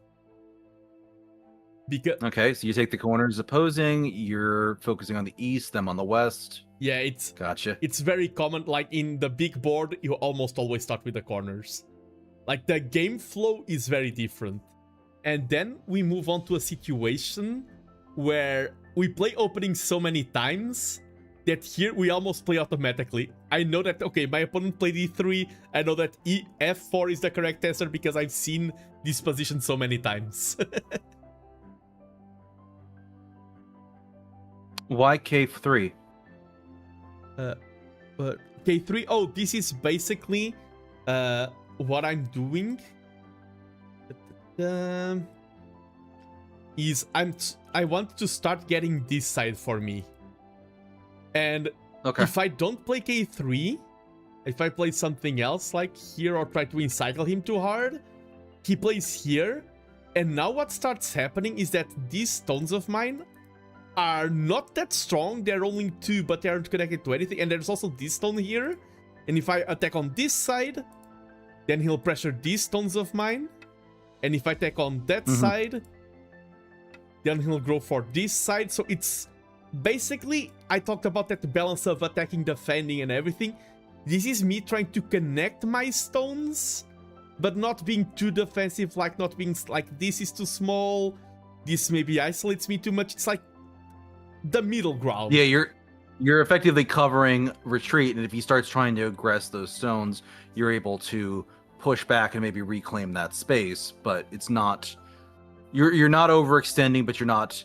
Because okay, so you take the corners opposing. You're focusing on the east, them on the west. Yeah, it's gotcha. It's very common. Like in the big board, you almost always start with the corners. Like the game flow is very different, and then we move on to a situation where we play opening so many times that here we almost play automatically. I know that, okay, my opponent played E3. I know that F4 is the correct answer because I've seen this position so many times. Why K3? But K3, oh, this is basically what I'm doing. I want to start getting this side for me. And if I don't play K3, if I play something else like here or try to encircle him too hard, he plays here. And now what starts happening is that these stones of mine are not that strong. They're only 2, but they aren't connected to anything. And there's also this stone here. And if I attack on this side, then he'll pressure these stones of mine. And if I attack on that side, then he'll grow for this side. So it's basically, I talked about that balance of attacking, defending, and everything. This is me trying to connect my stones, but not being too defensive, like not being like this is too small, this maybe isolates me too much. It's like the middle ground. Yeah, you're effectively covering retreat, and if he starts trying to aggress those stones, you're able to push back and maybe reclaim that space. But it's not, you're not overextending, but you're not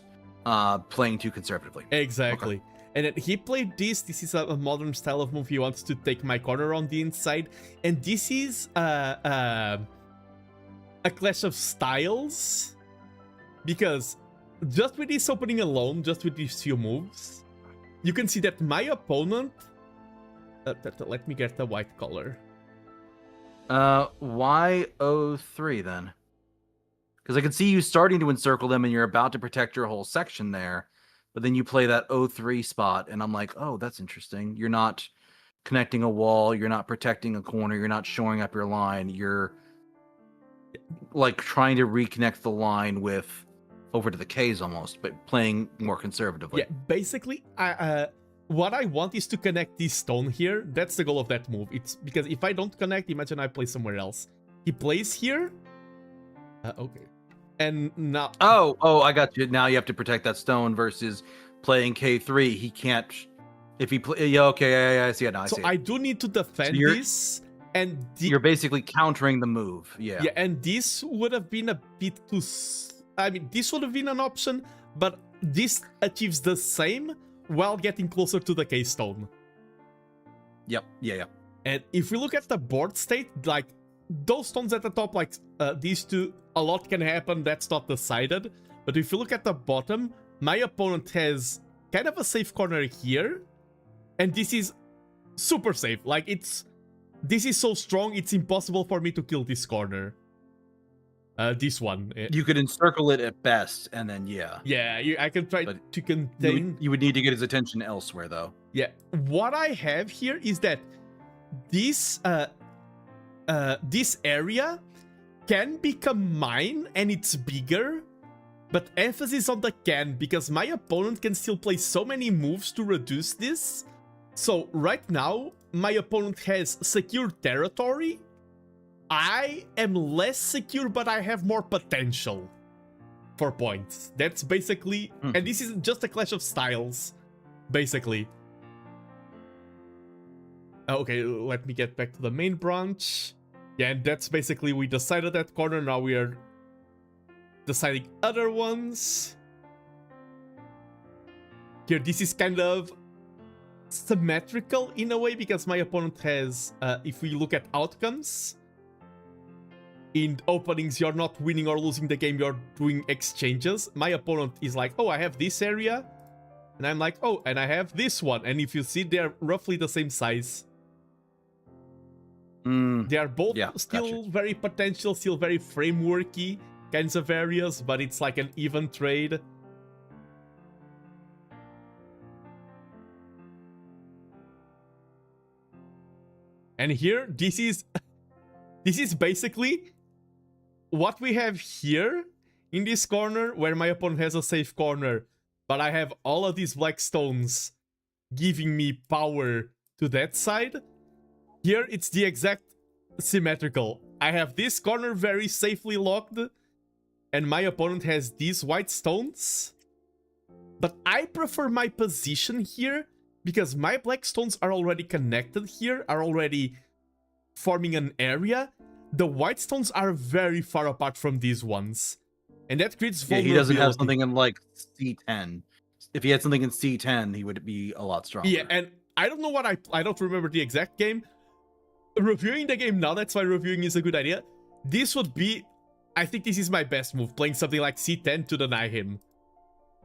playing too conservatively. Exactly. Okay. And then he played this. This is a modern style of move. He wants to take my corner on the inside, and this is a clash of styles, because just with this opening alone, just with these few moves, you can see that my opponent... let me get the white color. Why 03 then? Because I can see you starting to encircle them and you're about to protect your whole section there, but then you play that 03 spot, and I'm like, oh, that's interesting. You're not connecting a wall, you're not protecting a corner, you're not shoring up your line, you're like trying to reconnect the line with over to the K's almost, but playing more conservatively. Yeah, basically, what I want is to connect this stone here. That's the goal of that move. It's because if I don't connect, imagine I play somewhere else. He plays here. Okay. And now... Oh, I got you. Now you have to protect that stone versus playing K3. He can't... If he play... Yeah, okay, yeah, I see it now. I do need to defend this. And you're basically countering the move. Yeah, and this would have been a bit too... I mean, this would have been an option, but this achieves the same while getting closer to the keystone. Yep. Yeah. And if we look at the board state, like those stones at the top, like these two, a lot can happen. That's not decided. But if you look at the bottom, my opponent has kind of a safe corner here. And this is super safe. Like this is so strong, it's impossible for me to kill this corner. This one. You could encircle it at best, and then yeah. Yeah, I can try to contain. You would need to get his attention elsewhere, though. Yeah, what I have here is that this this area can become mine, and it's bigger. But emphasis on the can, because my opponent can still play so many moves to reduce this. So right now, my opponent has secure territory. I am less secure, but I have more potential for points. That's basically... And this is just a clash of styles, basically. Okay, let me get back to the main branch. Yeah, and that's basically... We decided that corner, now we are deciding other ones. Here, this is kind of symmetrical in a way, because my opponent has... if we look at outcomes... In openings, you're not winning or losing the game, you're doing exchanges. My opponent is like, oh, I have this area. And I'm like, oh, and I have this one. And if you see, they're roughly the same size. They are both still very potential, still very frameworky kinds of areas, but it's like an even trade. And here, this is basically what we have here in this corner, where my opponent has a safe corner, but I have all of these black stones giving me power to that side. Here, it's the exact symmetrical. I have this corner very safely locked, and my opponent has these white stones. But I prefer my position here, because my black stones are already connected here, are already forming an area. The white stones are very far apart from these ones. And that creates vulnerability. Yeah, he doesn't have something in, like, C10. If he had something in C10, he would be a lot stronger. Yeah, and I don't know what I don't remember the exact game. Reviewing the game now, that's why reviewing is a good idea. This would be... I think this is my best move, playing something like C10 to deny him.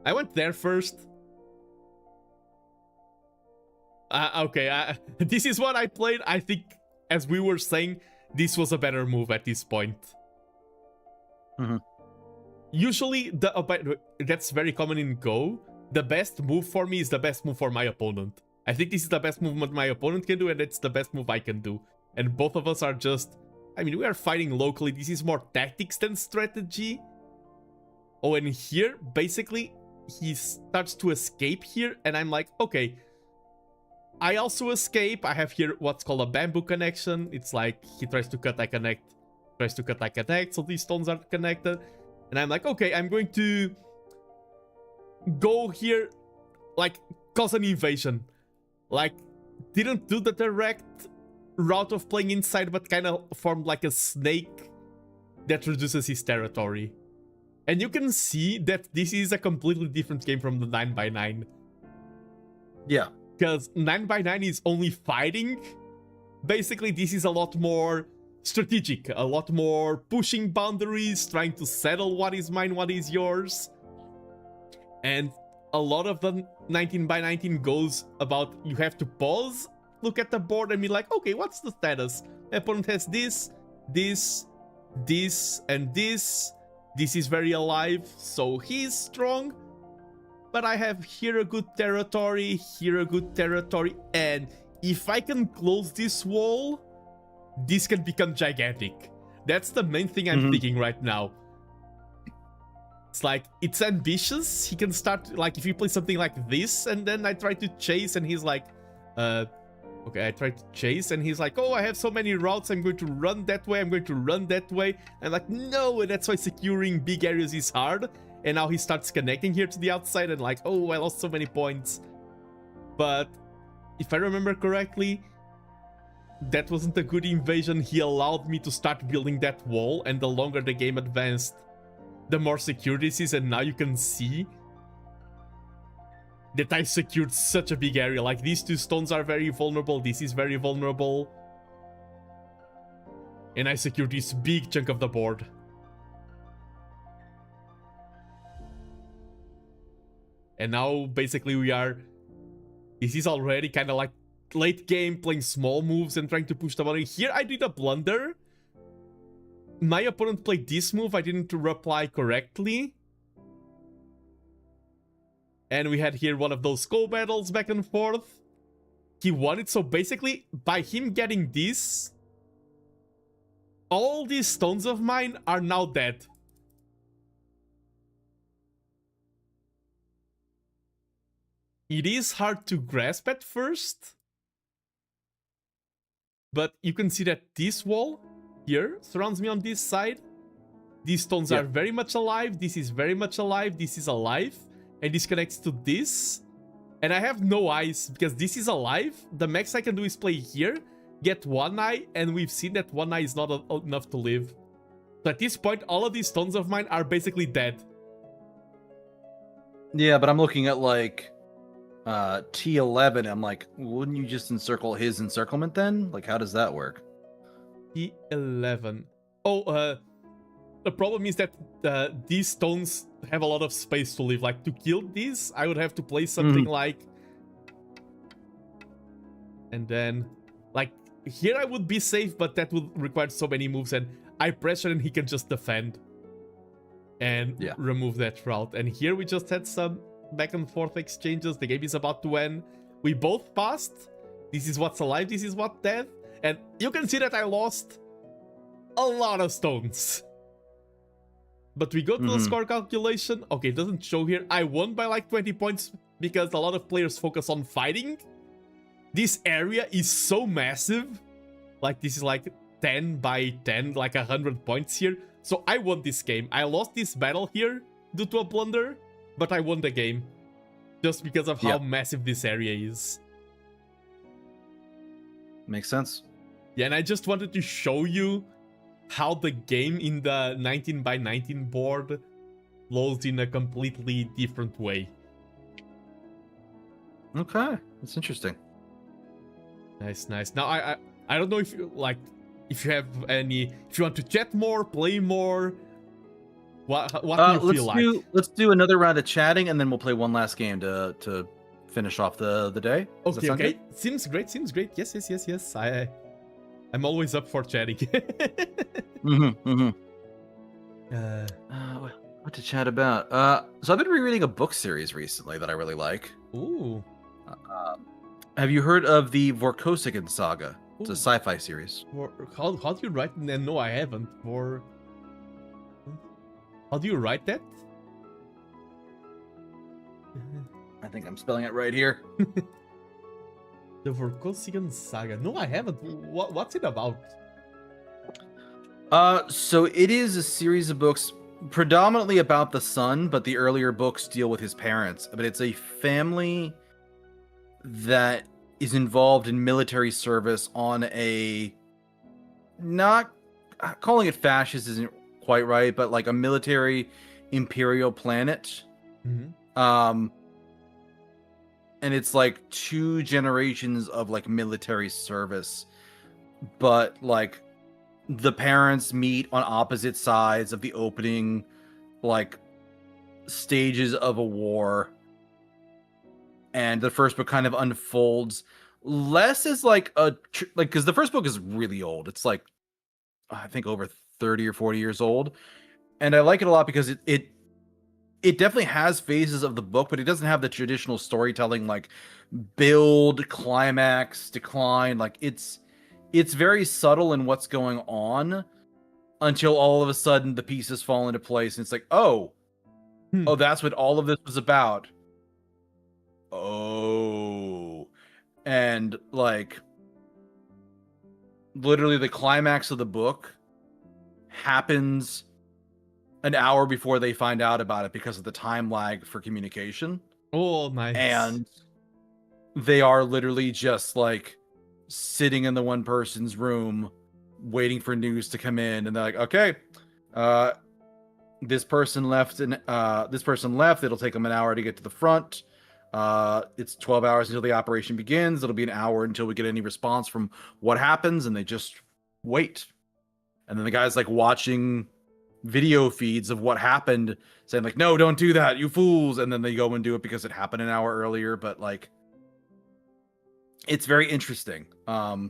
I went there first. Okay, this is what I played. I think, as we were saying, this was a better move at this point. Usually, that's very common in Go. The best move for me is the best move for my opponent. I think this is the best movement my opponent can do, and it's the best move I can do. And both of us are just... I mean, we are fighting locally. This is more tactics than strategy. Oh, and here, basically, he starts to escape here, and I'm like, okay... I also escape. I have here what's called a bamboo connection. It's like he tries to cut, I connect. Tries to cut, I connect. So these stones are connected. And I'm like, okay, I'm going to go here, like, cause an invasion. Like, didn't do the direct route of playing inside, but kind of formed like a snake that reduces his territory. And you can see that this is a completely different game from the 9x9. Yeah. Because 9x9 is only fighting. Basically, this is a lot more strategic, a lot more pushing boundaries, trying to settle what is mine, what is yours. And a lot of the 19x19 goes about you have to pause, look at the board, and be like, okay, what's the status? My opponent has this, this, this, and this. This is very alive, so he's strong. But I have here a good territory, here a good territory, and if I can close this wall, this can become gigantic. That's the main thing I'm thinking right now. It's like, it's ambitious. He can start, like, if you play something like this, and then I try to chase, and he's like, okay, I try to chase, and he's like, oh, I have so many routes, I'm going to run that way, I'm going to run that way. I'm like, no, and that's why securing big areas is hard. And now he starts connecting here to the outside and like, oh, I lost so many points. But if I remember correctly, that wasn't a good invasion. He allowed me to start building that wall, and the longer the game advanced, the more secure this is. And now you can see that I secured such a big area. Like, these two stones are very vulnerable. This is very vulnerable. And I secured this big chunk of the board. And now, basically, we are... This is already kind of like late game, playing small moves and trying to push the button. Here, I did a blunder. My opponent played this move. I didn't reply correctly. And we had here one of those skull battles back and forth. He won it, so basically, by him getting this, all these stones of mine are now dead. It is hard to grasp at first, but you can see that this wall here surrounds me on this side. These stones are very much alive. This is very much alive. This is alive. And this connects to this. And I have no eyes because this is alive. The max I can do is play here, get one eye, and we've seen that one eye is not enough to live. So at this point, all of these stones of mine are basically dead. Yeah, but I'm looking at like T11. I'm like, wouldn't you just encircle his encirclement then? Like, how does that work? T11. Oh, the problem is that these stones have a lot of space to live. Like, to kill these, I would have to play something like... And then... Like, here I would be safe, but that would require so many moves, and I pressure and he can just defend. And remove that route. And here we just had some back and forth exchanges. The game is about to end. We both passed. This is what's alive, this is what's dead. And you can see that I lost a lot of stones. But we go to the score calculation. Okay, it doesn't show here. I won by like 20 points because a lot of players focus on fighting. This area is so massive. Like, this is like 10 by 10, like 100 points here. So I won this game. I lost this battle here due to a blunder, but I won the game. Just because of how massive this area is. Makes sense. Yeah, and I just wanted to show you how the game in the 19 by 19 board flows in a completely different way. Okay, that's interesting. Nice, nice. Now I don't know if you like, if you have any, if you want to chat more, play more. What do you feel like? Let's do another round of chatting, and then we'll play one last game to finish off the day. Okay, okay. Good? Seems great. Seems great. Yes. I'm always up for chatting. What to chat about? So I've been rereading a book series recently that I really like. Ooh. Have you heard of the Vorkosigan saga? It's a sci-fi series. How do you write? No, I haven't. How do you write that? I think I'm spelling it right here. The Vorkosigan saga. No, I haven't. What's it about? So it is a series of books predominantly about the son, but the earlier books deal with his parents. But it's a family that is involved in military service on a, not calling it fascist isn't quite right, but like a military imperial planet. And it's like 2 generations of like military service, but like the parents meet on opposite sides of the opening like stages of a war. And the first book kind of unfolds less as like because the first book is really old. It's like, I think over 30 or 40 years old. And I like it a lot because it definitely has phases of the book, but it doesn't have the traditional storytelling like build, climax, decline. Like it's very subtle in what's going on until all of a sudden the pieces fall into place and it's like, oh, that's what all of this was about. Oh. And like literally the climax of the book happens an hour before they find out about it because of the time lag for communication. Oh, nice. And they are literally just like sitting in the one person's room waiting for news to come in, and they're like, okay, this person left, and it'll take them an hour to get to the front. It's 12 hours until the operation begins. It'll be an hour until we get any response from what happens, and they just wait. And then the guy's like watching video feeds of what happened, saying like, no, don't do that, you fools. And then they go and do it because it happened an hour earlier. But like, it's very interesting. Yeah,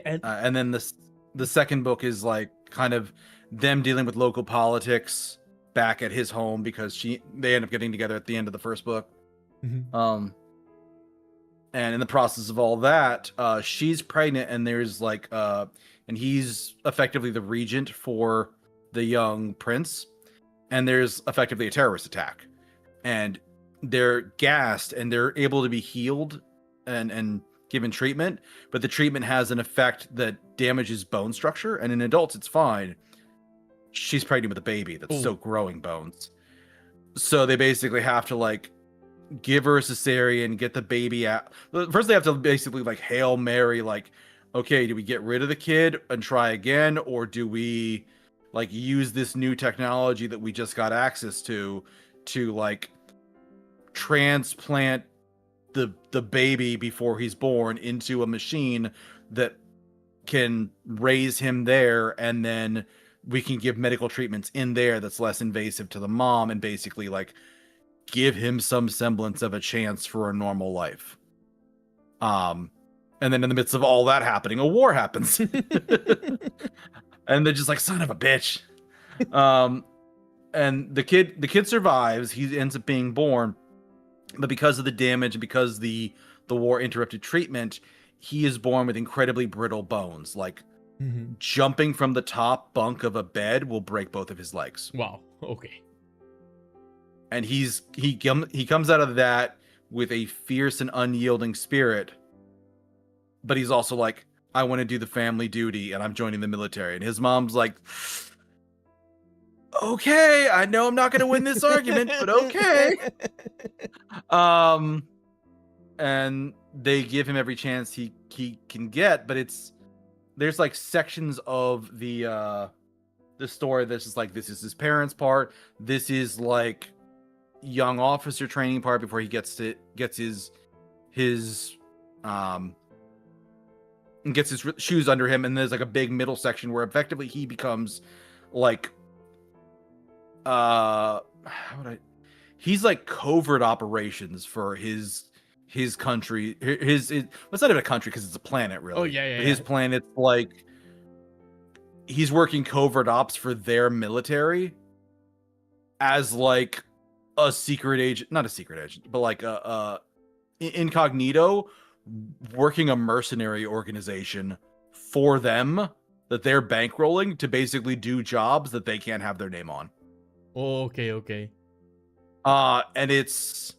and then the second book is like kind of them dealing with local politics back at his home because they end up getting together at the end of the first book. mm-hmm. And in the process of all that, she's pregnant, and there's like and he's effectively the regent for the young prince, and there's effectively a terrorist attack, and they're gassed and they're able to be healed and given treatment, but the treatment has an effect that damages bone structure, and in adults it's fine. She's pregnant with a baby that's still growing bones, so they basically have to like give her a cesarean, get the baby out. First they have to basically like Hail Mary, like, okay, do we get rid of the kid and try again, or do we like use this new technology that we just got access to like transplant the baby before he's born into a machine that can raise him there, and then we can give medical treatments in there that's less invasive to the mom, and basically like give him some semblance of a chance for a normal life. And then in the midst of all that happening, a war happens. And they're just like, son of a bitch. And the kid survives. He ends up being born, but because of the damage and because the war interrupted treatment, he is born with incredibly brittle bones. Like jumping from the top bunk of a bed will break both of his legs. Wow. Okay. And he comes out of that with a fierce and unyielding spirit, but he's also like, I want to do the family duty, and I'm joining the military. And his mom's like, okay, I know I'm not going to win this argument, but okay. And they give him every chance he can get, but there's like sections of the story that's just like, this is his parents' part, this is like young officer training part before he gets his shoes under him, and there's like a big middle section where effectively he becomes like he's like covert operations for his country, it's not even a country because it's a planet, really. Oh yeah. His planet's like he's working covert ops for their military as like a secret agent, not a secret agent, but like a incognito, working a mercenary organization for them that they're bankrolling to basically do jobs that they can't have their name on. Oh, okay. And it's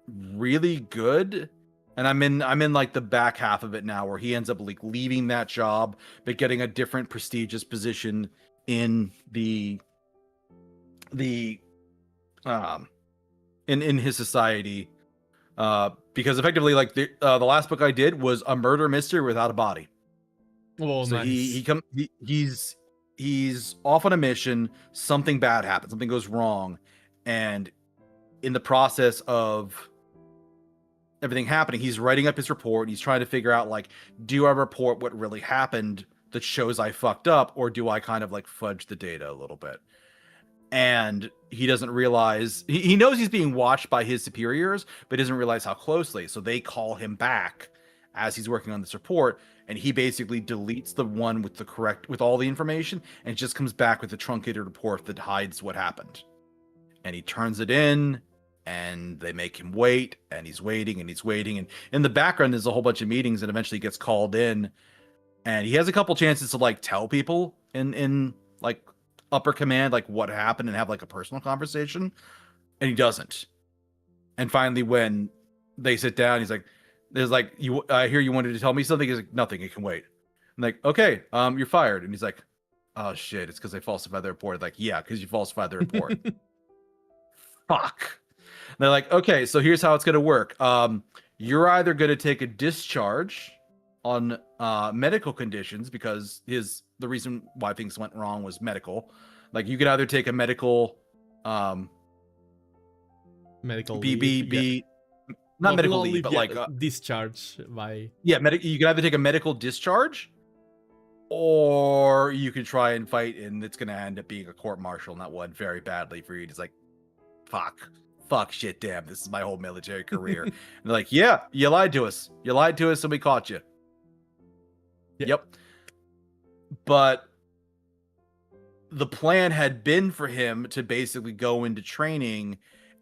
really good. And I'm in like the back half of it now, where he ends up like leaving that job but getting a different prestigious position in in his society, because effectively like the last book I did was a murder mystery without a body. Oh, So nice. he's off on a mission, something bad happens, something goes wrong, and in the process of everything happening, he's writing up his report. He's trying to figure out like, do I report what really happened that shows I fucked up, or do I kind of like fudge the data a little bit? And he doesn't realize, he knows he's being watched by his superiors, but doesn't realize how closely. So they call him back as he's working on this report, and he basically deletes the one with all the information, and just comes back with a truncated report that hides what happened. And he turns it in, and they make him wait, and he's waiting, and in the background there's a whole bunch of meetings, and eventually gets called in, and he has a couple chances to like tell people in like upper command like what happened and have like a personal conversation, and he doesn't. And finally, when they sit down, he's like, there's like, I hear you wanted to tell me something. He's like, nothing, it can wait. I'm like, okay, you're fired. And he's like, oh shit, it's because I falsified the report. Like, yeah, because you falsified the report. Fuck. And they're like, okay, so here's how it's gonna work. You're either gonna take a discharge on medical conditions, because the reason why things went wrong was medical. Like, you could either take a medical medical B leave. B not medical leave, but like discharge by. Yeah, you can either take a medical discharge, or you can try and fight, and it's gonna end up being a court martial, and that one very badly for you. It's like, fuck, shit, damn, this is my whole military career. And they're like, yeah, you lied to us, and we caught you. Yep. But the plan had been for him to basically go into training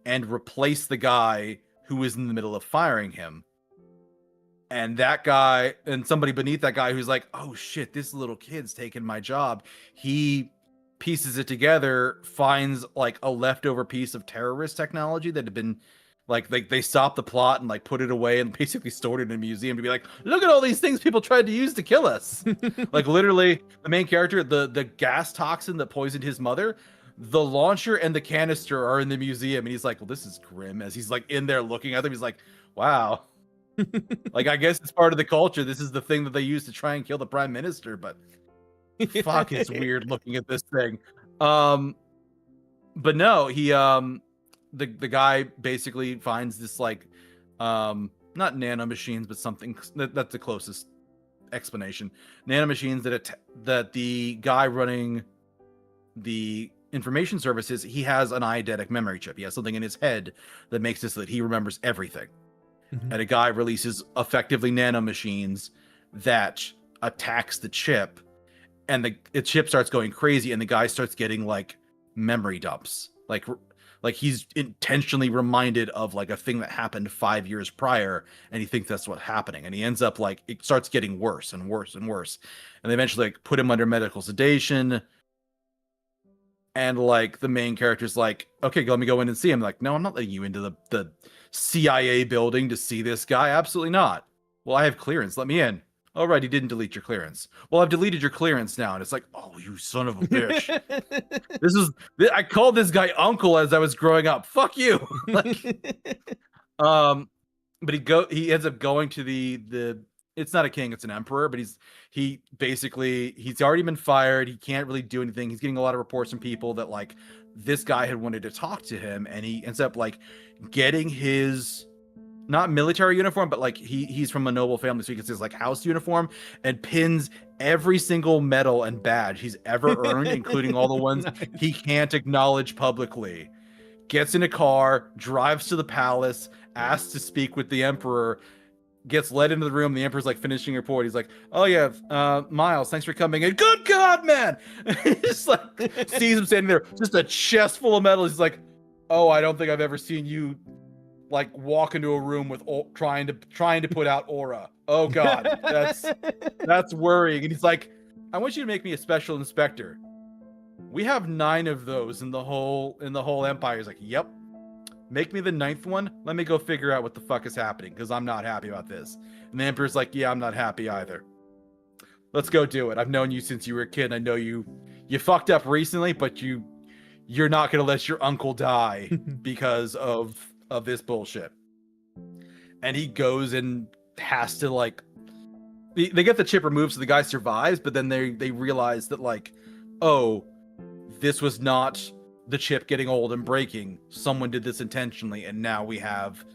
and replace the guy who was in the middle of firing him. And that guy, and somebody beneath that guy who's like, oh shit, this little kid's taking my job. He pieces it together, finds like a leftover piece of terrorist technology that had been like they stopped the plot and like put it away and basically stored it in a museum to be like, look at all these things people tried to use to kill us. Like literally the main character, the gas toxin that poisoned his mother, the launcher and the canister are in the museum, and he's like, well, this is grim. As he's like in there looking at them, he's like, wow. Like, I guess it's part of the culture. This is the thing that they use to try and kill the prime minister, but fuck, it's weird looking at this thing. But no, he the guy basically finds this like not nanomachines, but something that's the closest explanation. Nanomachines that the guy running the information services, he has an eidetic memory chip. He has something in his head that makes it so that he remembers everything. Mm-hmm. And a guy releases effectively nanomachines that attacks the chip, and the chip starts going crazy, and the guy starts getting like memory dumps, like he's intentionally reminded of like a thing that happened 5 years prior, and he thinks that's what's happening, and he ends up like, it starts getting worse and worse and worse, and they eventually like put him under medical sedation. And like the main character's like, okay, let me go in and see him. Like, no, I'm not letting you into the CIA building to see this guy. Absolutely not. Well, I have clearance. Let me in. All right, he didn't delete your clearance. Well, I've deleted your clearance now. And it's like, oh, you son of a bitch. I called this guy uncle as I was growing up. Fuck you. Like, but he ends up going to the it's not a king, it's an emperor, but he's already been fired. He can't really do anything. He's getting a lot of reports from people that like this guy had wanted to talk to him, and he ends up like getting his not military uniform, but like he's from a noble family, so he gets his like house uniform and pins every single medal and badge he's ever earned, including all the ones he can't acknowledge publicly. Gets in a car, drives to the palace, asks to speak with the emperor, gets led into the room. The emperor's like finishing a report. He's like, oh yeah, Miles, thanks for coming in. Good God, man. Just like sees him standing there, just a chest full of medals. He's like, oh, I don't think I've ever seen you like walk into a room with trying to put out aura. Oh God, that's worrying. And he's like, I want you to make me a special inspector. We have 9 of those in the whole empire. He's like, yep. Make me the 9th one. Let me go figure out what the fuck is happening, because I'm not happy about this. And the emperor's like, yeah, I'm not happy either. Let's go do it. I've known you since you were a kid. I know you fucked up recently, but you're not gonna let your uncle die because of this bullshit. And he goes and has to like they get the chip removed so the guy survives, but then they realize that like, oh, this was not the chip getting old and breaking. Someone did this intentionally, and now we have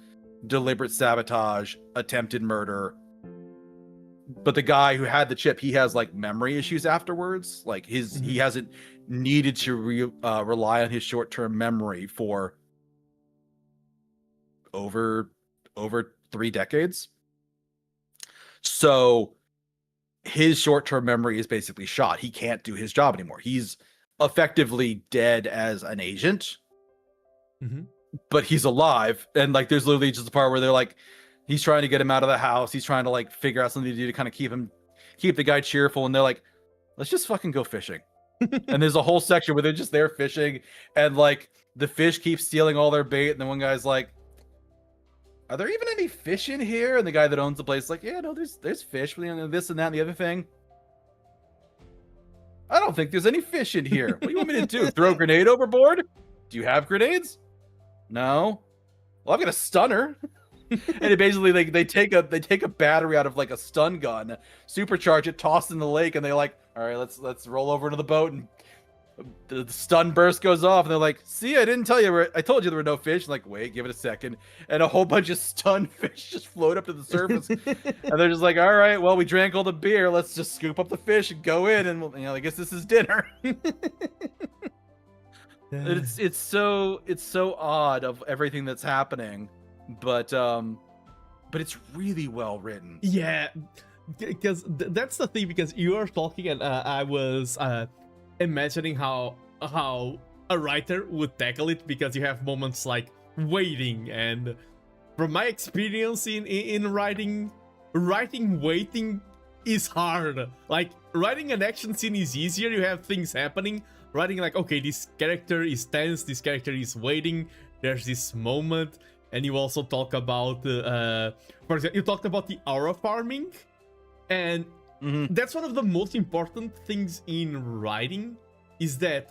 deliberate sabotage, attempted murder. But the guy who had the chip, he has like memory issues afterwards. Like he hasn't needed to rely on his short-term memory for over 3 decades. So his short-term memory is basically shot. He can't do his job anymore. He's effectively dead as an agent, but he's alive. And like there's literally just a part where they're like, he's trying to get him out of the house, he's trying to like figure out something to do to kind of keep the guy cheerful, and they're like, let's just fucking go fishing. And there's a whole section where they're just there fishing, and like the fish keep stealing all their bait, and then one guy's like, are there even any fish in here? And the guy that owns the place is like, yeah, no, there's fish, this and that and the other thing. I don't think there's any fish in here. What do you want me to do? Throw a grenade overboard? Do you have grenades? No. Well, I've got a stunner. And it basically they take a battery out of like a stun gun, supercharge it, toss it in the lake, and they like, all right, let's roll over into the boat and the stun burst goes off, and they're like, "See, I didn't tell you. I told you there were no fish." Like, wait, give it a second, and a whole bunch of stun fish just float up to the surface, and they're just like, "All right, well, we drank all the beer. Let's just scoop up the fish and go in, and I guess this is dinner." It's so odd of everything that's happening, but it's really well written. Yeah, because that's the thing. Because you were talking, and I was imagining how a writer would tackle it. Because you have moments like waiting, and from my experience in writing waiting is hard. Like writing an action scene is easier. You have things happening. Writing like, okay, this character is tense, this character is waiting, there's this moment, and you also talk about, for example, you talked about the aura farming, and that's one of the most important things in writing, is that,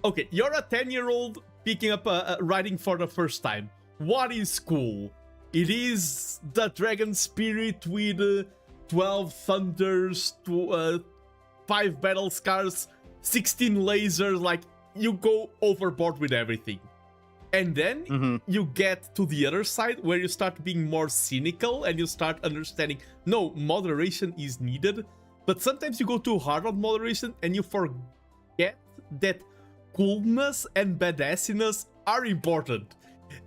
okay, you're a 10-year-old picking up writing for the first time. What is cool? It is the dragon spirit with 12 thunders, 5 battle scars, 16 lasers, like, you go overboard with everything. And then you get to the other side where you start being more cynical and you start understanding, no, moderation is needed, but sometimes you go too hard on moderation and you forget that coolness and badassiness are important.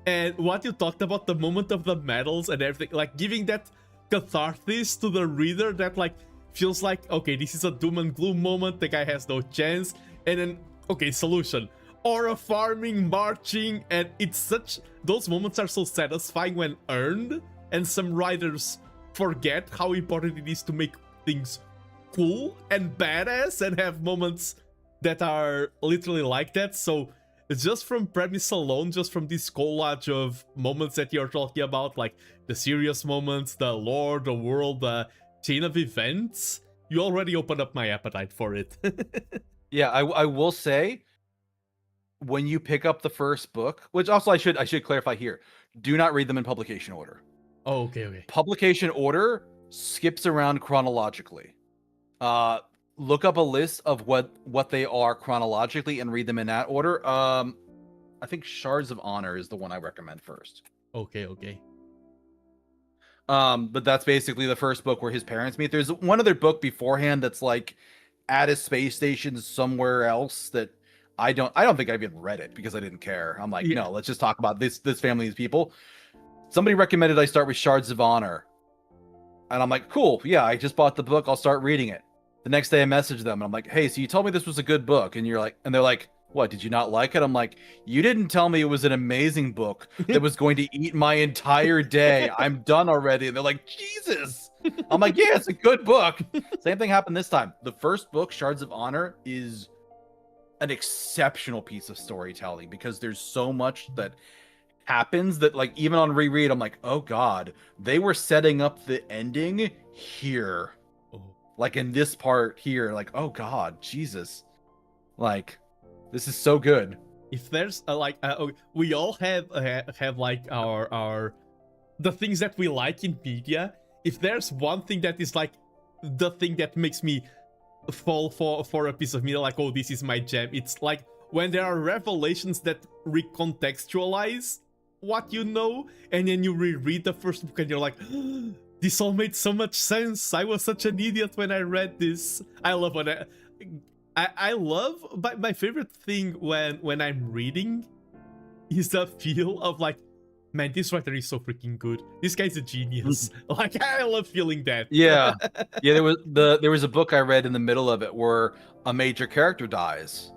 And what you talked about, the moment of the medals and everything, like giving that catharsis to the reader that like feels like, okay, this is a doom and gloom moment, the guy has no chance, and then, okay, solution. Aura farming, marching, and it's such... Those moments are so satisfying when earned, and some writers forget how important it is to make things cool and badass and have moments that are literally like that. So just from premise alone, just from this collage of moments that you're talking about, like the serious moments, the lore, the world, the chain of events, you already opened up my appetite for it. Yeah, I will say, when you pick up the first book, which also I should clarify here, do not read them in publication order. Oh, okay. Publication order skips around chronologically. Look up a list of what they are chronologically and read them in that order. I think Shards of Honor is the one I recommend first. Okay. But that's basically the first book where his parents meet. There's one other book beforehand that's like at a space station somewhere else that I don't think I've even read it because I didn't care. I'm like, no, let's just talk about this family, these people. Somebody recommended I start with Shards of Honor. And I'm like, cool, yeah, I just bought the book, I'll start reading it. The next day I messaged them and I'm like, hey, so you told me this was a good book, and they're like, what, did you not like it? I'm like, you didn't tell me it was an amazing book that was going to eat my entire day. I'm done already. And they're like, Jesus. I'm like, yeah, it's a good book. Same thing happened this time. The first book, Shards of Honor, is an exceptional piece of storytelling because there's so much that happens that, like, even on reread, I'm like, oh God, they were setting up the ending here. Like in this part here, like, oh God, Jesus. Like, this is so good. If there's we all have like our the things that we like in media. If there's one thing that is like the thing that makes me fall for a piece of media, like, oh, this is my jam, it's like when there are revelations that recontextualize what you know, and then you reread the first book and you're like, this all made so much sense. I was such an idiot when I read this. I love when I love, but my favorite thing when I'm reading is the feel of like, man, this writer is so freaking good. This guy's a genius. Like, I love feeling that. Yeah. There was a book I read in the middle of it where a major character dies.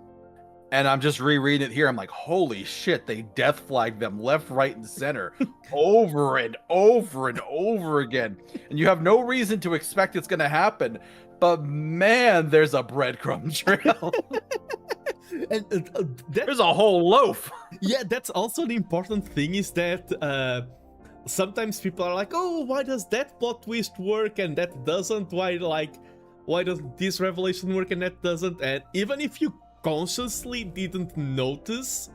And I'm just rereading it here. I'm like, holy shit, they death flagged them left, right, and center over and over and over again. And you have no reason to expect it's going to happen. But man, there's a breadcrumb trail. And there's a whole loaf. Yeah, that's also an important thing, is that sometimes people are like, oh, why does that plot twist work and that doesn't? Why does this revelation work and that doesn't? And even if you consciously didn't notice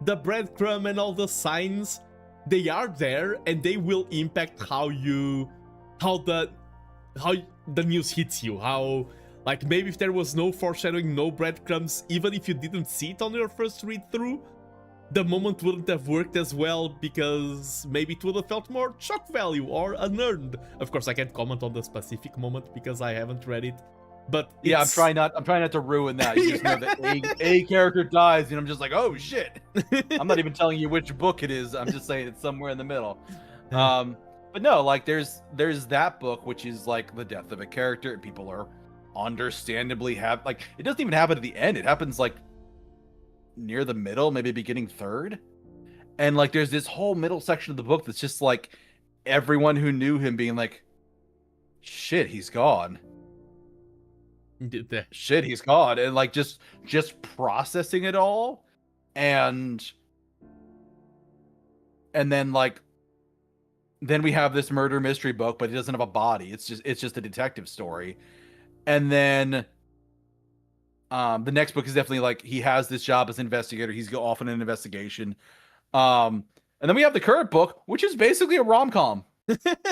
the breadcrumb and all the signs, they are there and they will impact how the news hits you, how Like, maybe if there was no foreshadowing, no breadcrumbs, even if you didn't see it on your first read-through, the moment wouldn't have worked as well, because maybe it would have felt more shock value or unearned. Of course, I can't comment on the specific moment because I haven't read it. But yeah, I'm trying not to ruin that. You just know that a character dies, and I'm just like, oh shit. I'm not even telling you which book it is. I'm just saying it's somewhere in the middle. But no, like there's that book, which is like the death of a character, and people are understandably like, it doesn't even happen at the end. It happens like near the middle, maybe beginning third. And like there's this whole middle section of the book that's just like everyone who knew him being like, shit, he's gone. Shit, he's gone. And like just processing it all. And then like then we have this murder mystery book, but it doesn't have a body. It's just a detective story. And then the next book is definitely like, he has this job as an investigator. He's off in an investigation. And then we have the current book, which is basically a rom-com.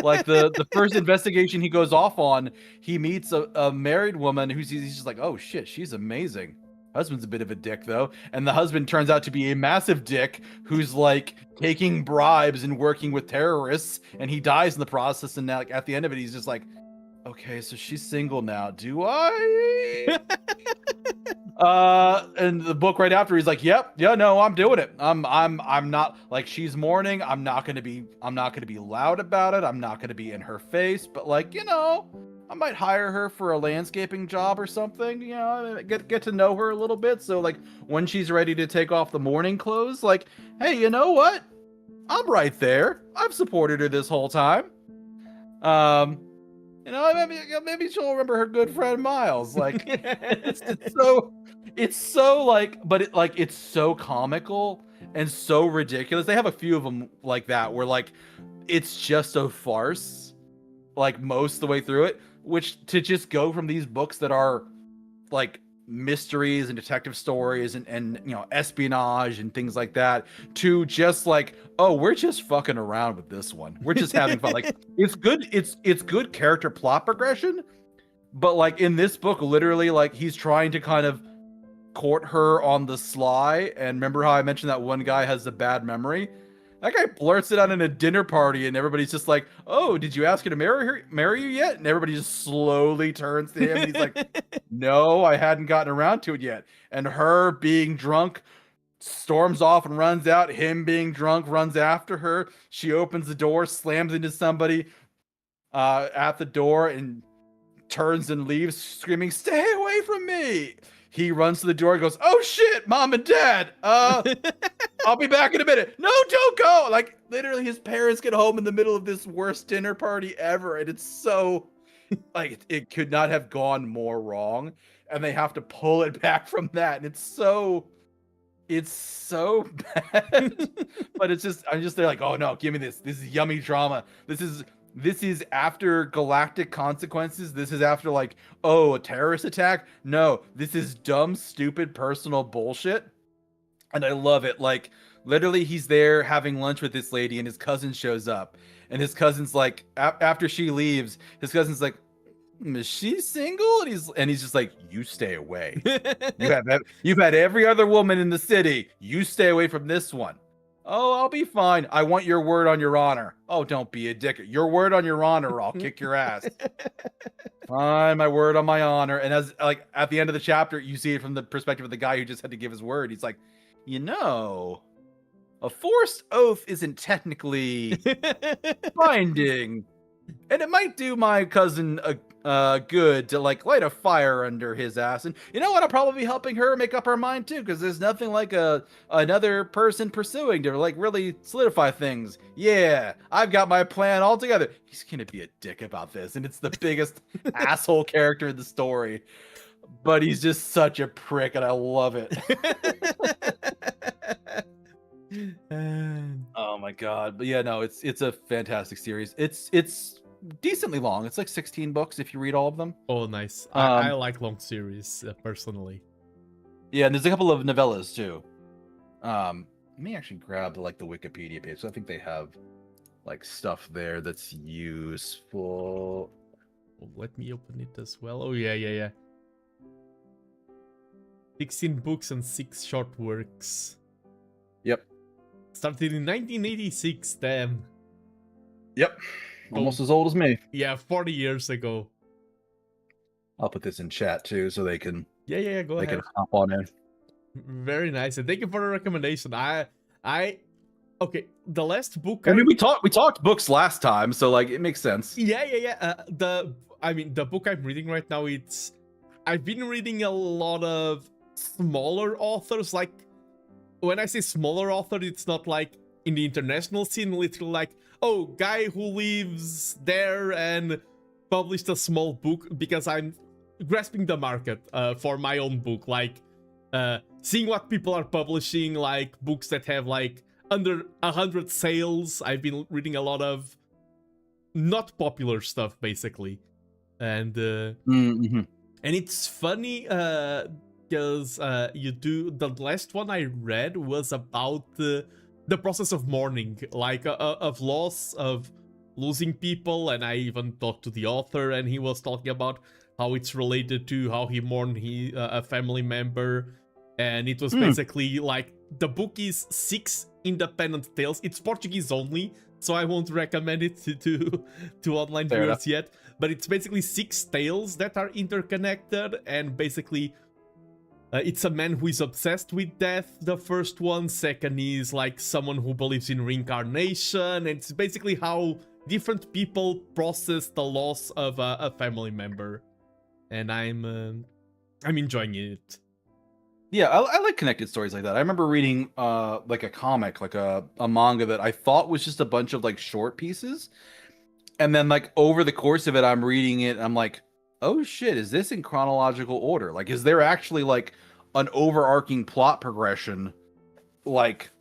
Like the first investigation he goes off on, he meets a married woman who's he's just like, oh shit, she's amazing. Husband's a bit of a dick though, and the husband turns out to be a massive dick who's like taking bribes and working with terrorists, and he dies in the process. And now, like, at the end of it, he's just like, okay, so she's single now. Do I? And the book right after, he's like, yep, yeah, no, I'm doing it. I'm not, like, she's mourning. I'm not gonna be loud about it. I'm not gonna be in her face, but like, you know, I might hire her for a landscaping job or something, you know, get to know her a little bit. So like when she's ready to take off the mourning clothes, like, hey, you know what? I'm right there. I've supported her this whole time. You know, maybe she'll remember her good friend Miles. Like, it's so like, but it's so comical and so ridiculous. They have a few of them like that where like it's just a farce, like most of the way through it. Which to just go from these books that are like mysteries and detective stories and you know, espionage and things like that, to just like, oh, we're just fucking around with this one. We're just having fun. Like, it's good. It's good character plot progression, but like in this book, literally, like he's trying to kind of court her on the sly. And remember how I mentioned that one guy has a bad memory? That guy blurts it out in a dinner party, and everybody's just like, "Oh, did you ask her to marry you yet?" And everybody just slowly turns to him, and he's like, "No, I hadn't gotten around to it yet." And her being drunk storms off and runs out. Him being drunk runs after her. She opens the door, slams into somebody at the door, and turns and leaves, screaming, "Stay away from me!" He runs to the door and goes, "Oh shit, mom and dad, I'll be back in a minute." "No, don't go!" Like, literally, his parents get home in the middle of this worst dinner party ever, and it's so, like, it could not have gone more wrong, and they have to pull it back from that, and it's so bad. But it's just, I'm just there like, oh no, give me this. This is yummy drama. This is after galactic consequences. This is after like, oh, a terrorist attack. No, this is dumb, stupid, personal bullshit. And I love it. Like, literally, he's there having lunch with this lady, and his cousin shows up. And his cousin's like, after she leaves, his cousin's like, "Is she single?" And he's just like, "You stay away. You've had every other woman in the city. You stay away from this one." "Oh, I'll be fine. I want your word on your honor." "Oh, don't be a dick. Your word on your honor, or I'll kick your ass." "Fine, my word on my honor." And as like at the end of the chapter, you see it from the perspective of the guy who just had to give his word. He's like, you know, a forced oath isn't technically binding, and it might do my cousin good to like light a fire under his ass. And you know what? I'll probably be helping her make up her mind too, because there's nothing like another person pursuing to like really solidify things. Yeah, I've got my plan all together. He's gonna be a dick about this, and it's the biggest asshole character in the story, but he's just such a prick, and I love it. Oh my god. But yeah, no, it's a fantastic series. It's decently long. It's like 16 books if you read all of them. Oh, nice. I like long series personally. Yeah, and there's a couple of novellas too. Let me actually grab like the Wikipedia page. So I think they have like stuff there that's useful. Oh, let me open it as well. Oh yeah. 16 books and 6 short works. Yep. Started in 1986, damn. Yep. Almost as old as me. Yeah, 40 years ago. I'll put this in chat too, so they can Go they ahead. can hop on in. Very nice, and thank you for the recommendation. Okay, the last book I mean, we talked books last time, so like it makes sense. The book I'm reading right now, I've been reading a lot of smaller authors. Like, when I say smaller author, it's not like in the international scene, literally like, oh, guy who lives there and published a small book, because I'm grasping the market for my own book, like seeing what people are publishing, like books that have like under 100 sales. I've been reading a lot of not popular stuff, basically, and it's funny because the last one I read was about the process of mourning, like of loss, of losing people, and I even talked to the author, and he was talking about how it's related to how he mourned a family member, and it was basically like, the book is 6 independent tales. It's Portuguese only, so I won't recommend it to online Fair viewers enough. yet, but it's basically 6 tales that are interconnected, and basically it's a man who is obsessed with death, the first one. Second is like someone who believes in reincarnation, and it's basically how different people process the loss of a family member, and I'm enjoying it. Yeah, I like connected stories like that. I remember reading like a comic, like a manga that I thought was just a bunch of like short pieces. And then like over the course of it, I'm reading it, and I'm like, oh shit, is this in chronological order? Like, is there actually like an overarching plot progression, like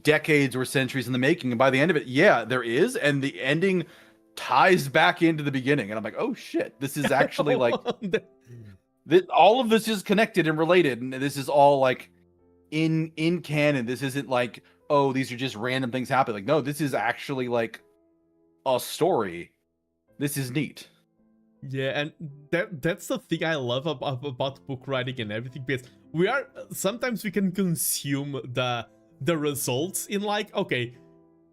decades or centuries in the making? And by the end of it, yeah, there is, and the ending ties back into the beginning. And I'm like, oh shit, this is actually like all of this is connected and related, and this is all like in canon. This isn't like, oh, these are just random things happening. Like, no, this is actually like a story. This is neat. Yeah, and that's the thing I love about book writing and everything, because sometimes we can consume the results in like, okay,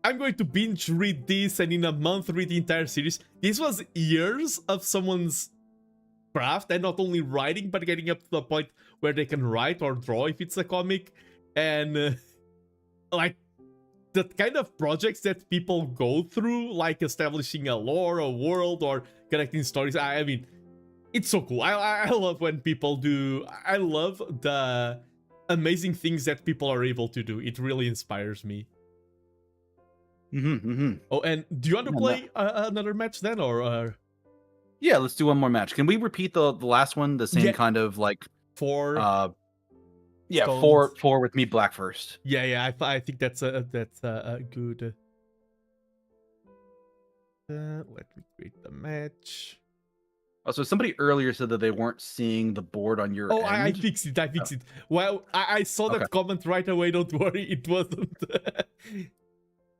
I'm going to binge read this and in a month read the entire series. This was years of someone's craft, and not only writing, but getting up to the point where they can write or draw if it's a comic, and like the kind of projects that people go through, like establishing a lore, a world, or connecting stories. I mean, it's so cool. I love when people do. I love the amazing things that people are able to do. It really inspires me. Oh, and do you want to play another match then, or? Yeah, let's do one more match. Can we repeat the last one? The same kind of like 4. Yeah, stones. 4 with me black first. Yeah. I think that's a good. Let me create the match. Also, somebody earlier said that they weren't seeing the board on your end. I fixed it. It. Well, I saw that comment right away. Don't worry, it wasn't.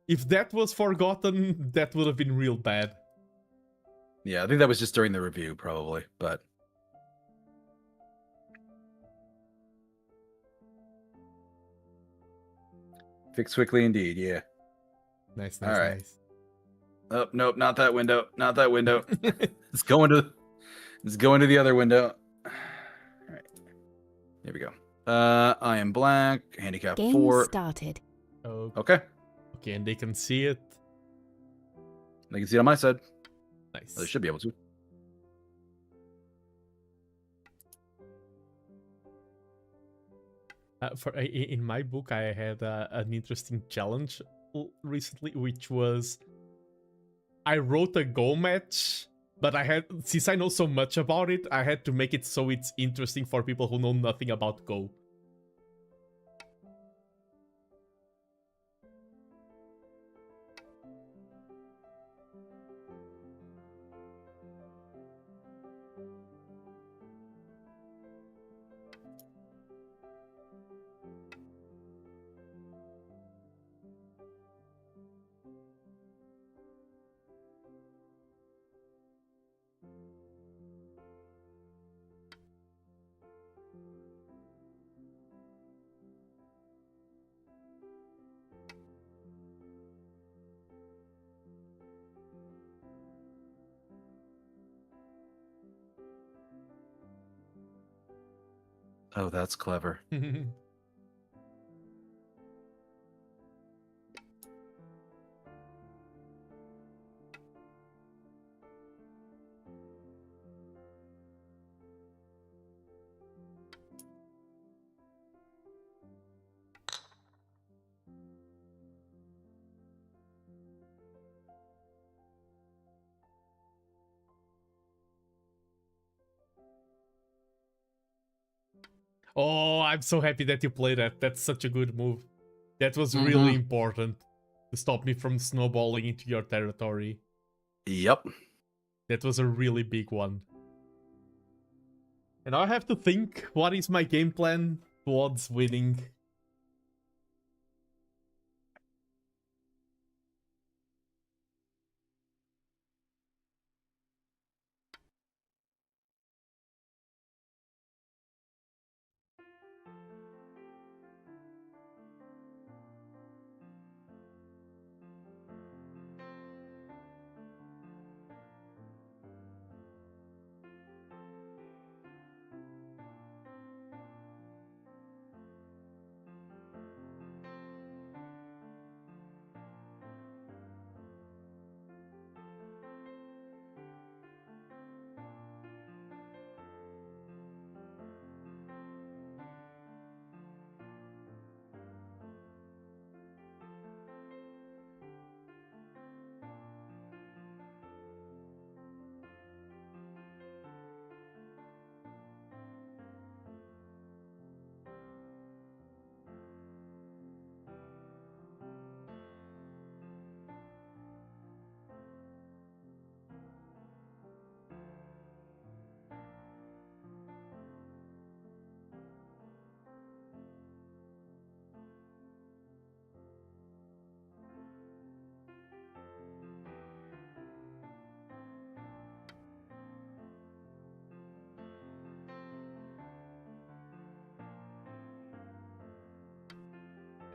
If that was forgotten, that would have been real bad. Yeah, I think that was just during the review, probably, but. Fix quickly indeed, yeah. Nice. All right. Nice. Oh, nope, not that window. Not that window. It's going to the other window. All right. There we go. I am black, handicap Game 4. started. Okay. Okay, and they can see it. They can see it on my side. Nice. They should be able to. In my book, I had an interesting challenge recently, which was I wrote a Go match, but since I know so much about it, I had to make it so it's interesting for people who know nothing about Go. Oh, that's clever. Oh, I'm so happy that you played that. That's such a good move. That was really important to stop me from snowballing into your territory. Yep. That was a really big one. And I have to think, what is my game plan towards winning?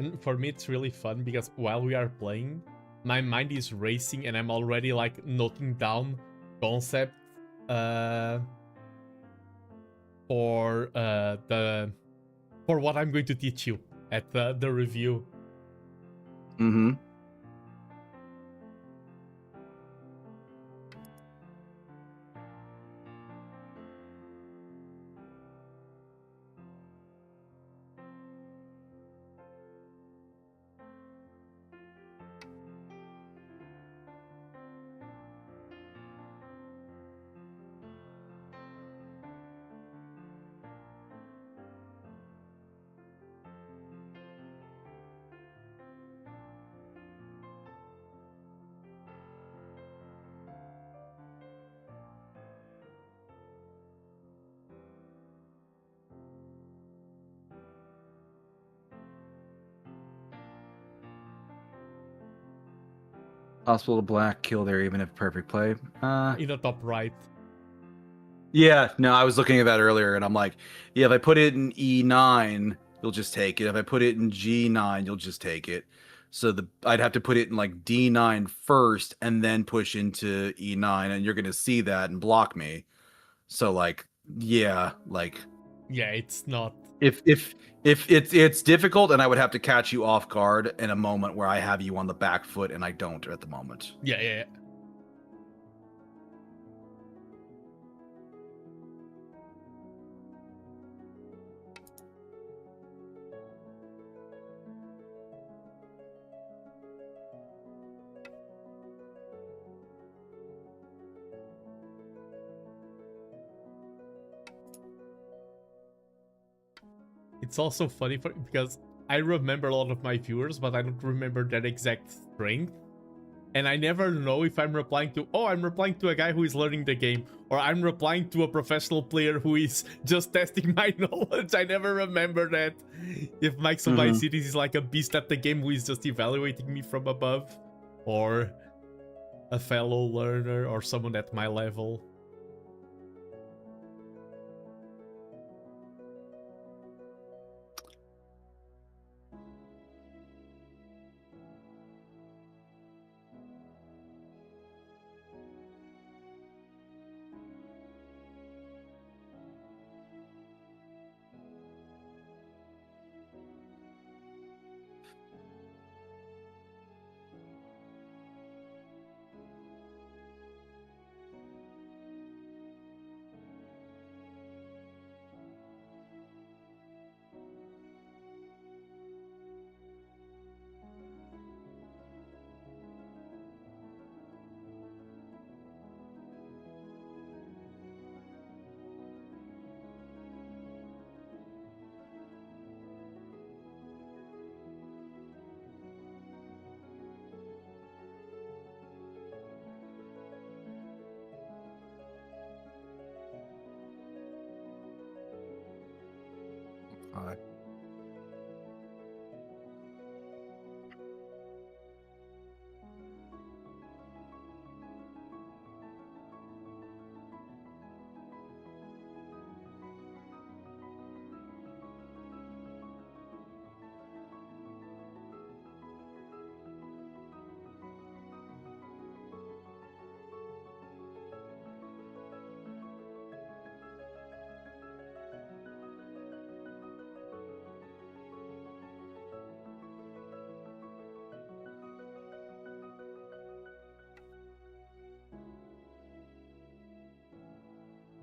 And for me, it's really fun because while we are playing, my mind is racing and I'm already like noting down concepts for what I'm going to teach you at the review. Mm-hmm. Possible to black kill there, even if perfect play. In the top right. Yeah, no, I was looking at that earlier, and I'm like, yeah, if I put it in E9, you'll just take it. If I put it in G9, you'll just take it. So I'd have to put it in like D9 first, and then push into E9, and you're gonna see that and block me. So like, yeah, like Yeah, it's not. if it's difficult, and I would have to catch you off guard in a moment where I have you on the back foot, and I don't at the moment. Yeah. It's also funny because I remember a lot of my viewers, but I don't remember their exact strength. And I never know if I'm replying to, oh, I'm replying to a guy who is learning the game, or I'm replying to a professional player who is just testing my knowledge. I never remember that. If Mike of my cities is like a beast at the game who is just evaluating me from above, or a fellow learner, or someone at my level.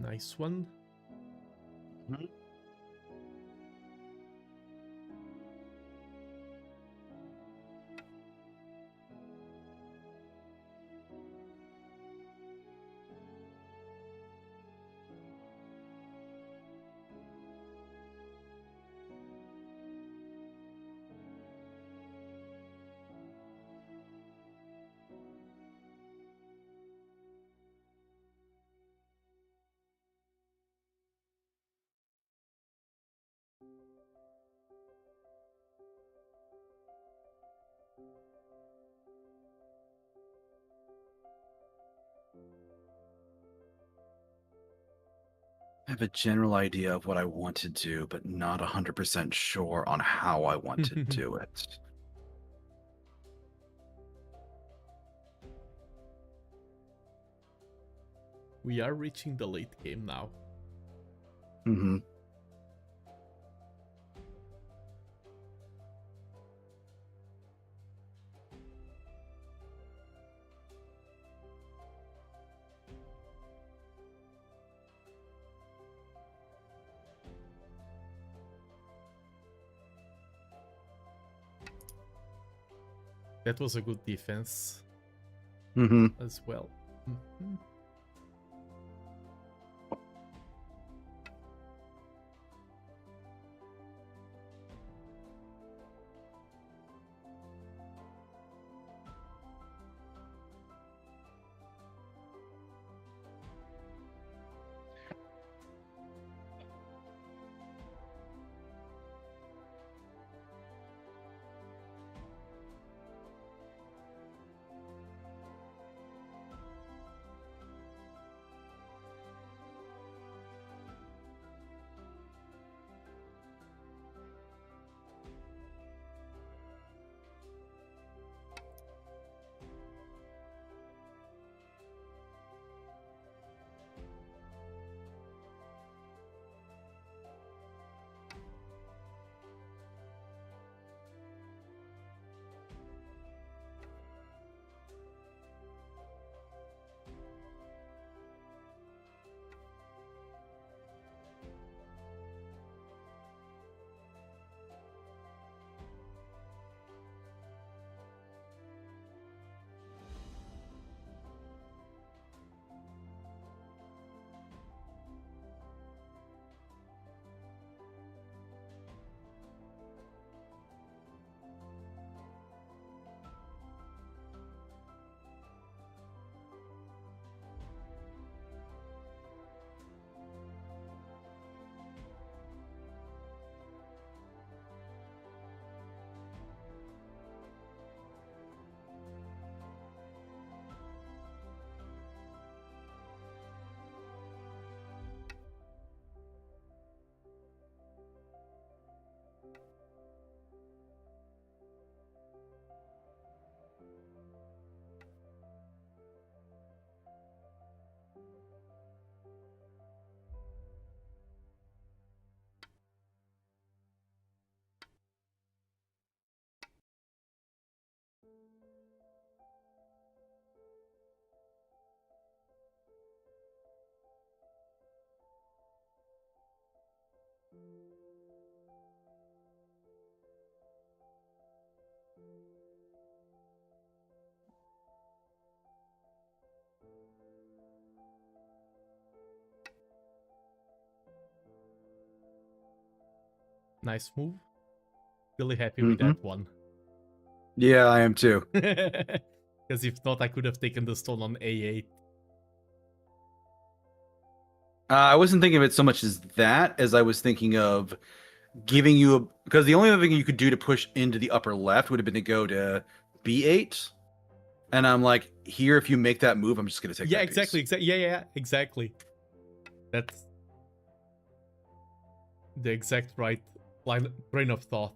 Nice one. Mhm. I have a general idea of what I want to do, but not 100% sure on how I want to do it. We are reaching the late game now. Mm-hmm. That was a good defense Mm-hmm. as well. Mhm. Nice move. Really happy with Mm-hmm. that one. Yeah, I am too. Because if not, I could have taken the stone on A8. I wasn't thinking of it so much as that, as I was thinking of giving you a, because the only other thing you could do to push into the upper left would have been to go to B8. And I'm like, here, if you make that move, I'm just gonna take Yeah, that exactly. piece. Yeah, exactly. That's the exact right train of thought.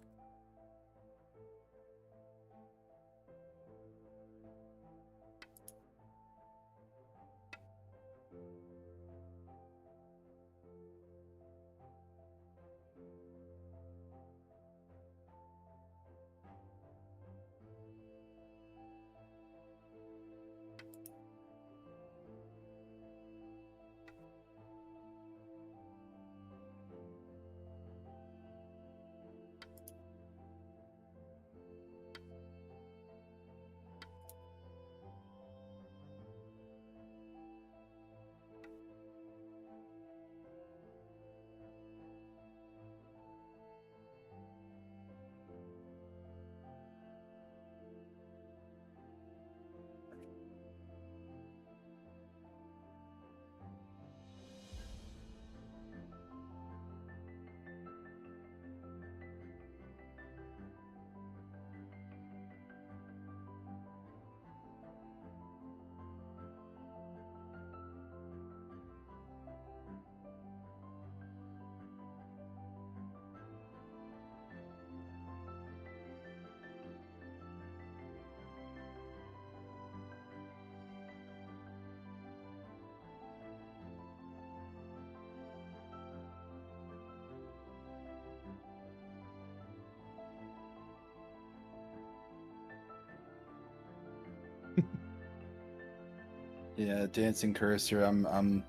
Yeah, dancing cursor. I'm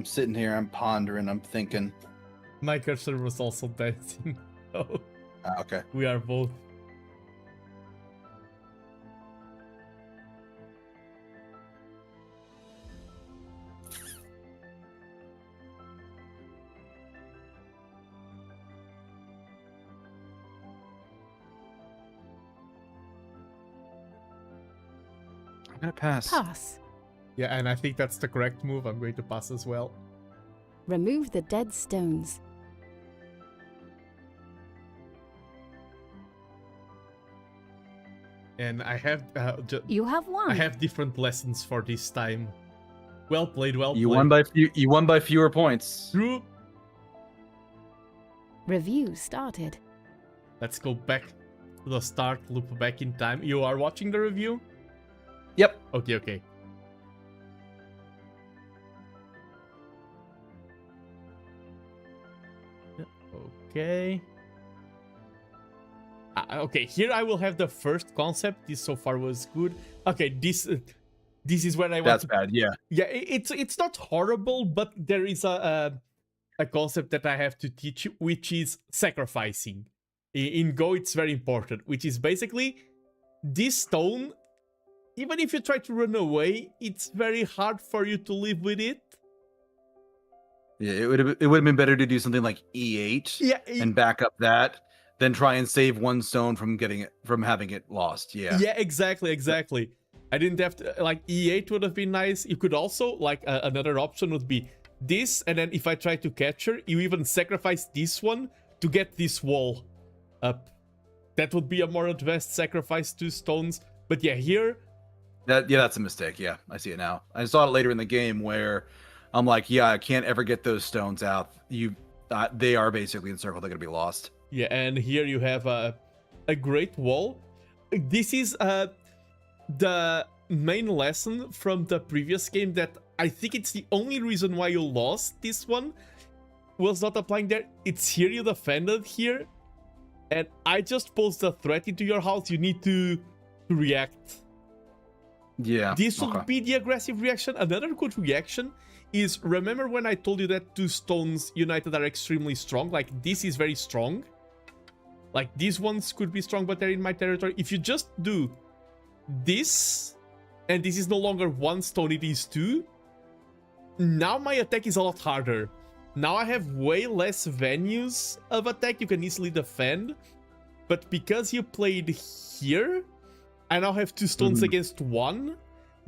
sitting here. I'm pondering. I'm thinking. My cursor was also dancing. Oh, Okay. we are both. I'm gonna pass. Pass. Yeah, and I think that's the correct move. I'm going to pass as well. Remove the dead stones. And I have You have won. I have different lessons for this time. Well played, well You played. won by fewer points. True. Review started. Let's go back to the start, loop back in time. You are watching the review? Yep. Okay. Okay. Okay, here I will have the first concept. This so far was good. Okay, this is where I want That's to... bad. Yeah. Yeah, it's not horrible, but there is a concept that I have to teach you, which is sacrificing. In Go, it's very important, which is basically this stone, even if you try to run away, it's very hard for you to live with it. Yeah, it would have been better to do something like E8 Yeah, and back up that than try and save one stone from having it lost. Yeah. Yeah, exactly. I didn't have to, like, E8 would have been nice. You could also, like, another option would be this, and then if I try to catch her, you even sacrifice this one to get this wall up. That would be a more advanced sacrifice, 2 stones. But yeah, here... That's a mistake. Yeah, I see it now. I saw it later in the game where I'm like, yeah, I can't ever get those stones out. They are basically encircled. They're going to be lost. Yeah, and here you have a great wall. This is the main lesson from the previous game that I think it's the only reason why you lost this one was not applying there. It's here you defended here, and I just posed a threat into your house. You need to react. Yeah. This would be the aggressive reaction. Another good reaction is, remember when I told you that 2 stones united are extremely strong? Like, this is very strong. Like, these ones could be strong, but they're in my territory. If you just do this, and this is no longer 1 stone, it is 2, now my attack is a lot harder. Now I have way less venues of attack you can easily defend, but because you played here, I now have 2 stones against 1.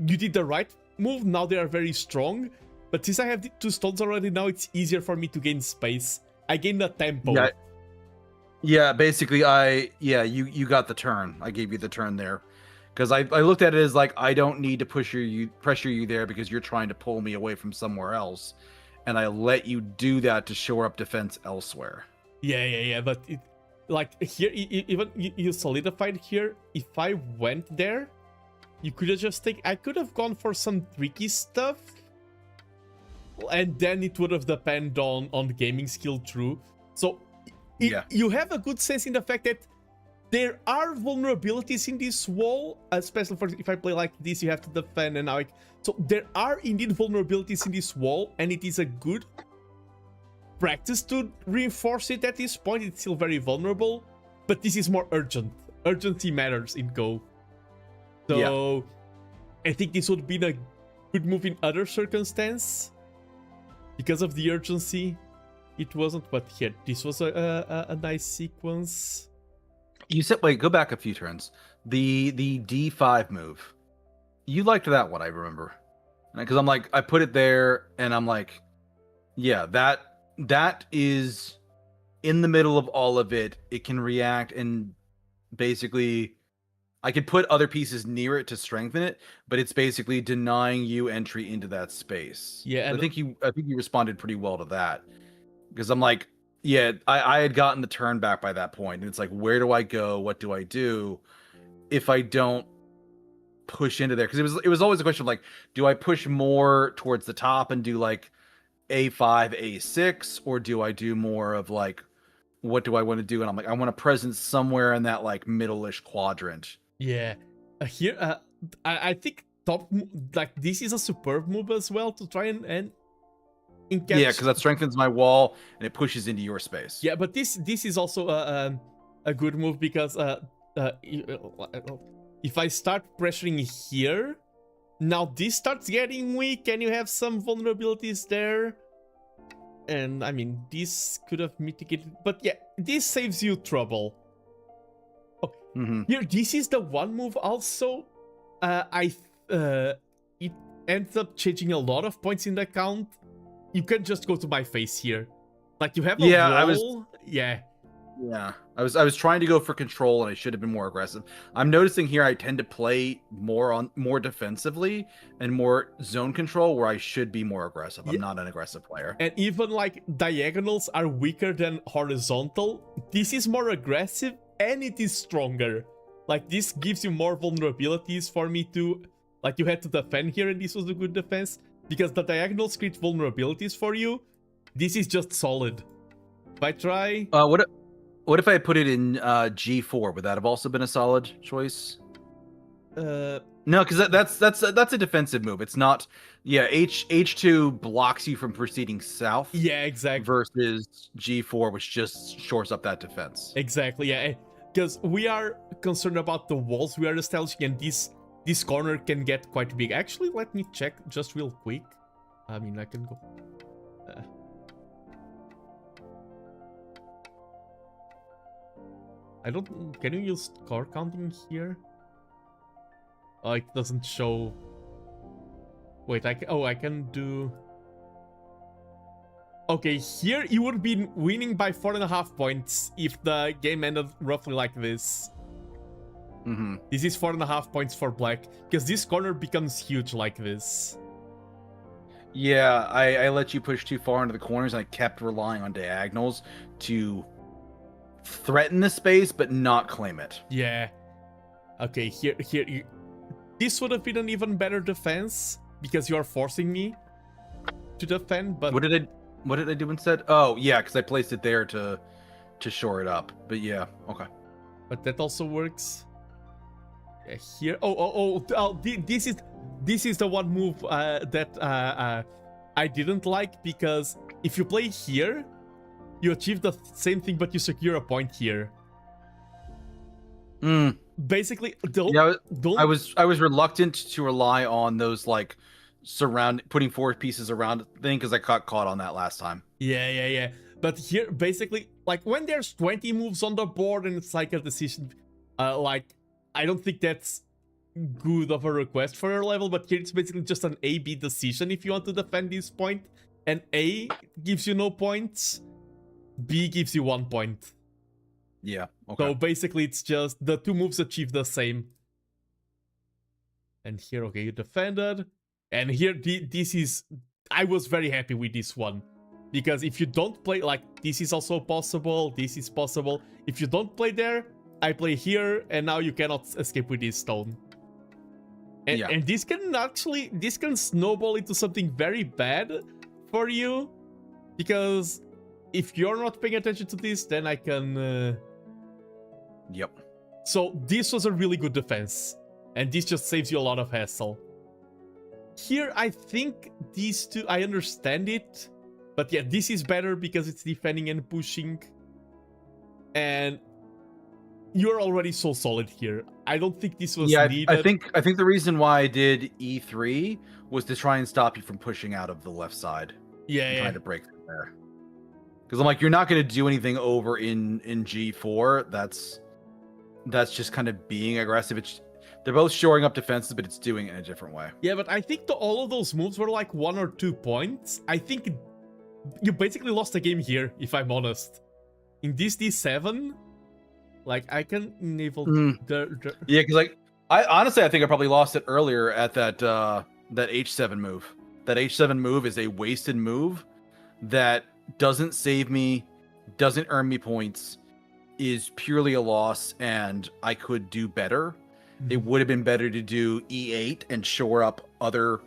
You did the right move, now they are very strong, but since I have the 2 stones already, now it's easier for me to gain space. I gain the tempo. Yeah, basically, you got the turn. I gave you the turn there. Because I looked at it as like, I don't need to pressure you there because you're trying to pull me away from somewhere else. And I let you do that to shore up defense elsewhere. Yeah, but like here, even you solidified here. If I went there, you could have just I could have gone for some tricky stuff. And then it would have depended on the gaming skill true. So you have a good sense in the fact that there are vulnerabilities in this wall, especially for if I play like this, you have to defend and now. So there are indeed vulnerabilities in this wall, and it is a good practice to reinforce it at this point. It's still very vulnerable, but this is more urgent. Urgency matters in Go. So I think this would be a good move in other circumstance. Because of the urgency, it wasn't, but here, this was a nice sequence. You said, wait, go back a few turns. The D5 move. You liked that one, I remember. Because I'm like, I put it there, and I'm like, yeah, that is in the middle of all of it. It can react, and basically, I could put other pieces near it to strengthen it, but it's basically denying you entry into that space. Yeah, I think you responded pretty well to that. Because I'm like, yeah, I had gotten the turn back by that point, and it's like, where do I go? What do I do if I don't push into there? Because it was always a question of like, do I push more towards the top and do like A5, A6, or do I do more of like, what do I want to do? And I'm like, I want a presence somewhere in that like middle-ish quadrant. Yeah, here I think like this is a superb move as well to try and catch. Yeah, because that strengthens my wall and it pushes into your space. Yeah, but this is also a good move because if I start pressuring here, now this starts getting weak and you have some vulnerabilities there. And I mean, this could have mitigated, but yeah, this saves you trouble. Okay. Here, this is the one move also. It ends up changing a lot of points in the count. You can just go to my face here. Like you have a wall. Yeah. I was trying to go for control and I should have been more aggressive. I'm noticing here I tend to play more defensively and more zone control where I should be more aggressive. I'm not an aggressive player. And even like diagonals are weaker than horizontal. This is more aggressive and it is stronger. Like this gives you more vulnerabilities for me to, like you had to defend here and this was a good defense because the diagonals create vulnerabilities for you. This is just solid. If I try... What if I put it in G4? Would that have also been a solid choice? No, because that's a defensive move. It's not. Yeah, H2 blocks you from proceeding south. Yeah, exactly. Versus G4, which just shores up that defense. Exactly. Yeah, because we are concerned about the walls we are establishing, and this corner can get quite big. Actually, let me check just real quick. I mean, I can go. I don't... Can you use car counting here? Oh, it doesn't show... Wait, I can do... Okay, here you would be winning by 4.5 points if the game ended roughly like this. This is 4.5 points for black, because this corner becomes huge like this. Yeah, I let you push too far into the corners and I kept relying on diagonals to threaten the space but not claim it. Yeah. Okay, here this would have been an even better defense because you are forcing me to defend, but what did I do instead? Oh, yeah, because I placed it there to shore it up. But yeah, okay. But that also works. Yeah, here. This is the one move that I didn't like, because if you play here, you achieve the same thing, but you secure a point here. Basically, I was reluctant to rely on those like putting 4 pieces around thing because I got caught on that last time. Yeah. But here, basically, like when there's 20 moves on the board and it's like a decision, like I don't think that's good of a request for your level. But here it's basically just an A/B decision if you want to defend this point, and A gives you no points. B gives you 1 point. Yeah, okay. So basically it's just the 2 moves achieve the same. And here, okay, you defended. And here, this is... I was very happy with this one. Because if you don't play... Like, this is also possible. This is possible. If you don't play there, I play here. And now you cannot escape with this stone. And, and this can actually... This can snowball into something very bad for you. Because... if you're not paying attention to this, then I can... Yep. So this was a really good defense. And this just saves you a lot of hassle. Here, I think these two... I understand it. But yeah, this is better because it's defending and pushing. And you're already so solid here. I don't think this was needed. I think the reason why I did E3 was to try and stop you from pushing out of the left side. Yeah. Trying to break through there. Because I'm like, you're not going to do anything over in G4. That's just kind of being aggressive. They're both shoring up defenses, but it's doing it in a different way. Yeah, but I think all of those moves were like 1 or 2 points. I think you basically lost the game here, if I'm honest. In this D7, like, I can enable... Yeah, because like, I think I probably lost it earlier at that H7 move. That H7 move is a wasted move that doesn't save me, doesn't earn me points, is purely a loss, and I could do better. It would have been better to do E8 and shore up other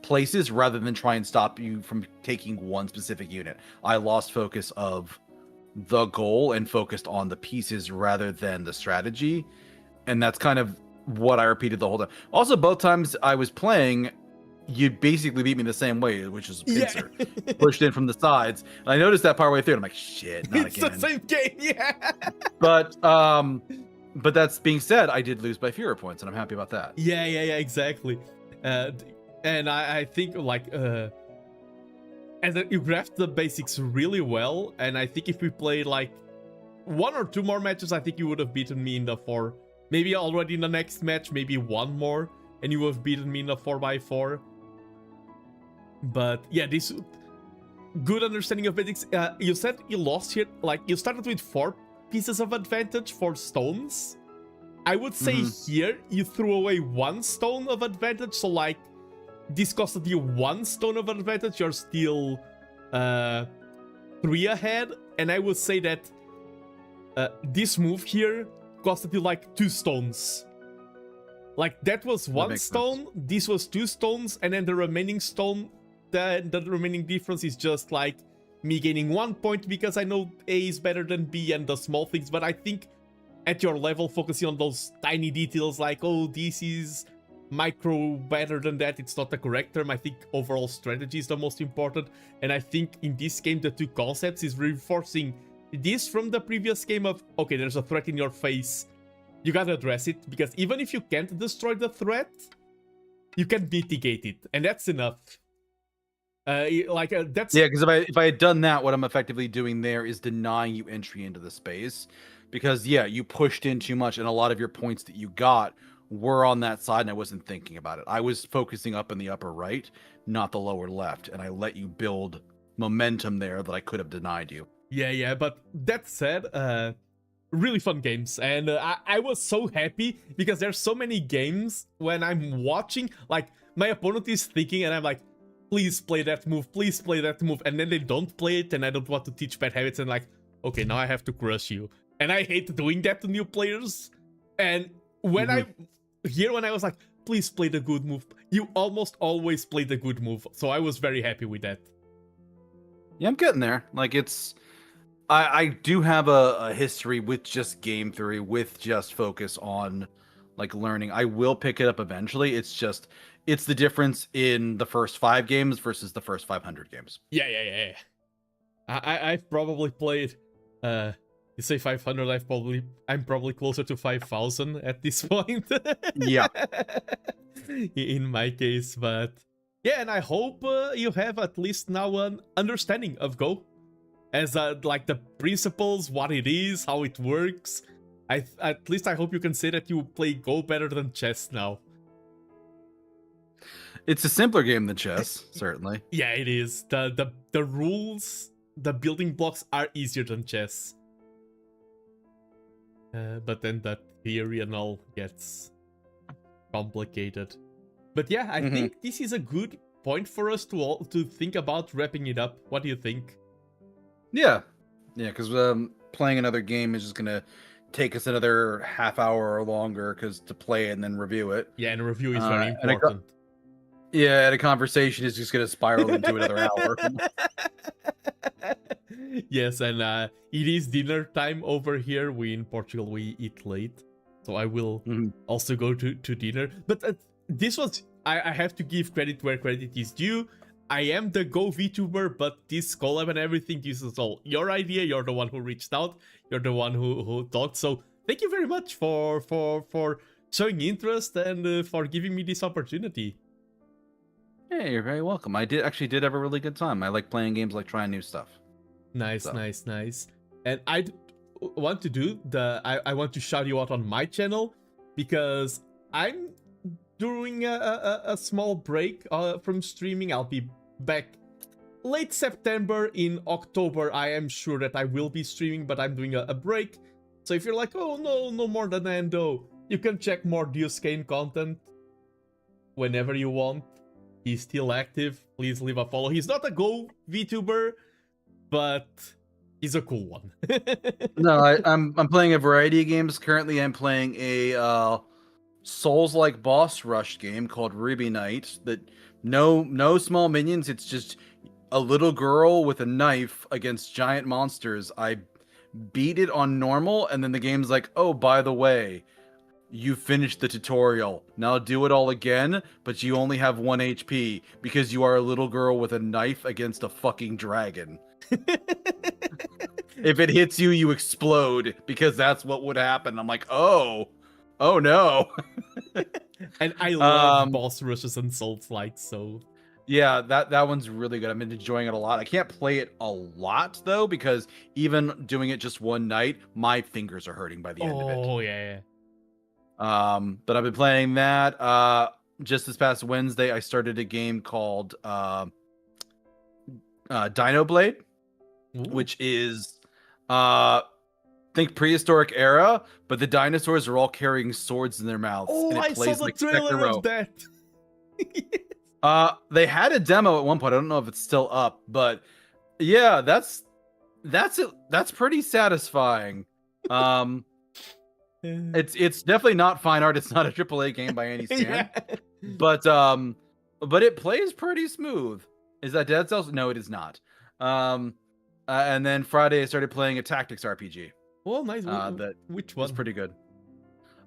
places rather than try and stop you from taking one specific unit. I lost focus of the goal and focused on the pieces rather than the strategy, and that's kind of what I repeated the whole time. Also, both times I was playing, you basically beat me the same way, which is a pincer. Pushed in from the sides. And I noticed that partway through, and I'm like, shit, not It's again. the same game, yeah. But that's being said, I did lose by fewer points, and I'm happy about that. Yeah, exactly. And I think like you graphed the basics really well, and I think if we played like 1 or 2 more matches, I think you would have beaten me in the 4. Maybe already in the next match, maybe 1 more, and you would have beaten me in the 4x4. But yeah, this good understanding of basics. You said you lost here, like you started with 4 pieces of advantage for stones. I would say here you threw away 1 stone of advantage, so like this costed you 1 stone of advantage, you're still 3 ahead, and I would say that this move here costed you like 2 stones. Like that was 1 stone, sense. This was 2 stones, and then the remaining stone, the remaining difference is just like me gaining 1 point because I know A is better than B and the small things, but I think at your level, focusing on those tiny details like, oh, this is micro better than that, it's not the correct term. I think overall strategy is the most important, and I think in this game the 2 concepts is reinforcing this from the previous game of, okay, there's a threat in your face, you gotta address it, because even if you can't destroy the threat, you can mitigate it, and that's enough. That's... Yeah, because if I had done that, what I'm effectively doing there is denying you entry into the space. Because, yeah, you pushed in too much, and a lot of your points that you got were on that side, and I wasn't thinking about it. I was focusing up in the upper right, not the lower left, and I let you build momentum there that I could have denied you. Yeah, but that said, really fun games, and I was so happy, because there's so many games when I'm watching, like, my opponent is thinking, and I'm like, please play that move, please play that move, and then they don't play it, and I don't want to teach bad habits, and like, okay, now I have to crush you. And I hate doing that to new players. And when I was like, please play the good move, you almost always play the good move. So I was very happy with that. Yeah, I'm getting there. Like, it's... I do have a history with just game theory, with just focus on, like, learning. I will pick it up eventually. It's just... It's the difference in the first 5 games versus the first 500 games. Yeah. I've probably played... You say 500, I'm probably closer to 5,000 at this point. Yeah. In my case, but yeah, and I hope you have at least now an understanding of Go. As like the principles, what it is, how it works. At least I hope you can say that you play Go better than chess now. It's a simpler game than chess, certainly. Yeah, it is. The rules, the building blocks are easier than chess. But then that theory and all gets complicated. But yeah, I think this is a good point for us to think about wrapping it up. What do you think? Yeah, because playing another game is just gonna take us another half hour or longer to play it and then review it. Yeah, and a review is very important. And a conversation is just gonna spiral into another hour. Yes, and it is dinner time over here. In Portugal, we eat late. So I will also go to dinner. But this was... I have to give credit where credit is due. I am the Go VTuber, but this collab and everything, this is all your idea. You're the one who reached out. You're the one who talked. So thank you very much for showing interest and for giving me this opportunity. Yeah, you're very welcome. I did have a really good time. I like playing games, like trying new stuff. Nice. And I want to do I want to shout you out on my channel, because I'm doing a small break from streaming. I'll be back late September. In October, I am sure that I will be streaming, but I'm doing a break. So if you're like, oh no more TheNando, you can check more Deuscain content whenever you want. He's still active. Please leave a follow. He's not a Go VTuber, but he's a cool one. No, I'm playing a variety of games. Currently, I'm playing a Souls-like boss rush game called Ruby Knight. That no small minions. It's just a little girl with a knife against giant monsters. I beat it on normal, and then the game's like, oh, by the way, you finished the tutorial. Now do it all again, but you only have 1 HP because you are a little girl with a knife against a fucking dragon. If it hits you, you explode because that's what would happen. I'm like, oh no. And I love boss rushes and Souls-like, so... Yeah, that one's really good. I've been enjoying it a lot. I can't play it a lot though because even doing it just one night, my fingers are hurting by the end of it. Oh yeah. But I've been playing that. Just this past Wednesday, I started a game called Dino Blade, which is think prehistoric era, but the dinosaurs are all carrying swords in their mouths. Oh, and it I plays saw the like trailer Sekiro. of that. They had a demo at one point. I don't know if it's still up, but yeah, that's it. That's pretty satisfying. It's definitely not fine art. It's not a AAA game by any standard. Yeah. But it plays pretty smooth. Is that Dead Cells? No, it is not. And then Friday I started playing a tactics RPG. Oh, nice. Which one? Was pretty good.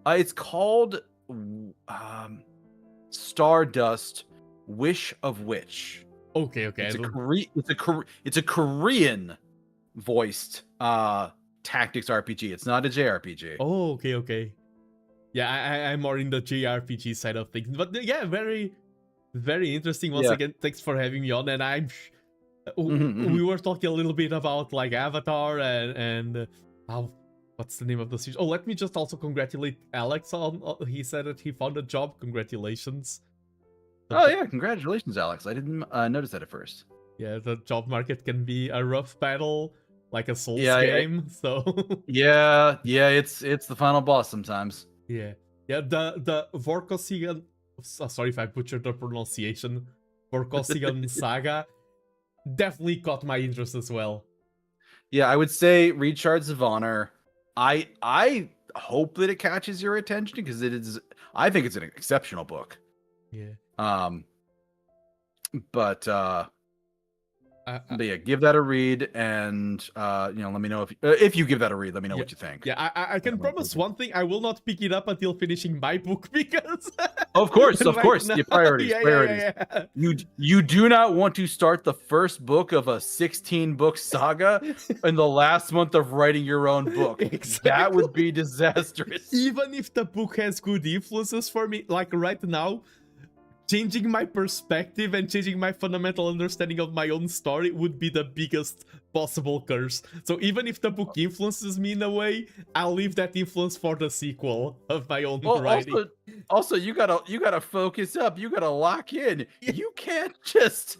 It's called Stardust Wish of Witch. Okay. It's a Korean voiced tactics RPG. It's not a JRPG. Oh, okay. Yeah, I'm more in the JRPG side of things. But yeah, very, very interesting. Once again, thanks for having me on. And we were talking a little bit about like Avatar and what's the name of the series? Oh, let me just also congratulate Alex on. He said that he found a job. Congratulations. Oh yeah, congratulations, Alex. I didn't notice that at first. Yeah, the job market can be a rough battle, like a Souls game. So yeah, it's the final boss sometimes. Yeah. The Vorkosigan. Sorry if I butchered the pronunciation. Vorkosigan Saga definitely caught my interest as well. Yeah, I would say read Shards of Honor. I hope that it catches your attention because it is. I think it's an exceptional book. Yeah. But yeah, give that a read, and let me know if you give that a read. Let me know what you think. Yeah, I can promise one thing: I will not pick it up until finishing my book because. Of course, now, your priorities. Yeah. You do not want to start the first book of a 16-book saga in the last month of writing your own book. Exactly. That would be disastrous. Even if the book has good influences for me, like right now. Changing my perspective and changing my fundamental understanding of my own story would be the biggest possible curse. So even if the book influences me in a way, I'll leave that influence for the sequel of my own writing. Also, you gotta focus up. You gotta lock in. Yeah. You can't just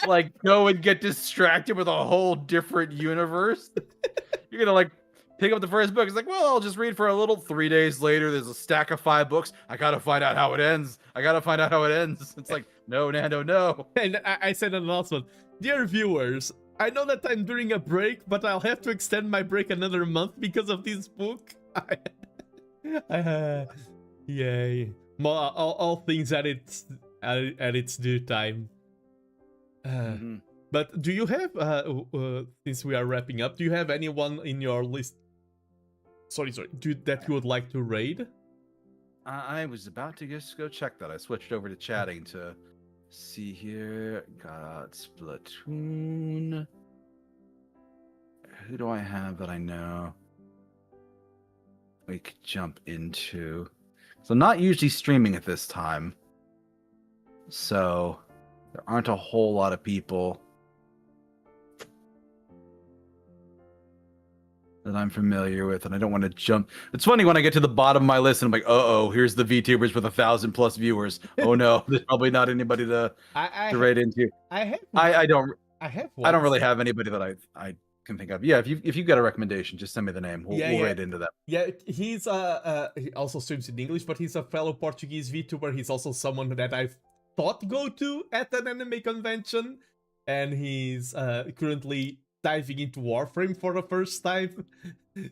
like go and get distracted with a whole different universe. You're gonna like pick up the first book. It's like, well, I'll just read for a little. 3 days later, there's a stack of 5 books. I gotta find out how it ends. It's like, no, Nando, no. And I said an announcement. Dear viewers, I know that I'm during a break, but I'll have to extend my break another month because of this book. Yay. All things at its due time. But do you have, since we are wrapping up, do you have anyone in your list? Sorry, that you would like to raid? I was about to just go check that. I switched over to chatting to see here. Got Splatoon. Who do I have that I know we could jump into? So I'm not usually streaming at this time. So there aren't a whole lot of people that I'm familiar with, and I don't want to jump. It's funny when I get to the bottom of my list and I'm like, here's the VTubers with 1,000+ viewers. Oh no, there's probably not anybody to raid into. I don't really have anybody that I can think of. Yeah, if you got a recommendation, just send me the name. We'll raid into that. Yeah, he's he also streams in English, but he's a fellow Portuguese VTuber. He's also someone that I've thought go to at an anime convention, and he's currently diving into Warframe for the first time.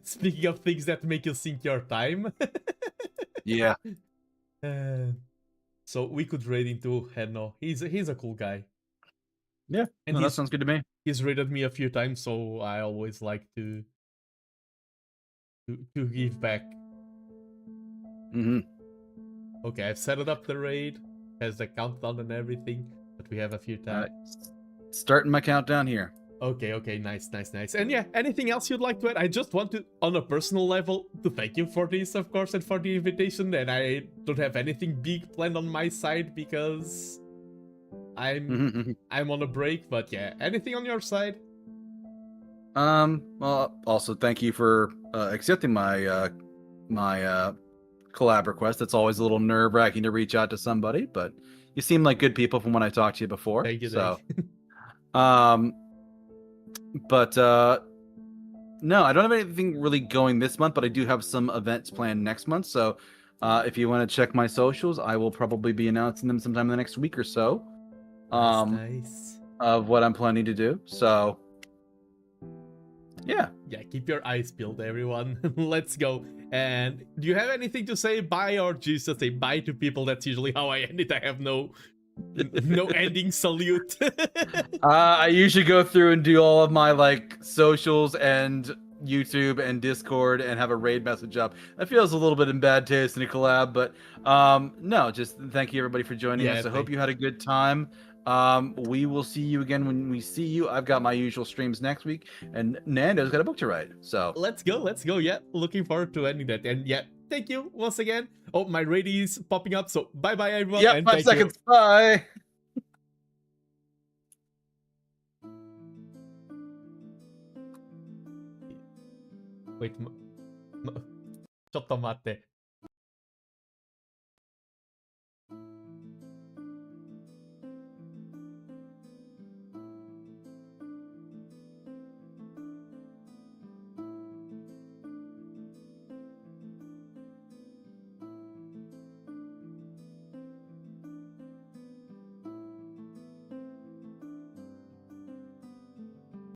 Speaking of things that make you sink your time. Yeah. So we could raid into Henno. He's a cool guy. Yeah, and that sounds good to me. He's raided me a few times, so I always like to give back. Mm-hmm. Okay, I've set it up the raid. Has the countdown and everything, but we have a few time. Starting my countdown here. Okay, nice. And yeah, anything else you'd like to add? I just want to, on a personal level, to thank you for this, of course, and for the invitation. And I don't have anything big planned on my side because I'm on a break. But yeah, anything on your side? Well, also thank you for accepting my my collab request. It's always a little nerve-wracking to reach out to somebody, but you seem like good people from when I talked to you before. Thank you. So, but no, I don't have anything really going this month, but I do have some events planned next month. So, if you want to check my socials, I will probably be announcing them sometime in the next week or so. Nice. Of what I'm planning to do. So, yeah, keep your eyes peeled, everyone. Let's go. And do you have anything to say bye, or just say bye to people? That's usually how I end it. I have no ending salute. I usually go through and do all of my like socials and YouTube and Discord and have a raid message up. That feels a little bit in bad taste in a collab, but no, just thank you everybody for joining us. I hope you had a good time. We will see you again when we see you. I've got my usual streams next week, and Nando's got a book to write. So let's go. Yeah, looking forward to ending that. And yeah, thank you once again. Oh, my raid is popping up, so bye everyone. Yeah, and 5 seconds. Bye. Wait, ちょっと待って。